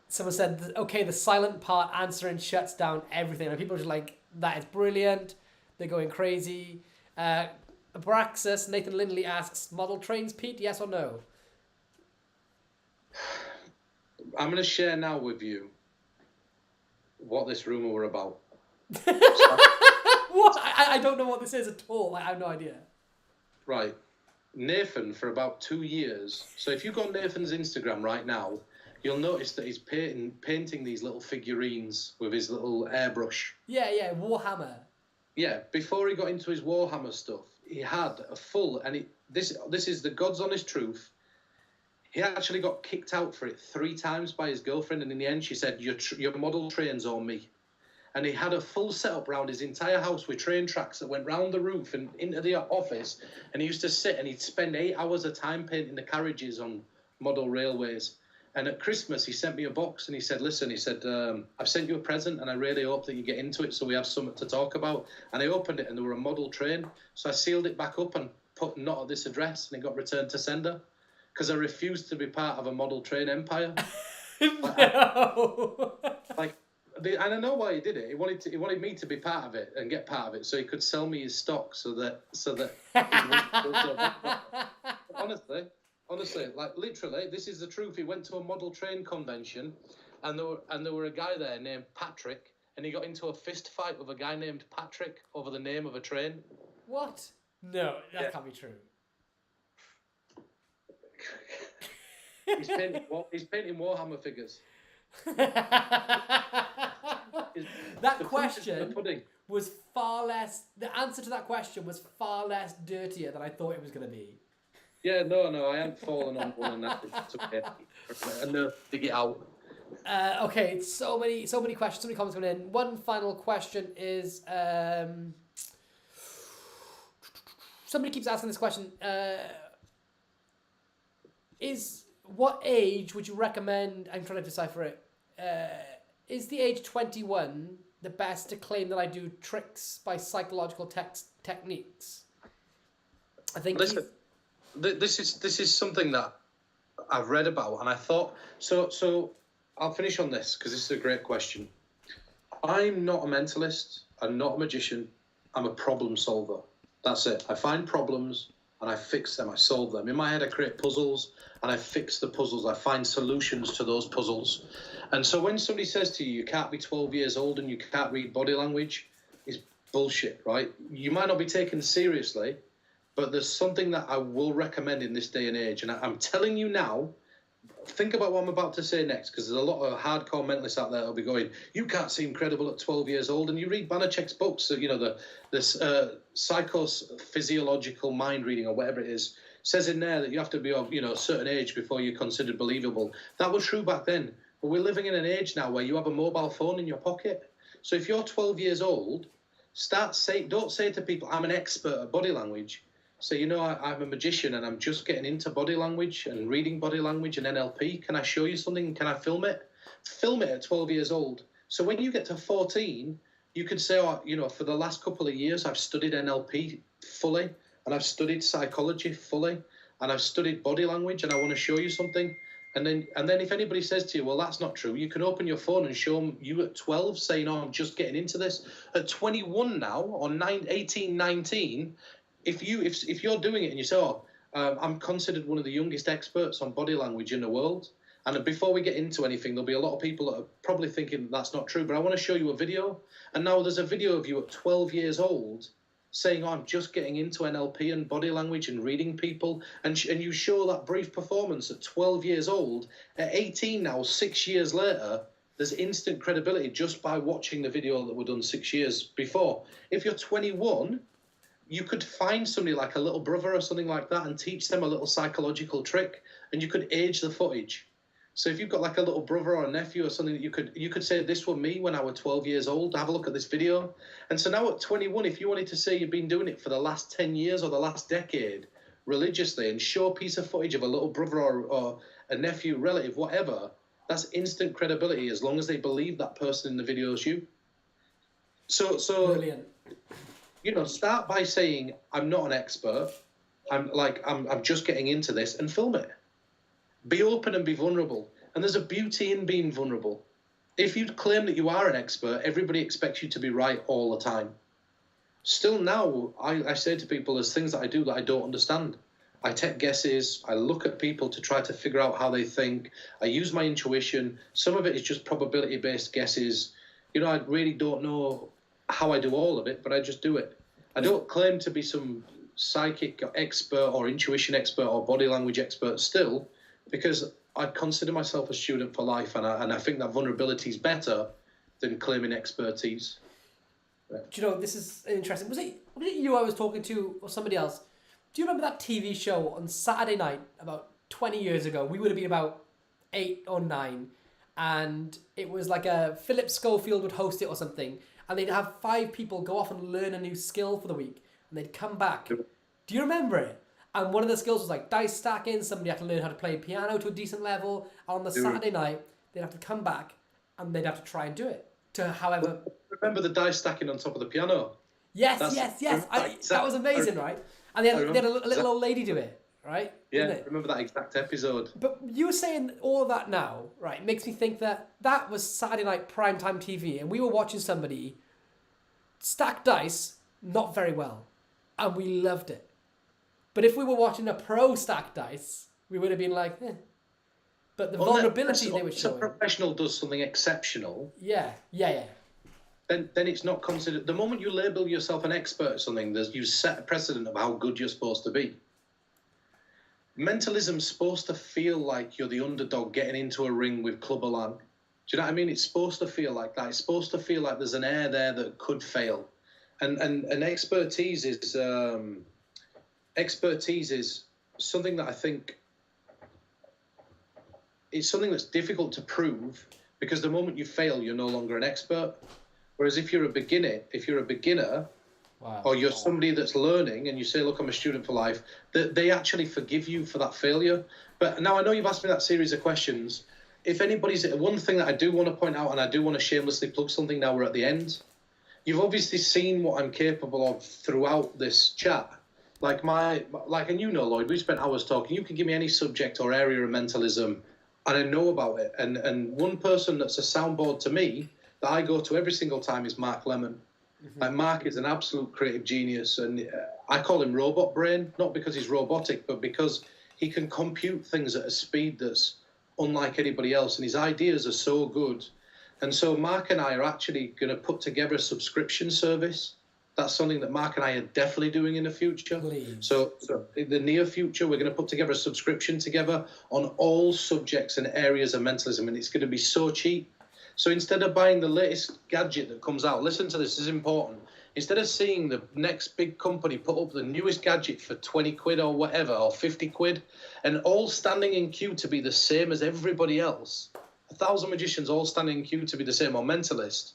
Someone said, okay, the silent part answering shuts down everything. And people are just like, that is brilliant. They're going crazy. Abraxas, Nathan Lindley asks, model trains, Pete, yes or no? I'm going to share now with you what this rumour were about. What? I don't know what this is at all. I have no idea. Right. Nathan, for about 2 years. So if you go on Nathan's Instagram right now, you'll notice that he's painting these little figurines with his little airbrush. Yeah, Warhammer. Yeah, before he got into his Warhammer stuff, he had a full, and this is the God's honest truth. He actually got kicked out for it 3 times by his girlfriend, and in the end she said, your model train's on me. And he had a full setup around his entire house with train tracks that went round the roof and into the office, and he used to sit and he'd spend 8 hours a time painting the carriages on model railways. And at Christmas, he sent me a box and he said, listen, I've sent you a present and I really hope that you get into it so we have something to talk about. And I opened it and there were a model train. So I sealed it back up and put not at this address, and it got returned to sender because I refused to be part of a model train empire. No. And I know why he did it. He wanted me to be part of it and get part of it so he could sell me his stock so that Honestly, like literally, this is the truth. He went to a model train convention, and there were a guy there named Patrick, and he got into a fist fight with a guy named Patrick over the name of a train. What? No, that can't be true. He's painting Warhammer figures. That question was far less. The answer to that question was far less dirtier than I thought it was going to be. Yeah, no, I haven't fallen on one, and that's okay. I know, dig it out. Okay, so many questions, so many comments coming in. One final question is, somebody keeps asking this question. What age would you recommend? I'm trying to decipher it. Is the age 21 the best to claim that I do tricks by psychological techniques? I think. Listen, this is something that I've read about, and I thought so. I'll finish on this because this is a great question. I'm not a mentalist. I'm not a magician. I'm a problem solver. That's it. I find problems and I fix them. I solve them. In my head, I create puzzles and I fix the puzzles. I find solutions to those puzzles. And so when somebody says to you can't be 12 years old and you can't read body language, it's bullshit, right? You might not be taken seriously, but there's something that I will recommend in this day and age. And I'm telling you now, think about what I'm about to say next, because there's a lot of hardcore mentalists out there that'll be going, you can't seem credible at 12 years old. And you read Banachek's books, this psychophysiological mind reading or whatever it is, says in there that you have to be of, a certain age before you're considered believable. That was true back then. But we're living in an age now where you have a mobile phone in your pocket. So if you're 12 years old, don't say to people, I'm an expert at body language. say, I'm a magician and I'm just getting into body language and reading body language and NLP. Can I show you something? Can I film it? Film it at 12 years old. So when you get to 14, you could say, for the last couple of years, I've studied NLP fully, and I've studied psychology fully, and I've studied body language, and I want to show you something. And then if anybody says to you, well, that's not true, you can open your phone and show them you at 12 saying, I'm just getting into this. At 21 now, or 18, 19, if you're doing it and you say, I'm considered one of the youngest experts on body language in the world, and before we get into anything, there'll be a lot of people that are probably thinking that's not true, but I want to show you a video. And now there's a video of you at 12 years old saying, I'm just getting into NLP and body language and reading people. And you show that brief performance at 12 years old. At 18 now, 6 years later, there's instant credibility just by watching the video that were done 6 years before. If you're 21, you could find somebody like a little brother or something like that and teach them a little psychological trick, and you could age the footage. So if you've got like a little brother or a nephew or something, you could say, this was me when I was 12 years old. Have a look at this video. And so now at 21, if you wanted to say you've been doing it for the last 10 years or the last decade religiously and show a piece of footage of a little brother or a nephew, relative, whatever, that's instant credibility as long as they believe that person in the video is you. So brilliant. Start by saying, I'm not an expert. I'm just getting into this, and film it. Be open and be vulnerable. And there's a beauty in being vulnerable. If you claim that you are an expert, everybody expects you to be right all the time. Still now, I say to people, there's things that I do that I don't understand. I take guesses. I look at people to try to figure out how they think. I use my intuition. Some of it is just probability-based guesses. I really don't know how I do all of it, but I just do it. I don't claim to be some psychic expert or intuition expert or body language expert still, because I consider myself a student for life, and I think that vulnerability is better than claiming expertise. Do you know, this is interesting. Was it you I was talking to, or somebody else? Do you remember that TV show on Saturday night about 20 years ago? We would have been about 8 or 9, and it was like a Philip Schofield would host it or something, and they'd have 5 people go off and learn a new skill for the week, and they'd come back. Do you remember it? And one of the skills was like dice stacking. Somebody had to learn how to play piano to a decent level. And on the Saturday night, they'd have to come back and they'd have to try and do it. Remember the dice stacking on top of the piano? Yes. That was amazing, right? And they had a little old lady do it, right? Yeah, I remember that exact episode. But you were saying all of that now, right? It makes me think that was Saturday night primetime TV, and we were watching somebody stack dice not very well, and we loved it. But if we were watching a pro stack dice, we would have been like, eh. But the vulnerability they were showing. If a professional does something exceptional. Yeah. Then it's not considered. The moment you label yourself an expert at something, you set a precedent of how good you're supposed to be. Mentalism's supposed to feel like you're the underdog getting into a ring with Clubber Lang. Do you know what I mean? It's supposed to feel like that. It's supposed to feel like there's an air there that could fail. And expertise is something that I think it's something that's difficult to prove, because the moment you fail, you're no longer an expert. Whereas if you're a beginner, wow, or you're somebody that's learning and you say, look, I'm a student for life, they actually forgive you for that failure. But now I know you've asked me that series of questions. If anybody's, one thing that I do want to point out, and I do want to shamelessly plug something now we're at the end, you've obviously seen what I'm capable of throughout this chat. And you know, Lloyd, we spent hours talking. You can give me any subject or area of mentalism, and I know about it. And one person that's a soundboard to me that I go to every single time is Mark Lemon. Mm-hmm. Like, Mark is an absolute creative genius, and I call him robot brain, not because he's robotic, but because he can compute things at a speed that's unlike anybody else, and his ideas are so good. And so Mark and I are actually going to put together a subscription service. That's something that Mark and I are definitely doing in the future. Please. So in the near future, we're going to put together a subscription together on all subjects and areas of mentalism, and it's going to be so cheap. So instead of buying the latest gadget that comes out, listen to this is important. Instead of seeing the next big company put up the newest gadget for 20 quid or whatever, or 50 quid, and all standing in queue to be the same as everybody else, 1,000 magicians all standing in queue to be the same, or mentalists,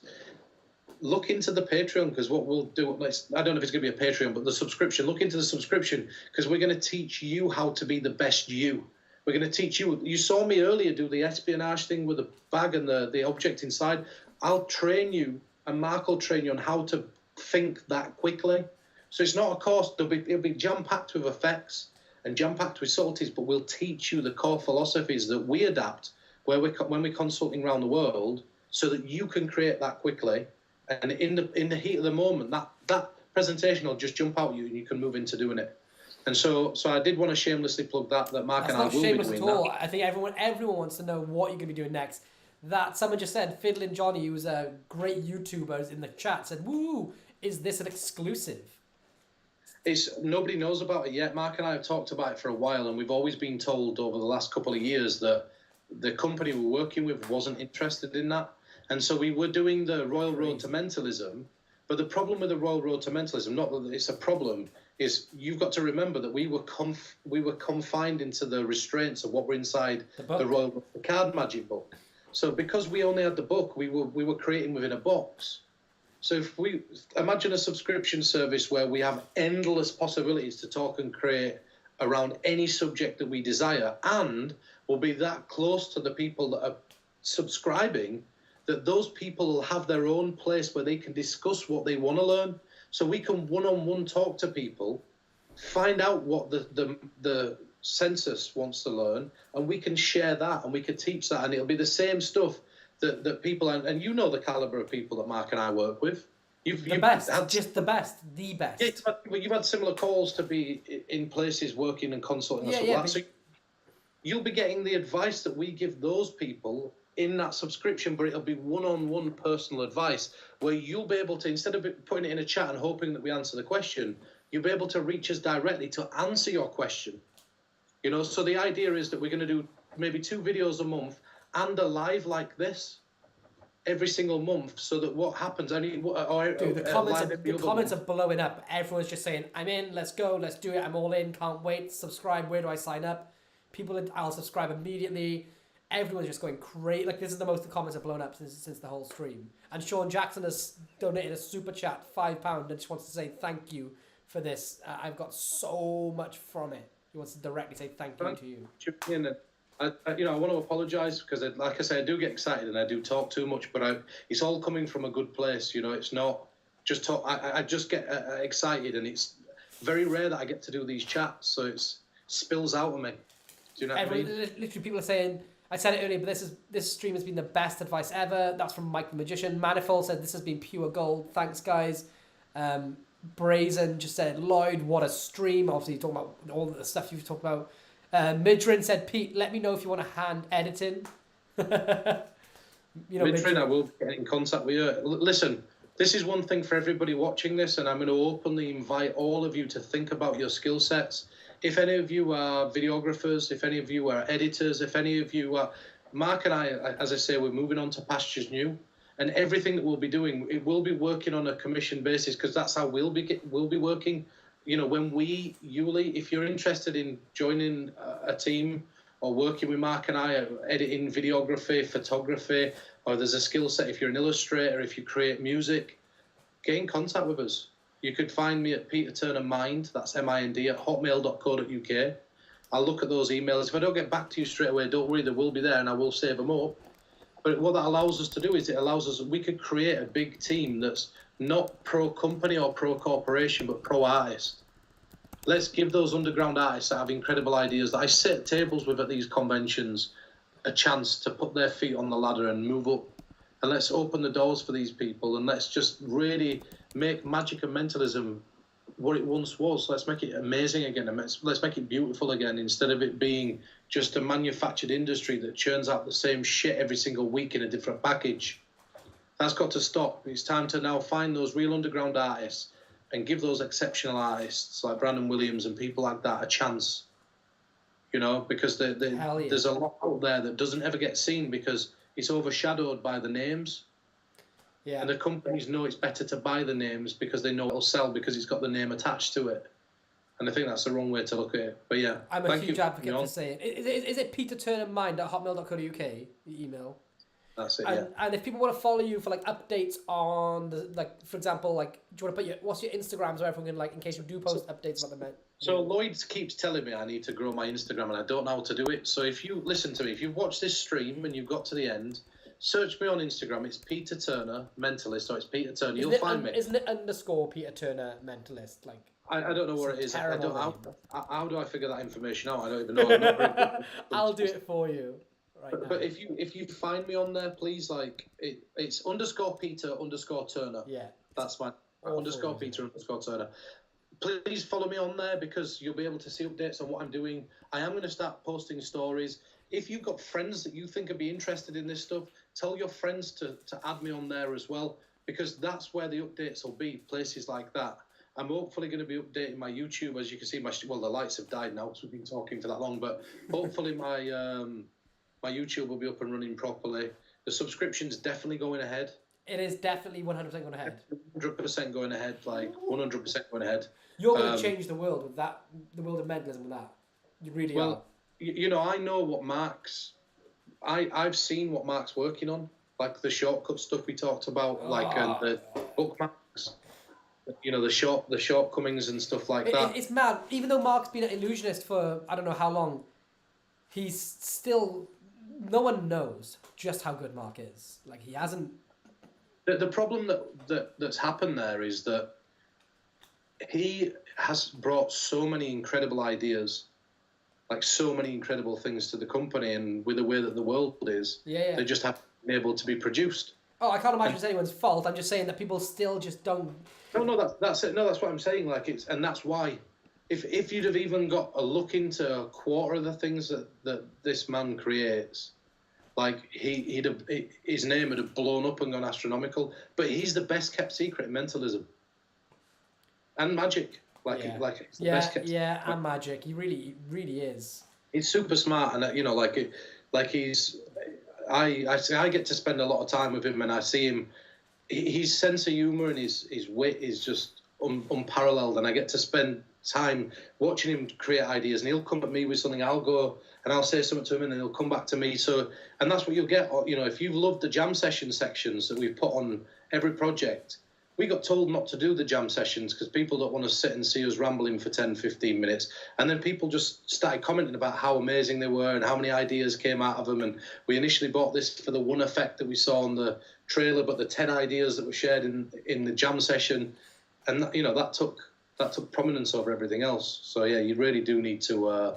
look into the Patreon, because what we'll do, I don't know if it's going to be a Patreon, but the subscription, look into the subscription, because we're going to teach you how to be the best you. We're going to teach you. You saw me earlier do the espionage thing with the bag and the object inside. I'll train you, and Mark will train you on how to think that quickly. So it's not a course. It'll be jam-packed with effects and jam-packed with subtleties, but we'll teach you the core philosophies that we adapt when we're consulting around the world, so that you can create that quickly. And in the heat of the moment, that presentation will just jump out at you, and you can move into doing it. And so I did want to shamelessly plug that Mark and I will be doing that. That's not shameless at all. I think everyone wants to know what you're going to be doing next. That someone just said, Fiddlin' Johnny, who's a great YouTuber, in the chat said, "Woo, is this an exclusive?" Nobody knows about it yet. Mark and I have talked about it for a while, and we've always been told over the last couple of years that the company we're working with wasn't interested in that. And so we were doing the Royal Road to Mentalism. But the problem with the Royal Road to Mentalism, not that it's a problem, is you've got to remember that we were confined into the restraints of what were inside the Royal the Card Magic book. So because we only had the book, we were creating within a box. So if we imagine a subscription service where we have endless possibilities to talk and create around any subject that we desire, and we'll be that close to the people that are subscribing, that those people will have their own place where they can discuss what they want to learn. So we can one-on-one talk to people, find out what the census wants to learn, and we can share that, and we can teach that, and it'll be the same stuff that people, and you know the caliber of people that Mark and I work with. The best. Yeah, you've had similar calls to be in places working and consulting and stuff like that. So you'll be getting the advice that we give those people in that subscription, but it'll be one-on-one personal advice where you'll be able to, instead of putting it in a chat and hoping that we answer the question, you'll be able to reach us directly to answer your question. You know, so the idea is that we're going to do maybe 2 videos a month and a live like this every single month, so that what happens, the comments are blowing up. Everyone's just saying, I'm in, let's go, let's do it, I'm all in, can't wait, subscribe, where do I sign up? I'll subscribe immediately. Everyone's just going crazy. Like, this is the most the comments have blown up since the whole stream. And Sean Jackson has donated a super chat, £5, and just wants to say thank you for this. I've got so much from it. He wants to directly say thank you to you. I want to apologise because, like I say, I do get excited and I do talk too much, but it's all coming from a good place. You know, it's not just talk. I just get excited, and it's very rare that I get to do these chats, so it spills out of me. Do you know what I mean? Literally, people are saying, I said it earlier, but this stream has been the best advice ever. That's from Mike the Magician. Manifold said, this has been pure gold. Thanks, guys. Brazen just said, Lloyd, what a stream. Obviously, talking about all the stuff you've talked about. Midrin said, Pete, let me know if you want a hand editing. Midrin, I will get in contact with you. Listen, this is one thing for everybody watching this, and I'm going to openly invite all of you to think about your skill sets. If any of you are videographers, if any of you are editors, if any of you are... Mark and I, as I say, we're moving on to pastures new, and everything that we'll be doing, it will be working on a commission basis, because that's how we'll be working. You know, when Yuli, if you're interested in joining a team or working with Mark and I, editing videography, photography, or there's a skill set, if you're an illustrator, if you create music, get in contact with us. You could find me at Peter Turner Mind, that's MIND, at hotmail.co.uk. I'll look at those emails. If I don't get back to you straight away, don't worry, they will be there and I will save them up. But what that allows us to do is we could create a big team that's not pro-company or pro-corporation, but pro-artist. Let's give those underground artists that have incredible ideas that I sit at tables with at these conventions a chance to put their feet on the ladder and move up. And let's open the doors for these people, and let's just really make magic and mentalism what it once was. Let's make it amazing again, and let's make it beautiful again, instead of it being just a manufactured industry that churns out the same shit every single week in a different package. That's got to stop. It's time to now find those real underground artists and give those exceptional artists like Brandon Williams and people like that a chance. You know, because there's a lot out there that doesn't ever get seen because it's overshadowed by the names. Yeah. And the companies know it's better to buy the names because they know it'll sell because it's got the name attached to it. And I think that's the wrong way to look at it. But yeah, I'm a huge advocate for saying. Is it Peter Turner Mind at hotmail.co.uk, the email? That's it. And if people want to follow you for like updates on the, like, for example, like, do you want to put what's your Instagram so everyone can, like, in case you do post updates about the men? So Lloyd keeps telling me I need to grow my Instagram and I don't know how to do it. So if you listen to me, if you've watched this stream and you've got to the end, search me on Instagram. It's Peter Turner Mentalist, so it's Peter Turner. You'll find me. Isn't it _ Peter Turner Mentalist? Like, I don't know where it is. I don't name. how do I figure that information out? I don't even know. I'm not very good. I'll do it for you right now. But if you find me on there, please, like it's _ Peter _ Turner. Yeah. That's my _ Peter _ Turner. Please follow me on there because you'll be able to see updates on what I'm doing. I am going to start posting stories. If you've got friends that you think would be interested in this stuff, tell your friends to add me on there as well, because that's where the updates will be, places like that. I'm hopefully going to be updating my YouTube. As you can see, the lights have died now because we've been talking for that long, but hopefully my YouTube will be up and running properly. The subscription's definitely going ahead. It is definitely 100% going ahead. 100% going ahead, like 100% going ahead. You're going to change the world with that, the world of mentalism with that. You really are. You know, I know what Mark's... I've seen what Mark's working on, like the shortcut stuff we talked about, and the bookmarks. You know, the shortcomings and stuff like that. It's mad. Even though Mark's been an illusionist for I don't know how long, he's still... No one knows just how good Mark is. Like, he hasn't... The problem that's happened there is that he has brought so many incredible ideas, like so many incredible things to the company, and with the way that the world is, they just haven't been able to be produced. Oh, I can't imagine it's anyone's fault. I'm just saying that people still just don't... No, that's it. No, that's what I'm saying. Like, and that's why, if you'd have even got a look into a quarter of the things that this man creates, like his name would have blown up and gone astronomical. But he's the best kept secret in mentalism and magic. It's the best kept secret. And magic. He really is. He's super smart, and you know, he's. I get to spend a lot of time with him, and I see him. His sense of humour and his wit is just unparalleled, and I get to spend time watching him create ideas. And he'll come at me with something, I'll go and I'll say something to him, and then he'll come back to me. So, and that's what you'll get. You know, if you've loved the jam session sections that we've put on every project, we got told not to do the jam sessions because people don't want to sit and see us rambling for 10, 15 minutes. And then people just started commenting about how amazing they were and how many ideas came out of them. And we initially bought this for the one effect that we saw on the trailer, but the 10 ideas that were shared in the jam session, and you know, that took prominence over everything else. So yeah, you really do need to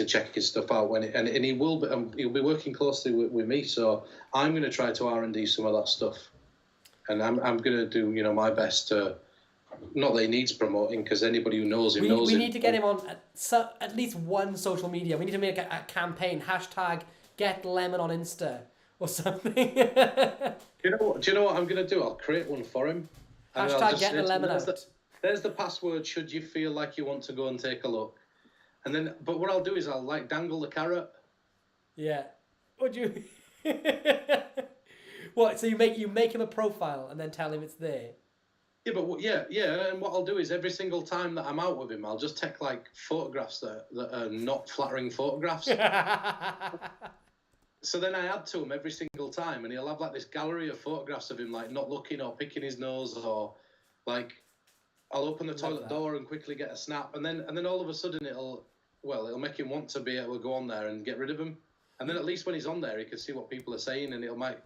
check his stuff out and he will be, he'll be working closely with me. So I'm going to try to R&D some of that stuff. And I'm going to do, you know, my best to, not that he needs promoting, because anybody who knows him knows him. We need to get him on at least one social media. We need to make a campaign, #GetLemon on Insta or something. Do you know what I'm going to do? I'll create one for him. #GetTheLemon out. There's the password, should you feel like you want to go and take a look. And then, but what I'll do is I'll like dangle the carrot. Yeah. Would you... What? So you make him a profile and then tell him it's there? Yeah, but yeah. And what I'll do is every single time that I'm out with him, I'll just take like photographs that are not flattering photographs. So then I add to him every single time, and he'll have like this gallery of photographs of him like not looking or picking his nose, or like I'll open the toilet door and quickly get a snap, and then all of a sudden it'll make him want to be able to go on there and get rid of him, and then at least when he's on there, he can see what people are saying, and it might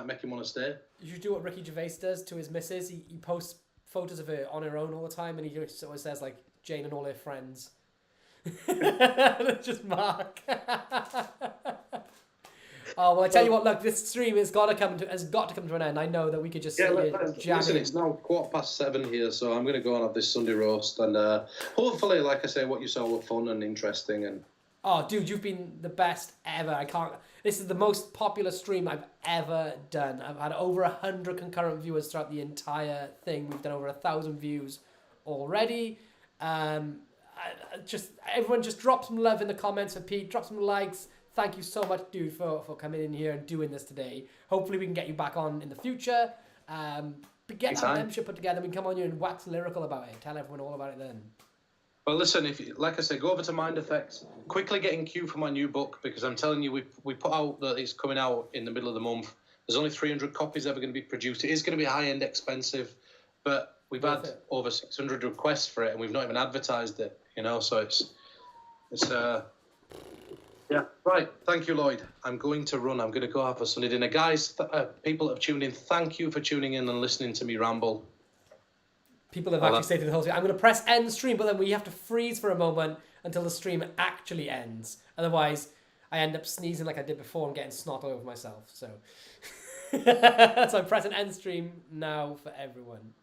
make him want to stay. You should do what Ricky Gervais does to his missus. He posts photos of her on her own all the time, and he always says like Jane and all her friends. Just Mark. Oh well, I tell you what. Look, this stream has got to come to an end. I know that we could just jamming. Listen, it's now 7:15 here, so I'm going to go and have this Sunday roast, and hopefully, like I say, what you saw were fun and interesting. And oh, dude, you've been the best ever. This is the most popular stream I've ever done. I've had over 100 concurrent viewers throughout the entire thing. We've done over 1,000 views already. Everyone just drop some love in the comments for Pete. Drop some likes. Thank you so much, dude, for coming in here and doing this today. Hopefully we can get you back on in the future. Get that membership put together. We can come on here and wax lyrical about it. Tell everyone all about it then. Well, listen, if you, like I say, go over to Mind Effects. Quickly get in queue for my new book, because I'm telling you, we put out that it's coming out in the middle of the month. There's only 300 copies ever going to be produced. It is going to be high-end, expensive, but we've had over 600 requests for it, and we've not even advertised it. You know, so it's yeah. Right. Thank you, Lloyd. I'm going to run. I'm going to go have a Sunday dinner, guys. People that have tuned in, thank you for tuning in and listening to me ramble. People have actually stayed through the whole stream. I'm going to press end stream, but then we have to freeze for a moment until the stream actually ends. Otherwise, I end up sneezing like I did before and getting snot all over myself. So, so I'm pressing end stream now for everyone.